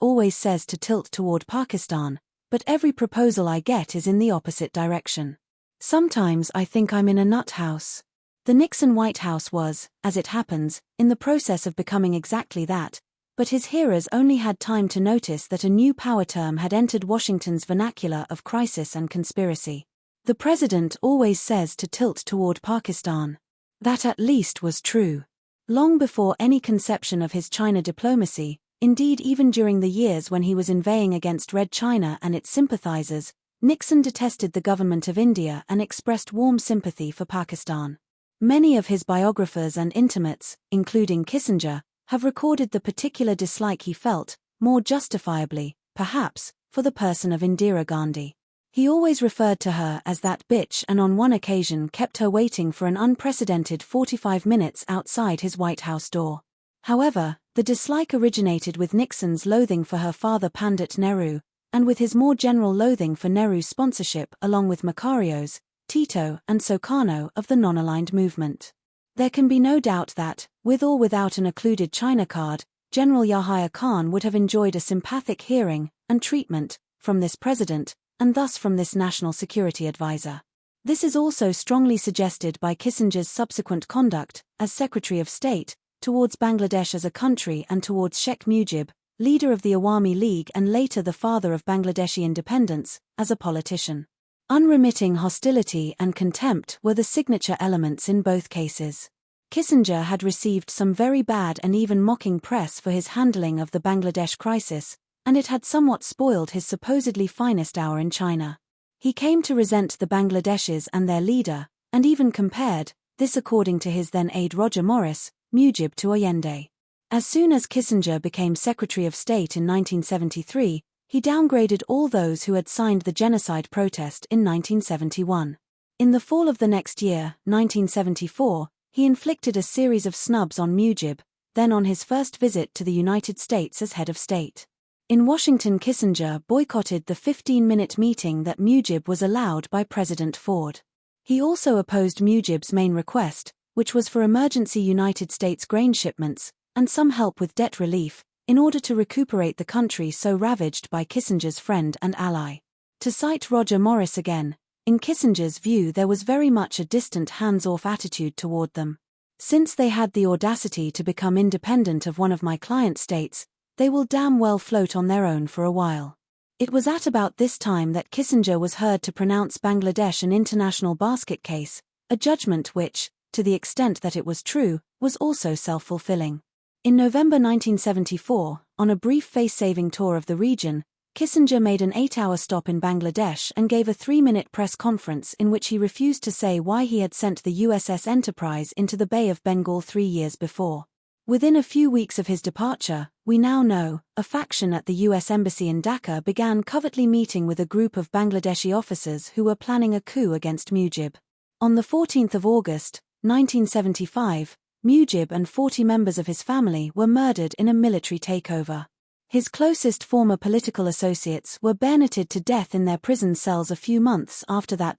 Speaker 1: always says to tilt toward Pakistan, but every proposal I get is in the opposite direction. Sometimes I think I'm in a nut house." The Nixon White House was, as it happens, in the process of becoming exactly that, but his hearers only had time to notice that a new power term had entered Washington's vernacular of crisis and conspiracy. "The president always says to tilt toward Pakistan." That at least was true. Long before any conception of his China diplomacy, indeed even during the years when he was inveighing against Red China and its sympathizers, Nixon detested the government of India and expressed warm sympathy for Pakistan. Many of his biographers and intimates, including Kissinger, have recorded the particular dislike he felt, more justifiably, perhaps, for the person of Indira Gandhi. He always referred to her as that bitch and on one occasion kept her waiting for an unprecedented 45 minutes outside his White House door. However, the dislike originated with Nixon's loathing for her father Pandit Nehru, and with his more general loathing for Nehru's sponsorship along with Macarios, Tito and Sukarno of the non-aligned movement. There can be no doubt that, with or without an occluded China card, General Yahya Khan would have enjoyed a sympathetic hearing and treatment from this president, and thus from this national security advisor. This is also strongly suggested by Kissinger's subsequent conduct, as Secretary of State, towards Bangladesh as a country and towards Sheikh Mujib, leader of the Awami League and later the father of Bangladeshi independence, as a politician. Unremitting hostility and contempt were the signature elements in both cases. Kissinger had received some very bad and even mocking press for his handling of the Bangladesh crisis, and it had somewhat spoiled his supposedly finest hour in China. He came to resent the Bangladeshis and their leader, and even compared, this according to his then aide Roger Morris, Mujib to Allende. As soon as Kissinger became Secretary of State in 1973, he downgraded all those who had signed the genocide protest in 1971. In the fall of the next year, 1974, he inflicted a series of snubs on Mujib, then on his first visit to the United States as head of state. In Washington, Kissinger boycotted the 15-minute meeting that Mujib was allowed by President Ford. He also opposed Mujib's main request, which was for emergency United States grain shipments, and some help with debt relief, in order to recuperate the country so ravaged by Kissinger's friend and ally. To cite Roger Morris again, in Kissinger's view there was very much a distant hands-off attitude toward them. Since they had the audacity to become independent of one of my client states, they will damn well float on their own for a while. It was at about this time that Kissinger was heard to pronounce Bangladesh an international basket case, a judgment which, to the extent that it was true, was also self-fulfilling. In November 1974, on a brief face-saving tour of the region, Kissinger made an 8-hour stop in Bangladesh and gave a 3-minute press conference in which he refused to say why he had sent the USS Enterprise into the Bay of Bengal 3 years before. Within a few weeks of his departure, we now know, a faction at the U.S. Embassy in Dhaka began covertly meeting with a group of Bangladeshi officers who were planning a coup against Mujib. On the 14th of August, 1975, Mujib and 40 members of his family were murdered in a military takeover. His closest former political associates were bayoneted to death in their prison cells a few months after that.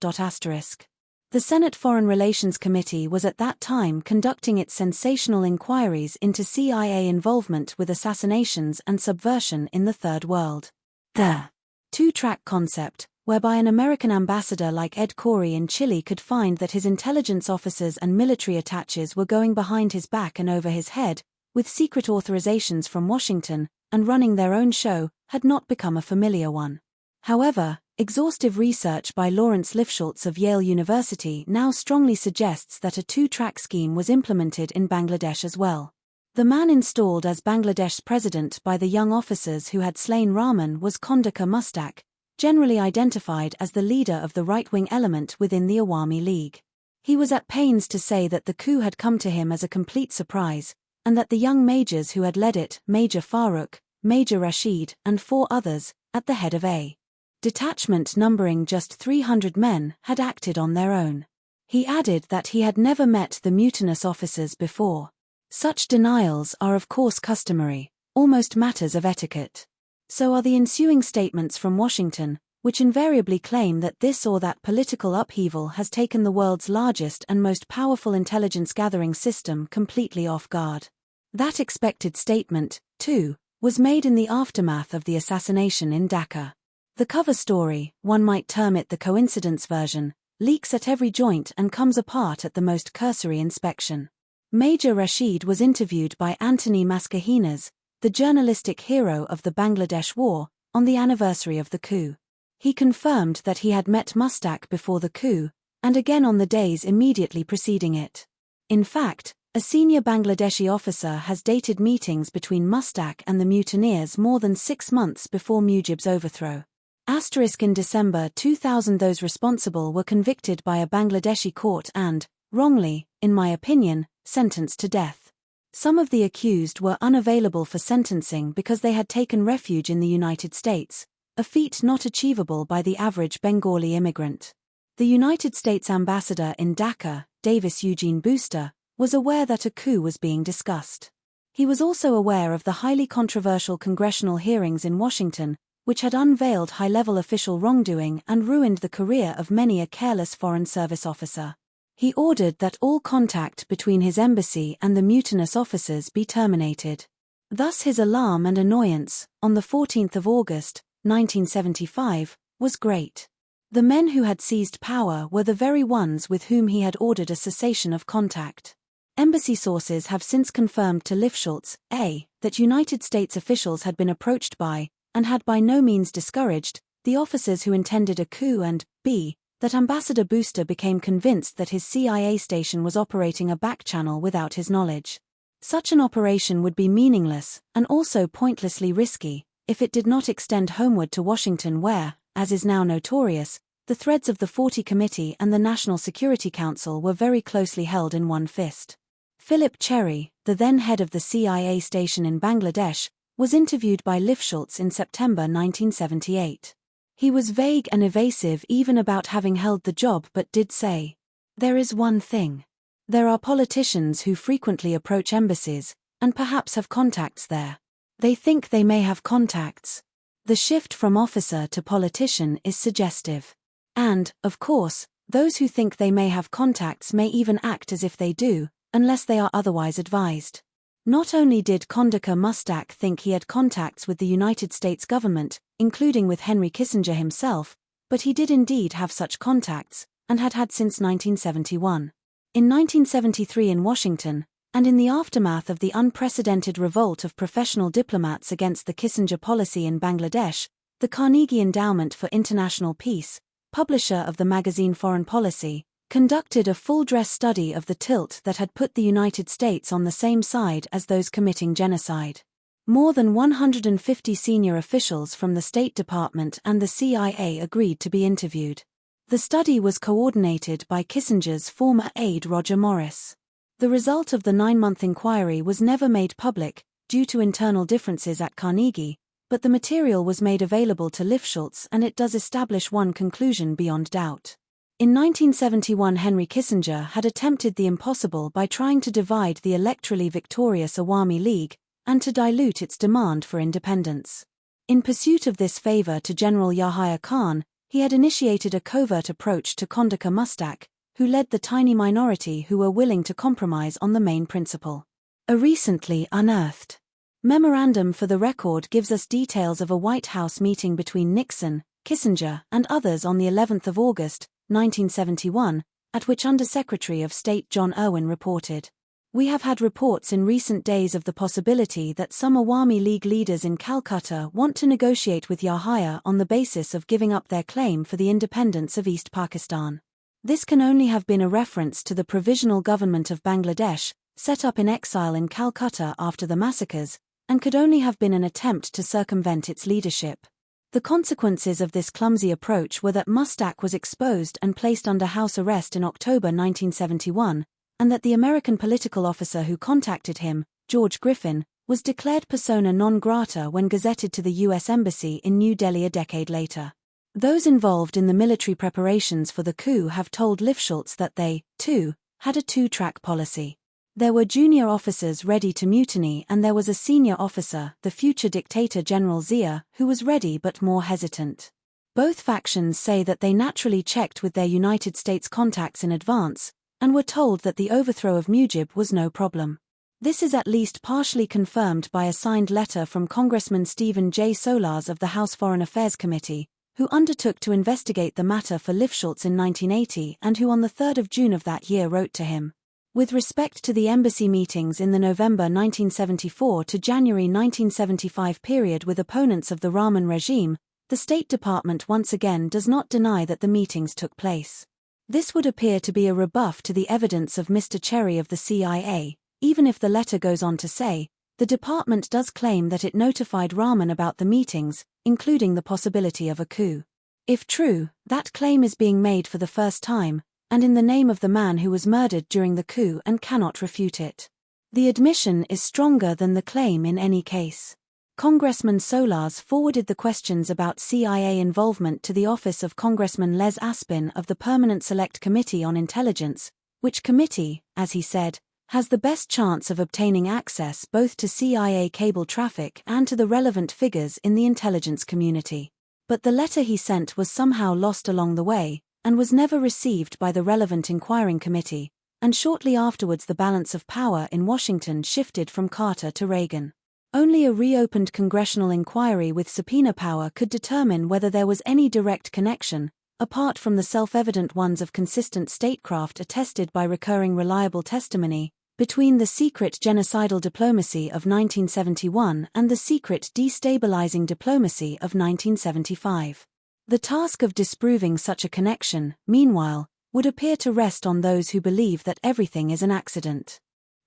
Speaker 1: The Senate Foreign Relations Committee was at that time conducting its sensational inquiries into CIA involvement with assassinations and subversion in the Third World. The two-track concept, whereby an American ambassador like Ed Corey in Chile could find that his intelligence officers and military attaches were going behind his back and over his head, with secret authorizations from Washington, and running their own show, had not become a familiar one. However, exhaustive research by Lawrence Lifschultz of Yale University now strongly suggests that a two-track scheme was implemented in Bangladesh as well. The man installed as Bangladesh's president by the young officers who had slain Rahman was Kondaka Mustak, generally identified as the leader of the right-wing element within the Awami League. He was at pains to say that the coup had come to him as a complete surprise, and that the young majors who had led it, Major Farooq, Major Rashid, and 4 others, at the head of a detachment numbering just 300 men, had acted on their own. He added that he had never met the mutinous officers before. Such denials are of course customary, almost matters of etiquette. So are the ensuing statements from Washington, which invariably claim that this or that political upheaval has taken the world's largest and most powerful intelligence-gathering system completely off guard. That expected statement, too, was made in the aftermath of the assassination in Dhaka. The cover story, one might term it the coincidence version, leaks at every joint and comes apart at the most cursory inspection. Major Rashid was interviewed by Anthony Mascarenhas, the journalistic hero of the Bangladesh War, on the anniversary of the coup. He confirmed that he had met Mustak before the coup, and again on the days immediately preceding it. In fact, a senior Bangladeshi officer has dated meetings between Mustak and the mutineers more than 6 months before Mujib's overthrow. In December 2000 those responsible were convicted by a Bangladeshi court and, wrongly, in my opinion, sentenced to death. Some of the accused were unavailable for sentencing because they had taken refuge in the United States, a feat not achievable by the average Bengali immigrant. The United States ambassador in Dhaka, Davis Eugene Booster, was aware that a coup was being discussed. He was also aware of the highly controversial congressional hearings in Washington, which had unveiled high-level official wrongdoing and ruined the career of many a careless Foreign Service officer. He ordered that all contact between his embassy and the mutinous officers be terminated. Thus his alarm and annoyance, on the 14th of August, 1975, was great. The men who had seized power were the very ones with whom he had ordered a cessation of contact. Embassy sources have since confirmed to Lifschultz, A, that United States officials had been approached by, and had by no means discouraged, the officers who intended a coup, and B, that Ambassador Booster became convinced that his CIA station was operating a back-channel without his knowledge. Such an operation would be meaningless, and also pointlessly risky, if it did not extend homeward to Washington where, as is now notorious, the threads of the 40 Committee and the National Security Council were very closely held in one fist. Philip Cherry, the then head of the CIA station in Bangladesh, was interviewed by Lifschultz in September 1978. He was vague and evasive even about having held the job, but did say, "There is one thing. There are politicians who frequently approach embassies, and perhaps have contacts there. They think they may have contacts." The shift from officer to politician is suggestive. And, of course, those who think they may have contacts may even act as if they do, unless they are otherwise advised. Not only did Condoker Mustak think he had contacts with the United States government, including with Henry Kissinger himself, but he did indeed have such contacts, and had had since 1971. In 1973 in Washington, and in the aftermath of the unprecedented revolt of professional diplomats against the Kissinger policy in Bangladesh, the Carnegie Endowment for International Peace, publisher of the magazine Foreign Policy, conducted a full-dress study of the tilt that had put the United States on the same side as those committing genocide. More than 150 senior officials from the State Department and the CIA agreed to be interviewed. The study was coordinated by Kissinger's former aide Roger Morris. The result of the 9-month inquiry was never made public, due to internal differences at Carnegie, but the material was made available to Lifschultz, and it does establish one conclusion beyond doubt. In 1971, Henry Kissinger had attempted the impossible by trying to divide the electorally victorious Awami League, and to dilute its demand for independence. In pursuit of this favor to General Yahya Khan, he had initiated a covert approach to Condoker Mustak, who led the tiny minority who were willing to compromise on the main principle. A recently unearthed memorandum for the record gives us details of a White House meeting between Nixon, Kissinger, and others on the 11th of August, 1971, at which Undersecretary of State John Irwin reported, "We have had reports in recent days of the possibility that some Awami League leaders in Calcutta want to negotiate with Yahya on the basis of giving up their claim for the independence of East Pakistan. This can only have been a reference to the Provisional Government of Bangladesh, set up in exile in Calcutta after the massacres, and could only have been an attempt to circumvent its leadership." The consequences of this clumsy approach were that Mustak was exposed and placed under house arrest in October 1971, and that the American political officer who contacted him, George Griffin, was declared persona non grata when gazetted to the U.S. Embassy in New Delhi a decade later. Those involved in the military preparations for the coup have told Lifschultz that they, too, had a two-track policy. There were junior officers ready to mutiny, and there was a senior officer, the future dictator General Zia, who was ready but more hesitant. Both factions say that they naturally checked with their United States contacts in advance, and were told that the overthrow of Mujib was no problem. This is at least partially confirmed by a signed letter from Congressman Stephen J. Solars of the House Foreign Affairs Committee, who undertook to investigate the matter for Lifschultz in 1980 and who on the 3rd of June of that year wrote to him, "With respect to the embassy meetings in the November 1974 to January 1975 period with opponents of the Rahman regime, the State Department once again does not deny that the meetings took place. This would appear to be a rebuff to the evidence of Mr. Cherry of the CIA, even if the letter goes on to say, the department does claim that it notified Rahman about the meetings, including the possibility of a coup. If true, that claim is being made for the first time, and in the name of the man who was murdered during the coup and cannot refute it. The admission is stronger than the claim in any case." Congressman Solars forwarded the questions about CIA involvement to the office of Congressman Les Aspin of the Permanent Select Committee on Intelligence, which committee, as he said, has the best chance of obtaining access both to CIA cable traffic and to the relevant figures in the intelligence community. But the letter he sent was somehow lost along the way, and was never received by the relevant inquiring committee, and shortly afterwards the balance of power in Washington shifted from Carter to Reagan. Only a reopened congressional inquiry with subpoena power could determine whether there was any direct connection, apart from the self-evident ones of consistent statecraft attested by recurring reliable testimony, between the secret genocidal diplomacy of 1971 and the secret destabilizing diplomacy of 1975. The task of disproving such a connection, meanwhile, would appear to rest on those who believe that everything is an accident.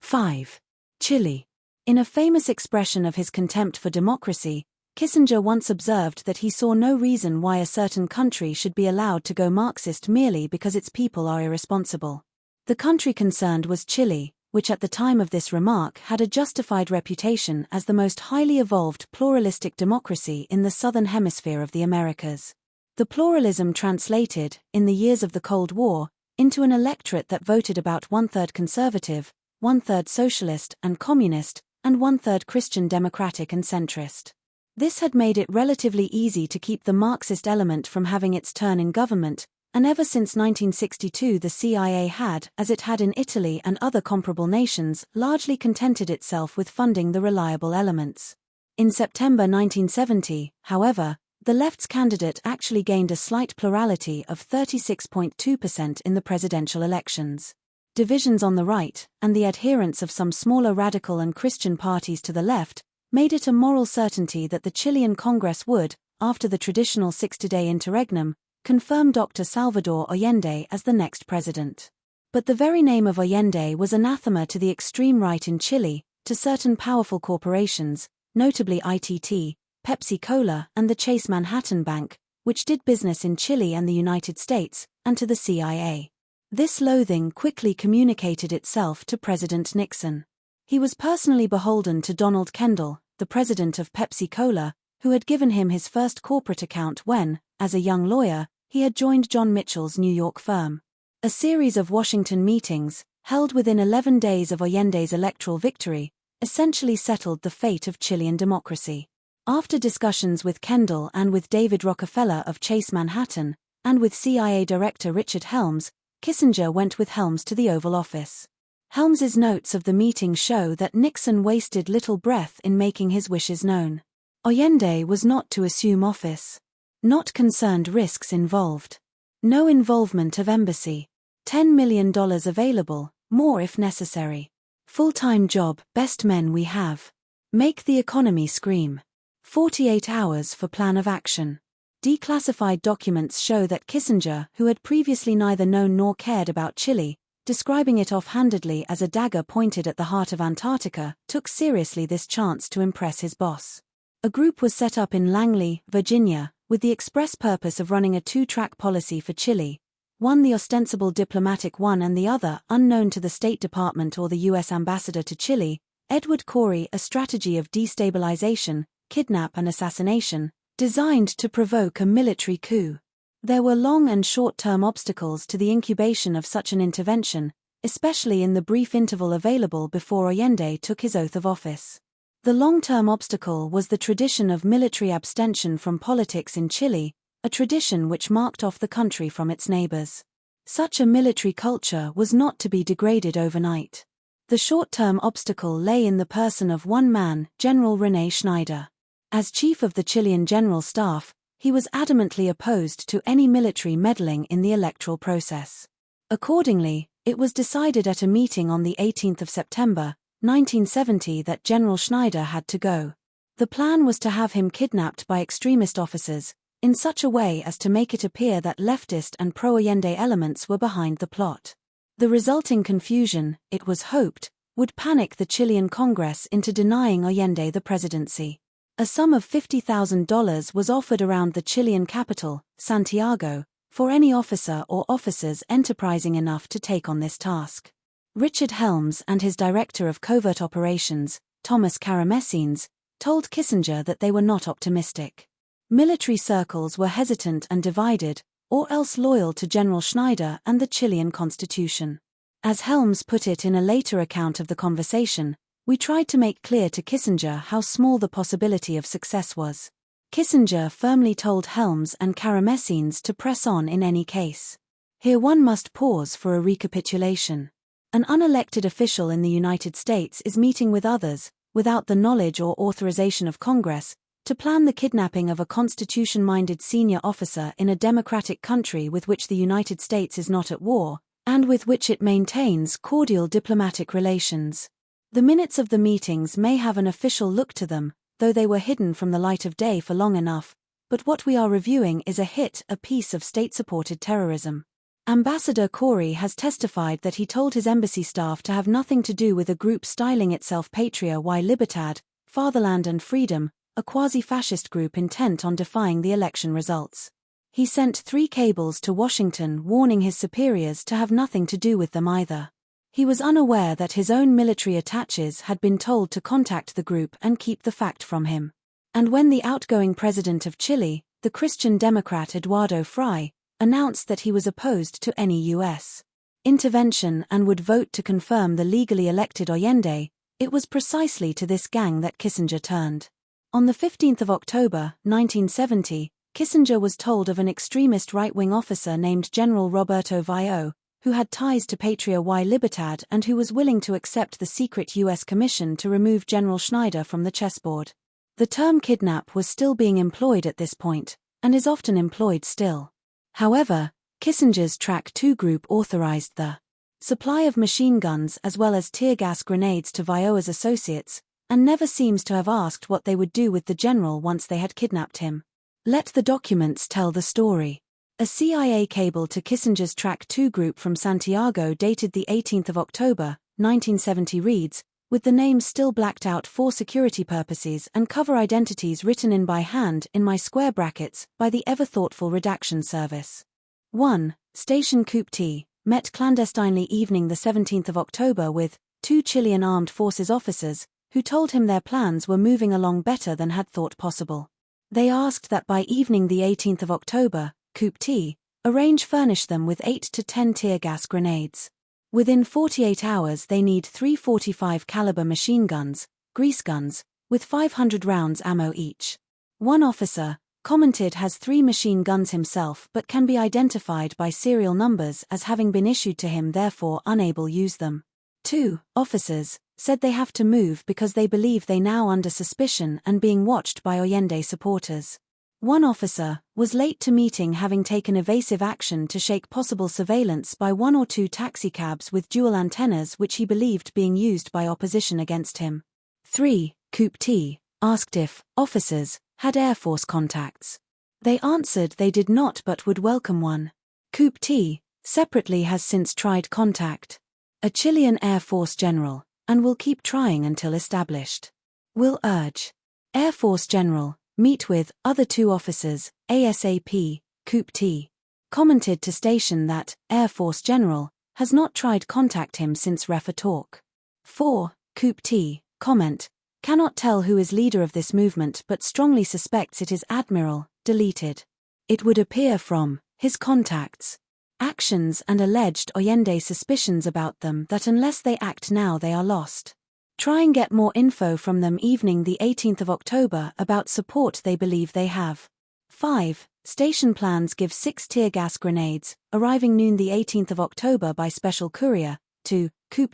Speaker 1: 5. Chile. In a famous expression of his contempt for democracy, Kissinger once observed that he saw no reason why a certain country should be allowed to go Marxist merely because its people are irresponsible. The country concerned was Chile, which at the time of this remark had a justified reputation as the most highly evolved pluralistic democracy in the southern hemisphere of the Americas. The pluralism translated, in the years of the Cold War, into an electorate that voted about one-third conservative, one-third socialist and communist, and one-third Christian democratic and centrist. This had made it relatively easy to keep the Marxist element from having its turn in government, and ever since 1962 the CIA had, as it had in Italy and other comparable nations, largely contented itself with funding the reliable elements. In September 1970, however, the left's candidate actually gained a slight plurality of 36.2% in the presidential elections. Divisions on the right, and the adherence of some smaller radical and Christian parties to the left, made it a moral certainty that the Chilean Congress would, after the traditional 60-day interregnum, confirm Dr. Salvador Allende as the next president. But the very name of Allende was anathema to the extreme right in Chile, to certain powerful corporations, notably ITT, Pepsi Cola and the Chase Manhattan Bank, which did business in Chile and the United States, and to the CIA. This loathing quickly communicated itself to President Nixon. He was personally beholden to Donald Kendall, the president of Pepsi Cola, who had given him his first corporate account when, as a young lawyer, he had joined John Mitchell's New York firm. A series of Washington meetings, held within 11 days of Allende's electoral victory, essentially settled the fate of Chilean democracy. After discussions with Kendall and with David Rockefeller of Chase Manhattan, and with CIA Director Richard Helms, Kissinger went with Helms to the Oval Office. Helms's notes of the meeting show that Nixon wasted little breath in making his wishes known. Allende was not to assume office. Not concerned risks involved. No involvement of embassy. $10 million available, more if necessary. Full-time job, best men we have. Make the economy scream. 48 hours for plan of action. Declassified documents show that Kissinger, who had previously neither known nor cared about Chile, describing it offhandedly as a dagger pointed at the heart of Antarctica, took seriously this chance to impress his boss. A group was set up in Langley, Virginia, with the express purpose of running a two-track policy for Chile, one the ostensible diplomatic one and the other, unknown to the State Department or the U.S. ambassador to Chile, Edward Corey, a strategy of destabilization, kidnap and assassination, designed to provoke a military coup. There were long and short-term obstacles to the incubation of such an intervention, especially in the brief interval available before Allende took his oath of office. The long-term obstacle was the tradition of military abstention from politics in Chile, a tradition which marked off the country from its neighbors. Such a military culture was not to be degraded overnight. The short-term obstacle lay in the person of one man, General René Schneider. As chief of the Chilean General Staff, he was adamantly opposed to any military meddling in the electoral process. Accordingly, it was decided at a meeting on the 18th of September, 1970 that General Schneider had to go. The plan was to have him kidnapped by extremist officers, in such a way as to make it appear that leftist and pro-Allende elements were behind the plot. The resulting confusion, it was hoped, would panic the Chilean Congress into denying Allende the presidency. A sum of $50,000 was offered around the Chilean capital, Santiago, for any officer or officers enterprising enough to take on this task. Richard Helms and his director of covert operations, Thomas Karamessines, told Kissinger that they were not optimistic. Military circles were hesitant and divided, or else loyal to General Schneider and the Chilean constitution. As Helms put it in a later account of the conversation, we tried to make clear to Kissinger how small the possibility of success was. Kissinger firmly told Helms and Karamessines to press on in any case. Here one must pause for a recapitulation. An unelected official in the United States is meeting with others, without the knowledge or authorization of Congress, to plan the kidnapping of a constitution-minded senior officer in a democratic country with which the United States is not at war, and with which it maintains cordial diplomatic relations. The minutes of the meetings may have an official look to them, though they were hidden from the light of day for long enough, but what we are reviewing is a piece of state-supported terrorism. Ambassador Corey has testified that he told his embassy staff to have nothing to do with a group styling itself Patria y Libertad, Fatherland and Freedom, a quasi-fascist group intent on defying the election results. He sent 3 cables to Washington warning his superiors to have nothing to do with them either. He was unaware that his own military attaches had been told to contact the group and keep the fact from him. And when the outgoing president of Chile, the Christian Democrat Eduardo Frei, announced that he was opposed to any U.S. intervention and would vote to confirm the legally elected Allende, it was precisely to this gang that Kissinger turned. On the 15th of October, 1970, Kissinger was told of an extremist right-wing officer named General Roberto Vio, who had ties to Patria y Libertad and who was willing to accept the secret U.S. commission to remove General Schneider from the chessboard. The term kidnap was still being employed at this point, and is often employed still. However, Kissinger's Track 2 group authorized the supply of machine guns as well as tear gas grenades to Vioa's associates, and never seems to have asked what they would do with the general once they had kidnapped him. Let the documents tell the story. A CIA cable to Kissinger's Track 2 group from Santiago dated the 18th of October, 1970 reads, with the names still blacked out for security purposes and cover identities written in by hand in my square brackets by the ever-thoughtful redaction service. 1. Station Coup, met clandestinely evening the 17th of October with 2 Chilean armed forces officers, who told him their plans were moving along better than had thought possible. They asked that by evening the 18th of October, Coup, arrange furnish them with 8 to 10 tear gas grenades. Within 48 hours they need 3 .45 caliber machine guns, grease guns, with 500 rounds ammo each. One officer, commented, has 3 machine guns himself but can be identified by serial numbers as having been issued to him, therefore unable use them. 2 officers said they have to move because they believe they now under suspicion and being watched by Allende supporters. One officer was late to meeting, having taken evasive action to shake possible surveillance by 1 or 2 taxicabs with dual antennas which he believed being used by opposition against him. 3. Coup, asked if officers had Air Force contacts. They answered they did not but would welcome one. Coup, separately has since tried contact. A Chilean Air Force general, and will keep trying until established. Will urge Air Force general meet with other 2 officers, ASAP. Coup, commented to station that Air Force general has not tried contact him since refer talk. 4. Coup, comment, cannot tell who is leader of this movement but strongly suspects it is Admiral, deleted. It would appear from his contacts, actions and alleged Allende suspicions about them that unless they act now they are lost. Try and get more info from them evening the 18th of October about support they believe they have. 5. Station plans give 6 tear gas grenades, arriving noon the 18th of October by special courier, to Coup,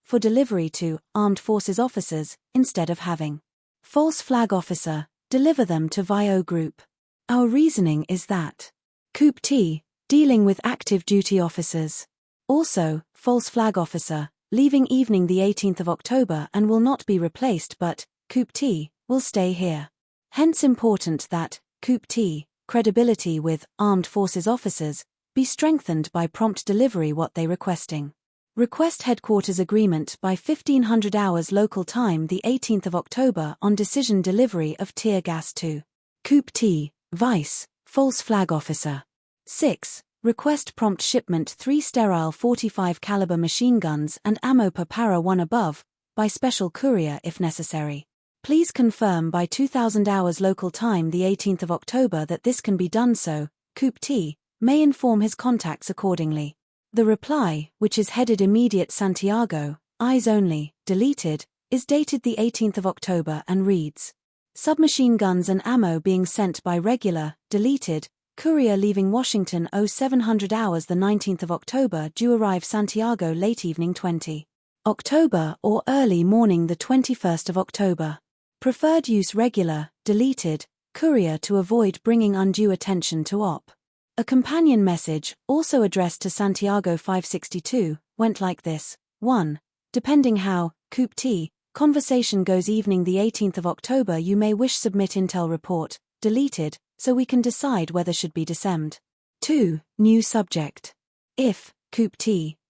Speaker 1: for delivery to armed forces officers, instead of having false flag officer deliver them to Vio group. Our reasoning is that Coup, dealing with active duty officers. Also, false flag officer, leaving evening the 18th of October and will not be replaced but, Coup, will stay here. Hence important that, Coup, credibility with armed forces officers, be strengthened by prompt delivery what they requesting. Request headquarters agreement by 1500 hours local time the 18th of October on decision delivery of tear gas to Coup, vice, false flag officer. 6. Request prompt shipment 3 sterile 45 caliber machine guns and ammo per para 1 above, by special courier if necessary. Please confirm by 2000 hours local time the 18th of October that this can be done so, Coup, may inform his contacts accordingly. The reply, which is headed immediate Santiago, eyes only, deleted, is dated the 18th of October and reads, submachine guns and ammo being sent by regular, deleted, Courier leaving Washington 0700 hours the 19th of October, due arrive Santiago late evening 20 October or early morning the 21st of October. Preferred use regular, deleted, courier to avoid bringing undue attention to op. A companion message, also addressed to Santiago 562, went like this. 1. Depending how, Coup conversation goes evening the 18th of October, you may wish submit intel report, deleted, so we can decide whether should be dissemmed. 2. New subject. If, Coup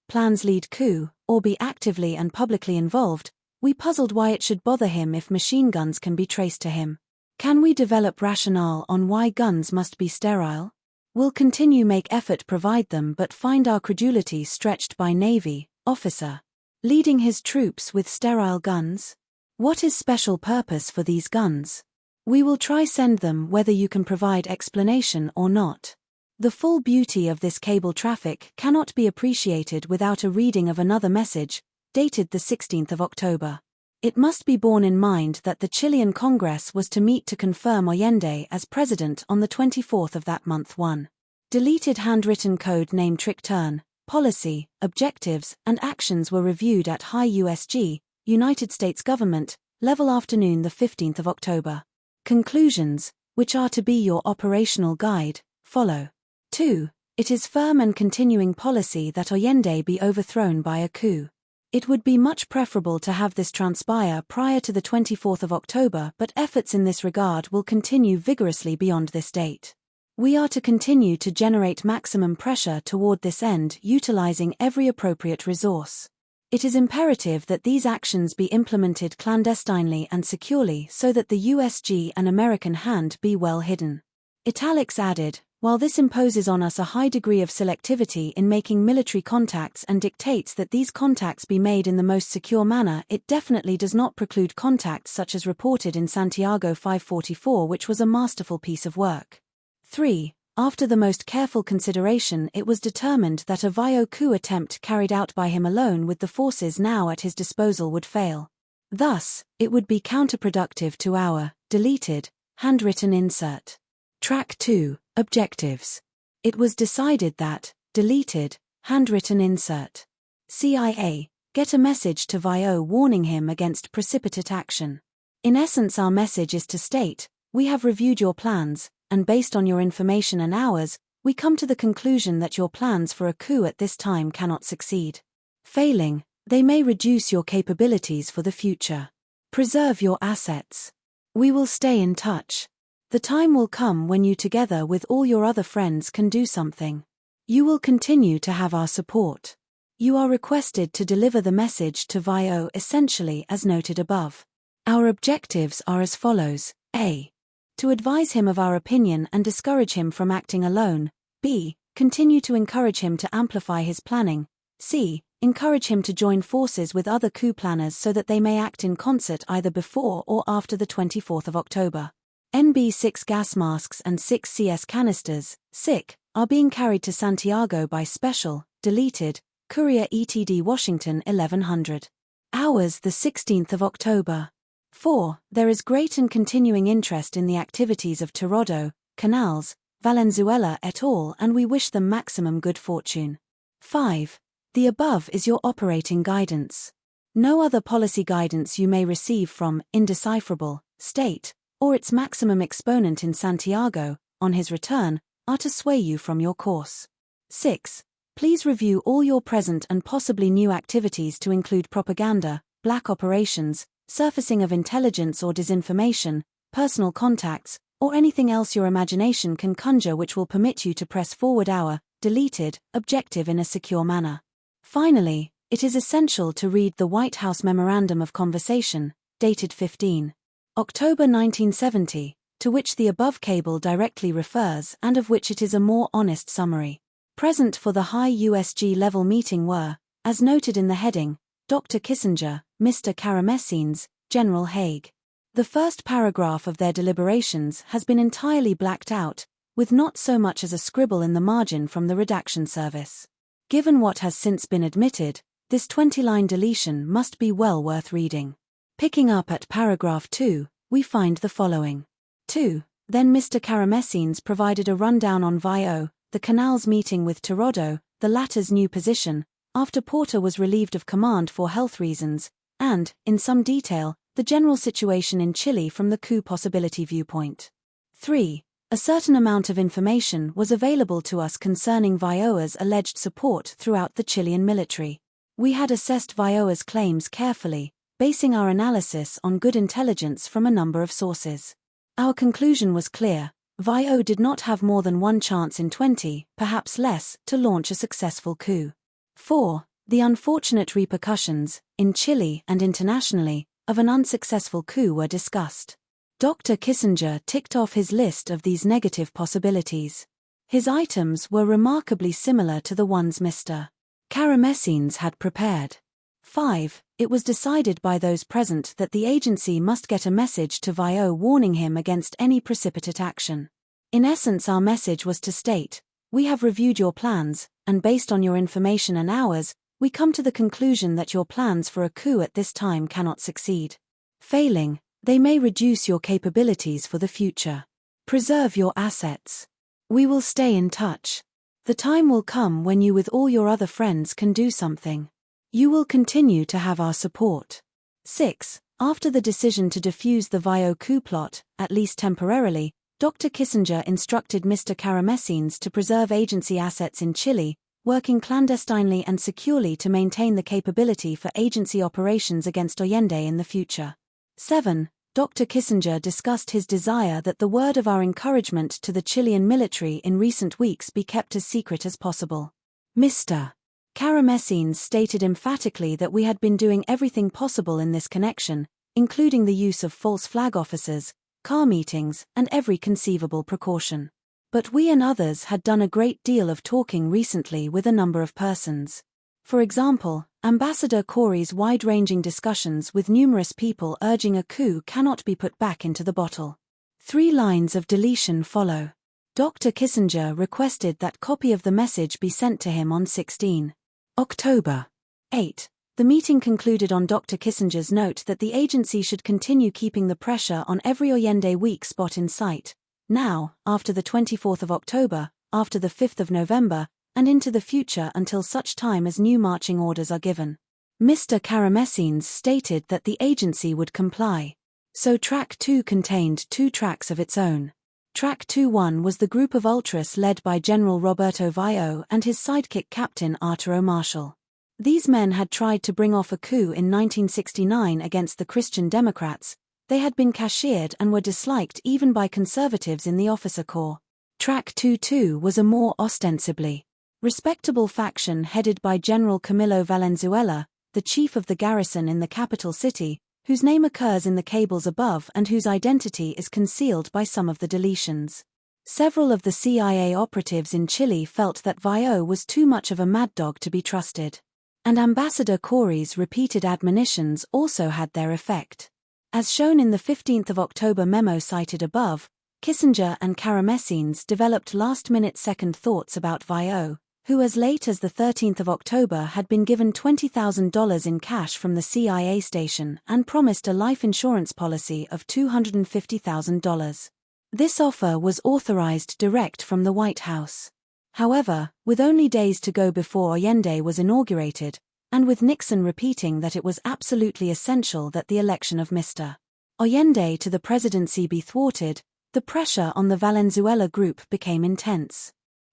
Speaker 1: plans lead coup, or be actively and publicly involved, we puzzled why it should bother him if machine guns can be traced to him. Can we develop rationale on why guns must be sterile? We'll continue make effort provide them but find our credulity stretched by Navy, officer. Leading his troops with sterile guns? What is special purpose for these guns? We will try send them whether you can provide explanation or not. The full beauty of this cable traffic cannot be appreciated without a reading of another message, dated the 16th of October. It must be borne in mind that the Chilean Congress was to meet to confirm Allende as president on the 24th of that month. 1. Deleted handwritten code name trick turn, policy, objectives, and actions were reviewed at High USG, United States Government, level afternoon the 15th of October. Conclusions, which are to be your operational guide, follow. 2. It is firm and continuing policy that Allende be overthrown by a coup. It would be much preferable to have this transpire prior to the 24th of October, but efforts in this regard will continue vigorously beyond this date. We are to continue to generate maximum pressure toward this end, utilizing every appropriate resource. It is imperative that these actions be implemented clandestinely and securely so that the USG and American hand be well hidden. Italics added, while this imposes on us a high degree of selectivity in making military contacts and dictates that these contacts be made in the most secure manner, it definitely does not preclude contacts such as reported in Santiago 544, which was a masterful piece of work. 3. After the most careful consideration, it was determined that a VIO coup attempt carried out by him alone with the forces now at his disposal would fail. Thus, it would be counterproductive to our deleted handwritten insert. Track 2. Objectives. It was decided that, deleted, handwritten insert. CIA, get a message to VIO warning him against precipitate action. In essence, our message is to state, we have reviewed your plans, and based on your information and ours, we come to the conclusion that your plans for a coup at this time cannot succeed. Failing, they may reduce your capabilities for the future. Preserve your assets. We will stay in touch. The time will come when you together with all your other friends can do something. You will continue to have our support. You are requested to deliver the message to VIO essentially as noted above. Our objectives are as follows. A. To advise him of our opinion and discourage him from acting alone. B. Continue to encourage him to amplify his planning. C. Encourage him to join forces with other coup planners so that they may act in concert either before or after the 24th of October. NB6 gas masks and 6 CS canisters, SIC, are being carried to Santiago by special, deleted, courier ETD Washington 1100. Hours the 16th of October. 4. There is great and continuing interest in the activities of Tirado, Canals, Valenzuela et al. And we wish them maximum good fortune. 5. The above is your operating guidance. No other policy guidance you may receive from indecipherable state or its maximum exponent in Santiago, on his return, are to sway you from your course. 6. Please review all your present and possibly new activities to include propaganda, black operations, surfacing of intelligence or disinformation, personal contacts, or anything else your imagination can conjure which will permit you to press forward our deleted objective in a secure manner. Finally, it is essential to read the White House Memorandum of Conversation, dated 15 October 1970, to which the above cable directly refers and of which it is a more honest summary. Present for the high USG level meeting were, as noted in the heading, Dr. Kissinger, Mr. Karamessines, General Haig. The first paragraph of their deliberations has been entirely blacked out, with not so much as a scribble in the margin from the redaction service. Given what has since been admitted, this 20-line deletion must be well worth reading. Picking up at paragraph 2, we find the following. 2. Then Mr. Karamessines provided a rundown on Vio, the Canal's meeting with Terodo, the latter's new position, after Porter was relieved of command for health reasons, and, in some detail, the general situation in Chile from the coup possibility viewpoint. 3. A certain amount of information was available to us concerning Vioa's alleged support throughout the Chilean military. We had assessed Vioa's claims carefully, basing our analysis on good intelligence from a number of sources. Our conclusion was clear: Vio did not have more than one chance in 20, perhaps less, to launch a successful coup. 4. The unfortunate repercussions, in Chile and internationally, of an unsuccessful coup were discussed. Dr. Kissinger ticked off his list of these negative possibilities. His items were remarkably similar to the ones Mr. Karamessines had prepared. 5. It was decided by those present that the agency must get a message to Vio warning him against any precipitate action. In essence, our message was to state, "We have reviewed your plans, and based on your information and ours, we come to the conclusion that your plans for a coup at this time cannot succeed. Failing, they may reduce your capabilities for the future. Preserve your assets. We will stay in touch. The time will come when you with all your other friends can do something. You will continue to have our support." 6. After the decision to defuse the Vio coup plot, at least temporarily, Dr. Kissinger instructed Mr. Karamessines to preserve agency assets in Chile, working clandestinely and securely to maintain the capability for agency operations against Allende in the future. 7. Dr. Kissinger discussed his desire that the word of our encouragement to the Chilean military in recent weeks be kept as secret as possible. Mr. Karamessines stated emphatically that we had been doing everything possible in this connection, including the use of false flag officers, car meetings, and every conceivable precaution. But we and others had done a great deal of talking recently with a number of persons. For example, Ambassador Corey's wide-ranging discussions with numerous people urging a coup cannot be put back into the bottle. 3 lines of deletion follow. Dr. Kissinger requested that copy of the message be sent to him on 16 October. 8. The meeting concluded on Dr. Kissinger's note that the agency should continue keeping the pressure on every Allende weak spot in sight, now, after the 24th of October, after the 5th of November, and into the future until such time as new marching orders are given. Mr. Karamessines stated that the agency would comply. So Track 2 contained 2 tracks of its own. Track 2-1 was the group of ultras led by General Roberto Vio and his sidekick Captain Arturo Marshall. These men had tried to bring off a coup in 1969 against the Christian Democrats. They had been cashiered and were disliked even by conservatives in the officer corps. Track 2-2 was a more ostensibly respectable faction headed by General Camilo Valenzuela, the chief of the garrison in the capital city, whose name occurs in the cables above and whose identity is concealed by some of the deletions. Several of the CIA operatives in Chile felt that Vio was too much of a mad dog to be trusted. And Ambassador Corey's repeated admonitions also had their effect. As shown in the 15th of October memo cited above, Kissinger and Karamessines developed last-minute second thoughts about Vio, who as late as the 13th of October had been given $20,000 in cash from the CIA station and promised a life insurance policy of $250,000. This offer was authorized direct from the White House. However, with only days to go before Allende was inaugurated, and with Nixon repeating that it was absolutely essential that the election of Mr. Allende to the presidency be thwarted, the pressure on the Valenzuela group became intense.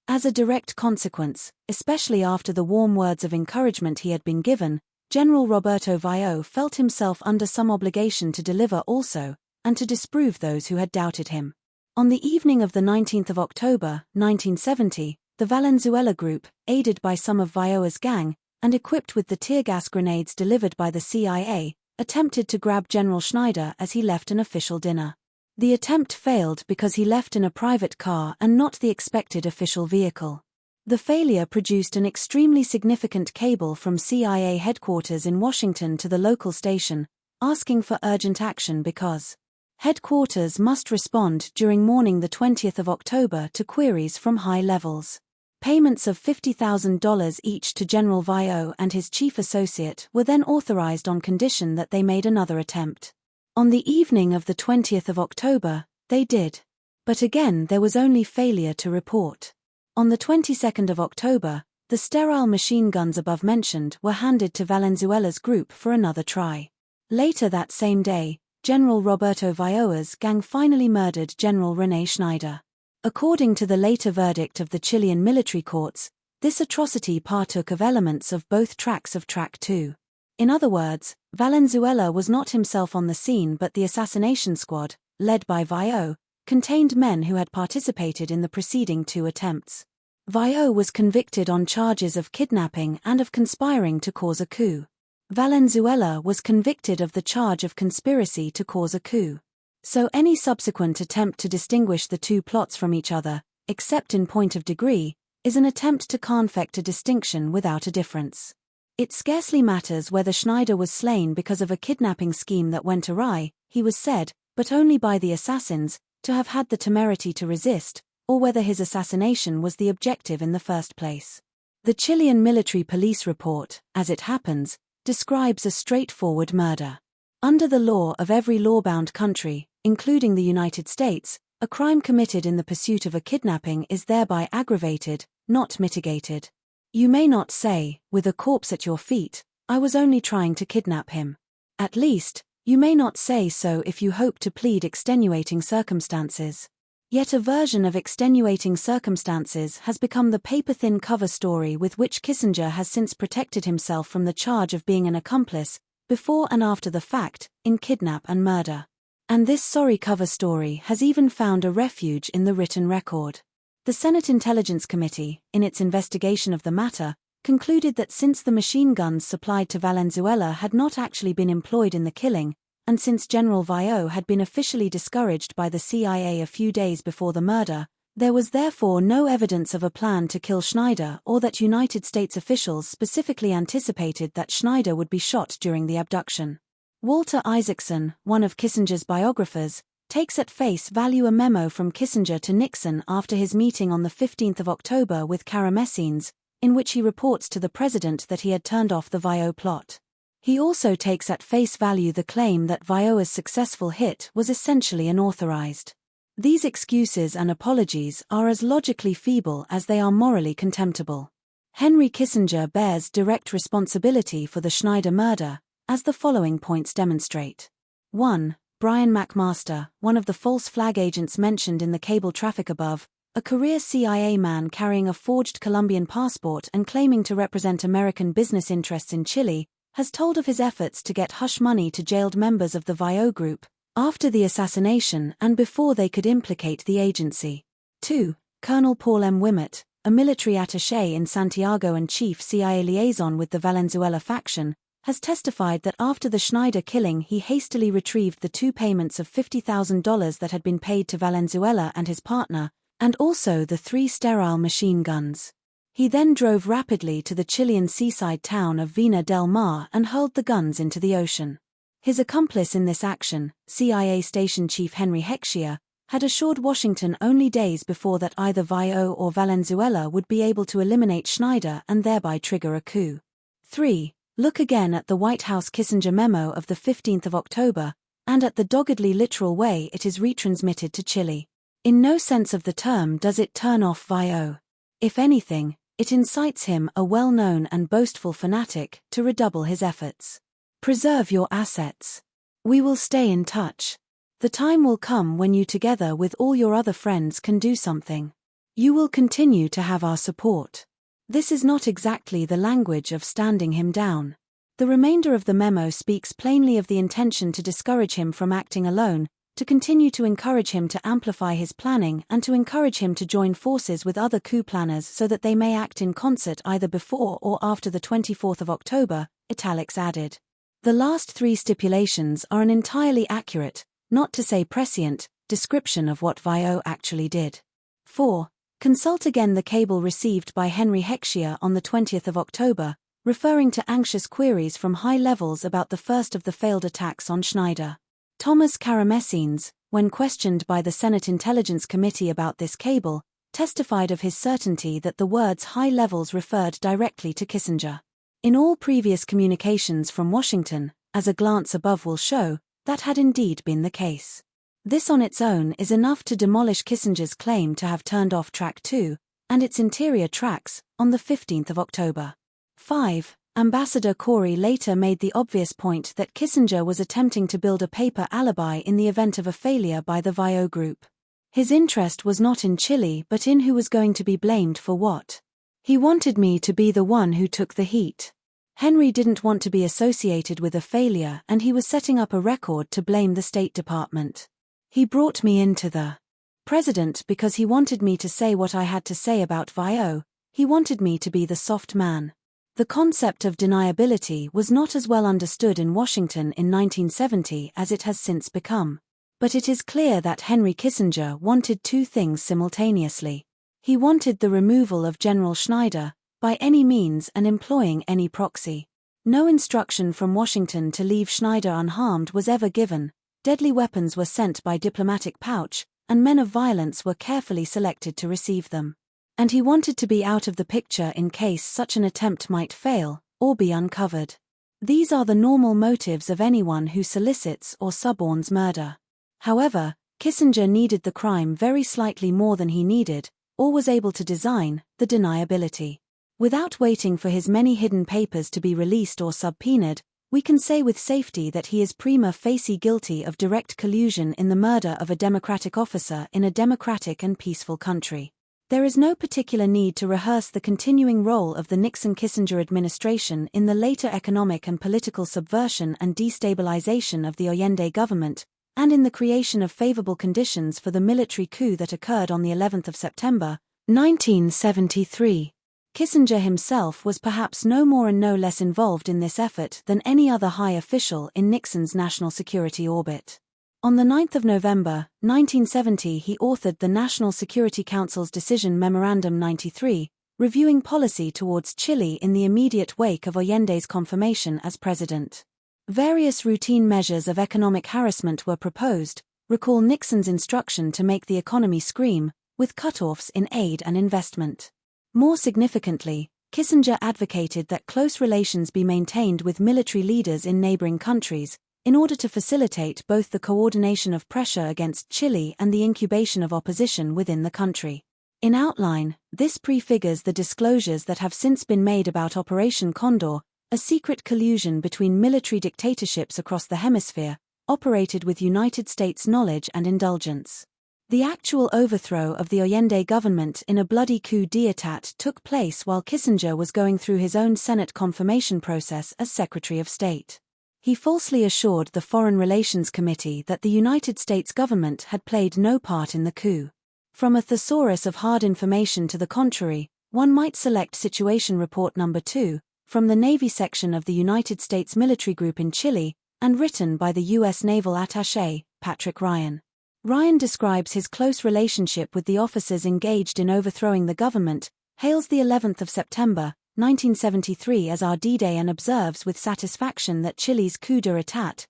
Speaker 1: As a direct consequence, especially after the warm words of encouragement he had been given, General Roberto Vio felt himself under some obligation to deliver also, and to disprove those who had doubted him. On the evening of the 19th of October, 1970, the Valenzuela group, aided by some of Vioa's gang, and equipped with the tear gas grenades delivered by the CIA, attempted to grab General Schneider as he left an official dinner. The attempt failed because he left in a private car and not the expected official vehicle. The failure produced an extremely significant cable from CIA headquarters in Washington to the local station, asking for urgent action because headquarters must respond during morning the 20th of October to queries from high levels. Payments of $50,000 each to General Vio and his chief associate were then authorized on condition that they made another attempt. On the evening of the 20th of October, they did. But again there was only failure to report. On the 22nd of October, the sterile machine guns above mentioned were handed to Valenzuela's group for another try. Later that same day, General Roberto Vioa's gang finally murdered General René Schneider. According to the later verdict of the Chilean military courts, this atrocity partook of elements of both tracks of Track 2. In other words, Valenzuela was not himself on the scene, but the assassination squad, led by Vio, contained men who had participated in the preceding 2 attempts. Vio was convicted on charges of kidnapping and of conspiring to cause a coup. Valenzuela was convicted of the charge of conspiracy to cause a coup. So any subsequent attempt to distinguish the 2 plots from each other, except in point of degree, is an attempt to confect a distinction without a difference. It scarcely matters whether Schneider was slain because of a kidnapping scheme that went awry, he was said, but only by the assassins, to have had the temerity to resist, or whether his assassination was the objective in the first place. The Chilean military police report, as it happens, describes a straightforward murder. Under the law of every law-bound country, including the United States, a crime committed in the pursuit of a kidnapping is thereby aggravated, not mitigated. You may not say, with a corpse at your feet, "I was only trying to kidnap him." At least, you may not say so if you hope to plead extenuating circumstances. Yet a version of extenuating circumstances has become the paper-thin cover story with which Kissinger has since protected himself from the charge of being an accomplice, before and after the fact, in kidnap and murder. And this sorry cover story has even found a refuge in the written record. The Senate Intelligence Committee, in its investigation of the matter, concluded that since the machine guns supplied to Valenzuela had not actually been employed in the killing, and since General Vio had been officially discouraged by the CIA a few days before the murder, there was therefore no evidence of a plan to kill Schneider, or that United States officials specifically anticipated that Schneider would be shot during the abduction. Walter Isaacson, one of Kissinger's biographers, takes at face value a memo from Kissinger to Nixon after his meeting on the 15th of October with Machinations, in which he reports to the president that he had turned off the Vio plot. He also takes at face value the claim that Vioa's successful hit was essentially unauthorized. These excuses and apologies are as logically feeble as they are morally contemptible. Henry Kissinger bears direct responsibility for the Schneider murder, as the following points demonstrate. 1. Brian McMaster, one of the false flag agents mentioned in the cable traffic above, a career CIA man carrying a forged Colombian passport and claiming to represent American business interests in Chile, has told of his efforts to get hush money to jailed members of the Vio group, after the assassination and before they could implicate the agency. 2. Colonel Paul M. Wimmert, a military attaché in Santiago and chief CIA liaison with the Valenzuela faction, has testified that after the Schneider killing he hastily retrieved the 2 payments of $50,000 that had been paid to Valenzuela and his partner, and also the 3 sterile machine guns. He then drove rapidly to the Chilean seaside town of Vina del Mar and hurled the guns into the ocean. His accomplice in this action, CIA Station Chief Henry Heckscher, had assured Washington only days before that either Vio or Valenzuela would be able to eliminate Schneider and thereby trigger a coup. 3. Look again at the White House Kissinger memo of the 15th of October, and at the doggedly literal way it is retransmitted to Chile. In no sense of the term does it turn off Vio. If anything, it incites him, a well-known and boastful fanatic, to redouble his efforts. Preserve your assets. We will stay in touch. The time will come when you together with all your other friends can do something. You will continue to have our support. This is not exactly the language of standing him down. The remainder of the memo speaks plainly of the intention to discourage him from acting alone, to continue to encourage him to amplify his planning and to encourage him to join forces with other coup planners so that they may act in concert either before or after the 24th of October, italics added. The last 3 stipulations are an entirely accurate, not to say prescient, description of what Vio actually did. 4. Consult again the cable received by Henry Heckscher on the 20th of October, referring to anxious queries from high levels about the first of the failed attacks on Schneider. Thomas Machinations, when questioned by the Senate Intelligence Committee about this cable, testified of his certainty that the words high levels referred directly to Kissinger. In all previous communications from Washington, as a glance above will show, that had indeed been the case. This on its own is enough to demolish Kissinger's claim to have turned off Track 2, and its interior tracks, on the 15th of October. 5. Ambassador Corey later made the obvious point that Kissinger was attempting to build a paper alibi in the event of a failure by the VIO group. His interest was not in Chile but in who was going to be blamed for what. He wanted me to be the one who took the heat. Henry didn't want to be associated with a failure, and he was setting up a record to blame the State Department. He brought me into the president because he wanted me to say what I had to say about VIO. He wanted me to be the soft man. The concept of deniability was not as well understood in Washington in 1970 as it has since become. But it is clear that Henry Kissinger wanted two things simultaneously. He wanted the removal of General Schneider, by any means and employing any proxy. No instruction from Washington to leave Schneider unharmed was ever given. Deadly weapons were sent by diplomatic pouch, and men of violence were carefully selected to receive them. And he wanted to be out of the picture in case such an attempt might fail, or be uncovered. These are the normal motives of anyone who solicits or suborns murder. However, Kissinger needed the crime very slightly more than he needed, or was able to design, the deniability. Without waiting for his many hidden papers to be released or subpoenaed, we can say with safety that he is prima facie guilty of direct collusion in the murder of a democratic officer in a democratic and peaceful country. There is no particular need to rehearse the continuing role of the Nixon-Kissinger administration in the later economic and political subversion and destabilization of the Allende government, and in the creation of favorable conditions for the military coup that occurred on the 11th of September, 1973. Kissinger himself was perhaps no more and no less involved in this effort than any other high official in Nixon's national security orbit. On the 9th of November, 1970 he authored the National Security Council's Decision Memorandum 93, reviewing policy towards Chile in the immediate wake of Allende's confirmation as president. Various routine measures of economic harassment were proposed, recall Nixon's instruction to make the economy scream, with cutoffs in aid and investment. More significantly, Kissinger advocated that close relations be maintained with military leaders in neighboring countries, in order to facilitate both the coordination of pressure against Chile and the incubation of opposition within the country. In outline, this prefigures the disclosures that have since been made about Operation Condor, a secret collusion between military dictatorships across the hemisphere, operated with United States knowledge and indulgence. The actual overthrow of the Allende government in a bloody coup d'état took place while Kissinger was going through his own Senate confirmation process as Secretary of State. He falsely assured the Foreign Relations Committee that the United States government had played no part in the coup. From a thesaurus of hard information to the contrary, one might select Situation Report No. 2, from the Navy section of the United States Military Group in Chile, and written by the U.S. Naval Attaché, Patrick Ryan. Ryan describes his close relationship with the officers engaged in overthrowing the government, hails the 11th of September, 1973 as our D-Day and observes with satisfaction that Chile's coup d'état,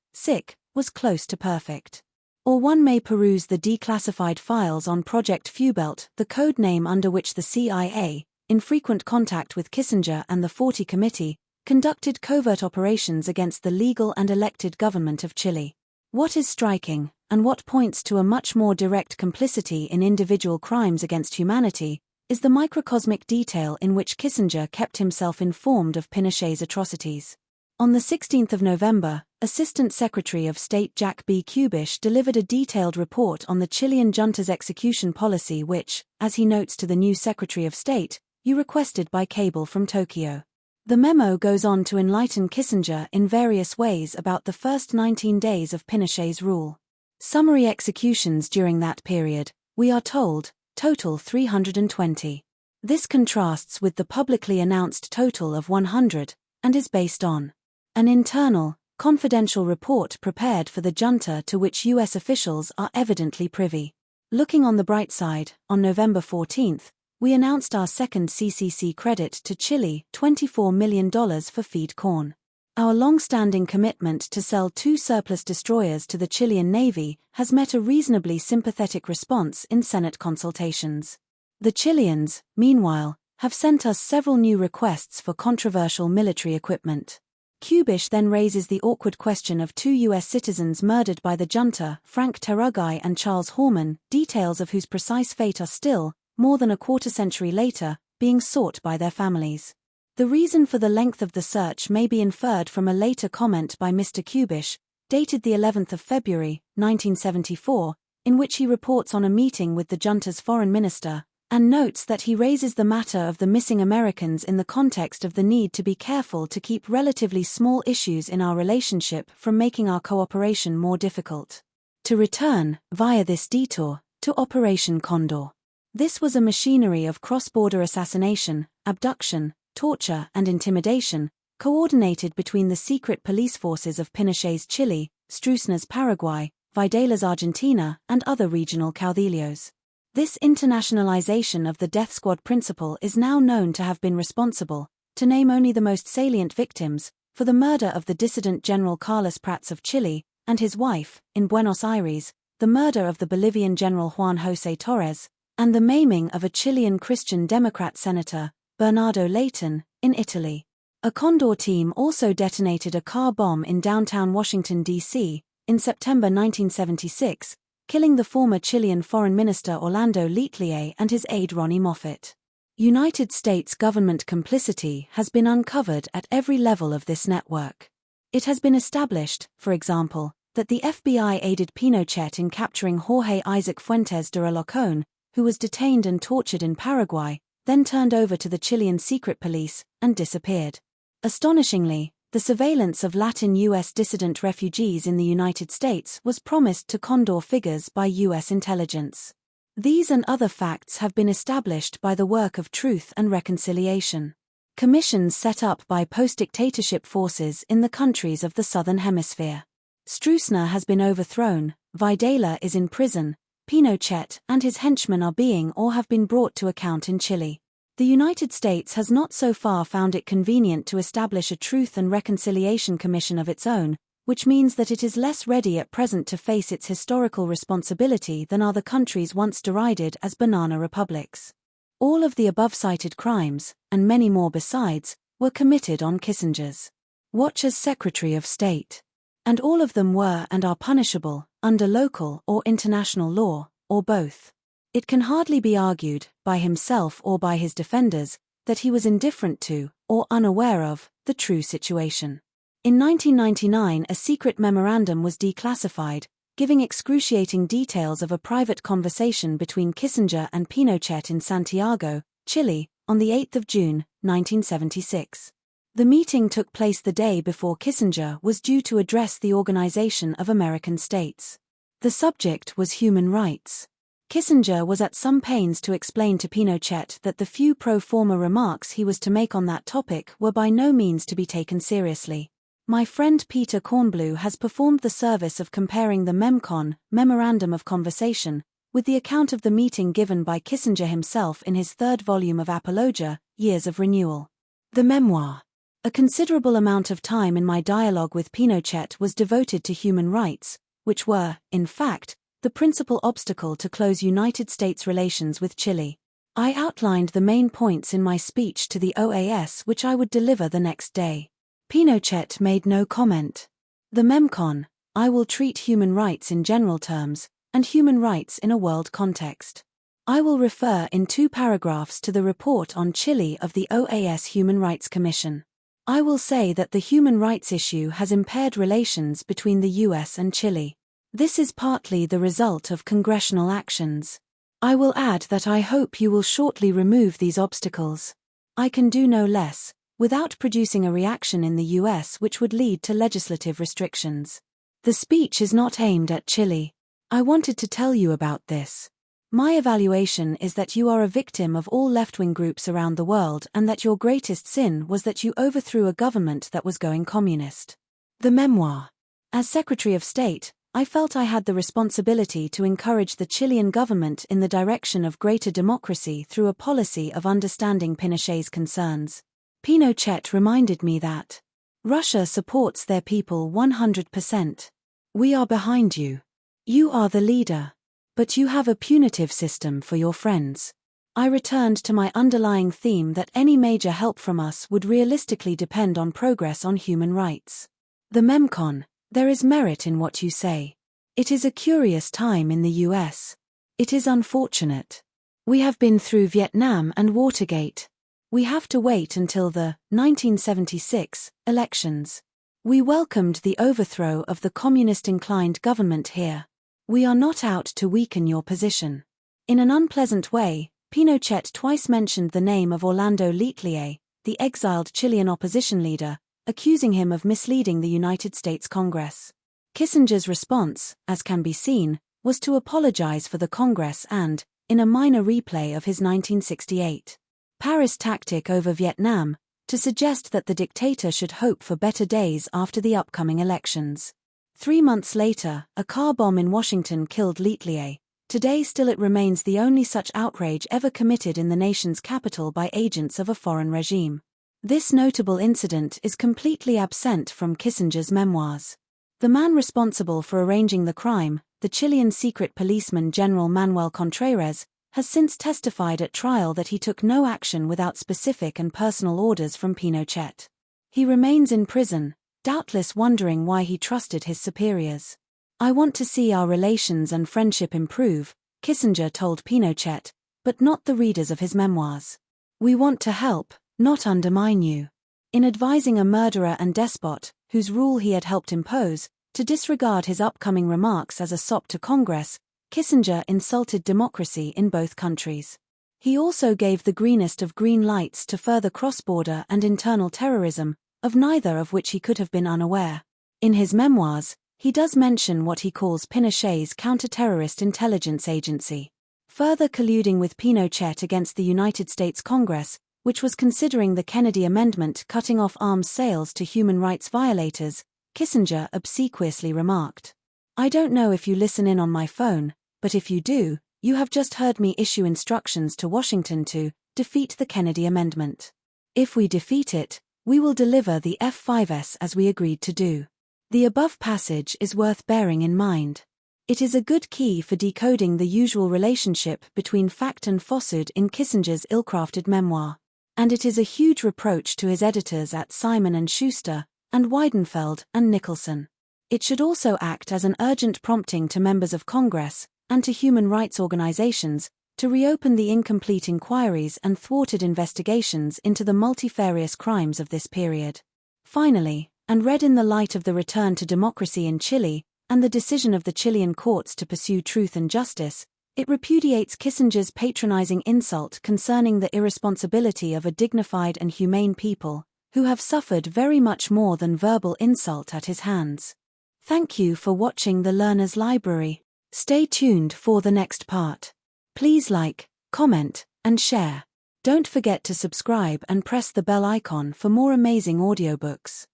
Speaker 1: was close to perfect. Or one may peruse the declassified files on Project Fubelt, the code name under which the CIA, in frequent contact with Kissinger and the 40 Committee, conducted covert operations against the legal and elected government of Chile. What is striking, and what points to a much more direct complicity in individual crimes against humanity, is the microcosmic detail in which Kissinger kept himself informed of Pinochet's atrocities. On the 16th of November, Assistant Secretary of State Jack B. Kubish delivered a detailed report on the Chilean junta's execution policy which, as he notes to the new Secretary of State, you requested by cable from Tokyo. The memo goes on to enlighten Kissinger in various ways about the first 19 days of Pinochet's rule. Summary executions during that period, we are told, total 320. This contrasts with the publicly announced total of 100, and is based on an internal, confidential report prepared for the junta to which U.S. officials are evidently privy. Looking on the bright side, on November 14, we announced our second CCC credit to Chile, $24 million for feed corn. Our long-standing commitment to sell 2 surplus destroyers to the Chilean Navy has met a reasonably sympathetic response in Senate consultations. The Chileans, meanwhile, have sent us several new requests for controversial military equipment. Kubish then raises the awkward question of two U.S. citizens murdered by the junta, Frank Teruggi and Charles Horman, details of whose precise fate are still, more than a quarter-century later, being sought by their families. The reason for the length of the search may be inferred from a later comment by Mr. Kubish, dated the 11th of February, 1974, in which he reports on a meeting with the junta's foreign minister, and notes that he raises the matter of the missing Americans in the context of the need to be careful to keep relatively small issues in our relationship from making our cooperation more difficult. To return, via this detour, to Operation Condor. This was a machinery of cross-border assassination, abduction, torture and intimidation, coordinated between the secret police forces of Pinochet's Chile, Stroessner's Paraguay, Videla's Argentina and other regional caudillos. This internationalization of the death squad principle is now known to have been responsible, to name only the most salient victims, for the murder of the dissident General Carlos Prats of Chile, and his wife, in Buenos Aires, the murder of the Bolivian General Juan José Torres, and the maiming of a Chilean Christian Democrat senator, Bernardo Leighton, in Italy. A Condor team also detonated a car bomb in downtown Washington, D.C., in September 1976, killing the former Chilean Foreign Minister Orlando Letelier and his aide Ronnie Moffett. United States government complicity has been uncovered at every level of this network. It has been established, for example, that the FBI aided Pinochet in capturing Jorge Isaac Fuentes de Relocón, who was detained and tortured in Paraguay, then turned over to the Chilean secret police, and disappeared. Astonishingly, the surveillance of Latin U.S. dissident refugees in the United States was promised to Condor figures by U.S. intelligence. These and other facts have been established by the work of Truth and Reconciliation. Commissions set up by post-dictatorship forces in the countries of the Southern Hemisphere. Stroessner has been overthrown, Videla is in prison, Pinochet and his henchmen are being or have been brought to account in Chile. The United States has not so far found it convenient to establish a Truth and Reconciliation Commission of its own, which means that it is less ready at present to face its historical responsibility than are the countries once derided as banana republics. All of the above-cited crimes, and many more besides, were committed on Kissinger's watch as Secretary of State. And all of them were and are punishable, under local or international law, or both. It can hardly be argued, by himself or by his defenders, that he was indifferent to, or unaware of, the true situation. In 1999 a secret memorandum was declassified, giving excruciating details of a private conversation between Kissinger and Pinochet in Santiago, Chile, on the 8th of June, 1976. The meeting took place the day before Kissinger was due to address the Organization of American States. The subject was human rights. Kissinger was at some pains to explain to Pinochet that the few pro forma remarks he was to make on that topic were by no means to be taken seriously. My friend Peter Kornblue has performed the service of comparing the MEMCON, Memorandum of Conversation, with the account of the meeting given by Kissinger himself in his third volume of Apologia, Years of Renewal. The memoir. A considerable amount of time in my dialogue with Pinochet was devoted to human rights, which were, in fact, the principal obstacle to close United States relations with Chile. I outlined the main points in my speech to the OAS which I would deliver the next day. Pinochet made no comment. The MEMCON, I will treat human rights in general terms, and human rights in a world context. I will refer in 2 paragraphs to the report on Chile of the OAS Human Rights Commission. I will say that the human rights issue has impaired relations between the US and Chile. This is partly the result of congressional actions. I will add that I hope you will shortly remove these obstacles. I can do no less, without producing a reaction in the US which would lead to legislative restrictions. The speech is not aimed at Chile. I wanted to tell you about this. My evaluation is that you are a victim of all left-wing groups around the world and that your greatest sin was that you overthrew a government that was going communist. The memoir. As Secretary of State, I felt I had the responsibility to encourage the Chilean government in the direction of greater democracy through a policy of understanding Pinochet's concerns. Pinochet reminded me that Russia supports their people 100%. We are behind you. You are the leader. But you have a punitive system for your friends. I returned to my underlying theme that any major help from us would realistically depend on progress on human rights. The Memcon, there is merit in what you say. It is a curious time in the US. It is unfortunate. We have been through Vietnam and Watergate. We have to wait until the 1976 elections. We welcomed the overthrow of the communist-inclined government here. We are not out to weaken your position. In an unpleasant way, Pinochet twice mentioned the name of Orlando Letelier, the exiled Chilean opposition leader, accusing him of misleading the United States Congress. Kissinger's response, as can be seen, was to apologize for the Congress and, in a minor replay of his 1968 Paris tactic over Vietnam, to suggest that the dictator should hope for better days after the upcoming elections. 3 months later, a car bomb in Washington killed Letelier. Today still it remains the only such outrage ever committed in the nation's capital by agents of a foreign regime. This notable incident is completely absent from Kissinger's memoirs. The man responsible for arranging the crime, the Chilean secret policeman General Manuel Contreras, has since testified at trial that he took no action without specific and personal orders from Pinochet. He remains in prison, doubtless wondering why he trusted his superiors. "I want to see our relations and friendship improve," Kissinger told Pinochet, but not the readers of his memoirs. "We want to help, not undermine you." In advising a murderer and despot, whose rule he had helped impose, to disregard his upcoming remarks as a sop to Congress, Kissinger insulted democracy in both countries. He also gave the greenest of green lights to further cross-border and internal terrorism, of neither of which he could have been unaware. In his memoirs, he does mention what he calls Pinochet's counter-terrorist intelligence agency. Further colluding with Pinochet against the United States Congress, which was considering the Kennedy Amendment cutting off arms sales to human rights violators, Kissinger obsequiously remarked, "I don't know if you listen in on my phone, but if you do, you have just heard me issue instructions to Washington to defeat the Kennedy Amendment. If we defeat it, we will deliver the F-5S as we agreed to do." The above passage is worth bearing in mind. It is a good key for decoding the usual relationship between fact and falsehood in Kissinger's ill-crafted memoir. And it is a huge reproach to his editors at Simon & Schuster, and Weidenfeld and Nicholson. It should also act as an urgent prompting to members of Congress, and to human rights organizations, to reopen the incomplete inquiries and thwarted investigations into the multifarious crimes of this period. Finally, and read in the light of the return to democracy in Chile, and the decision of the Chilean courts to pursue truth and justice, it repudiates Kissinger's patronizing insult concerning the irresponsibility of a dignified and humane people, who have suffered very much more than verbal insult at his hands. Thank you for watching the Learner's Library. Stay tuned for the next part. Please like, comment, and share. Don't forget to subscribe and press the bell icon for more amazing audiobooks.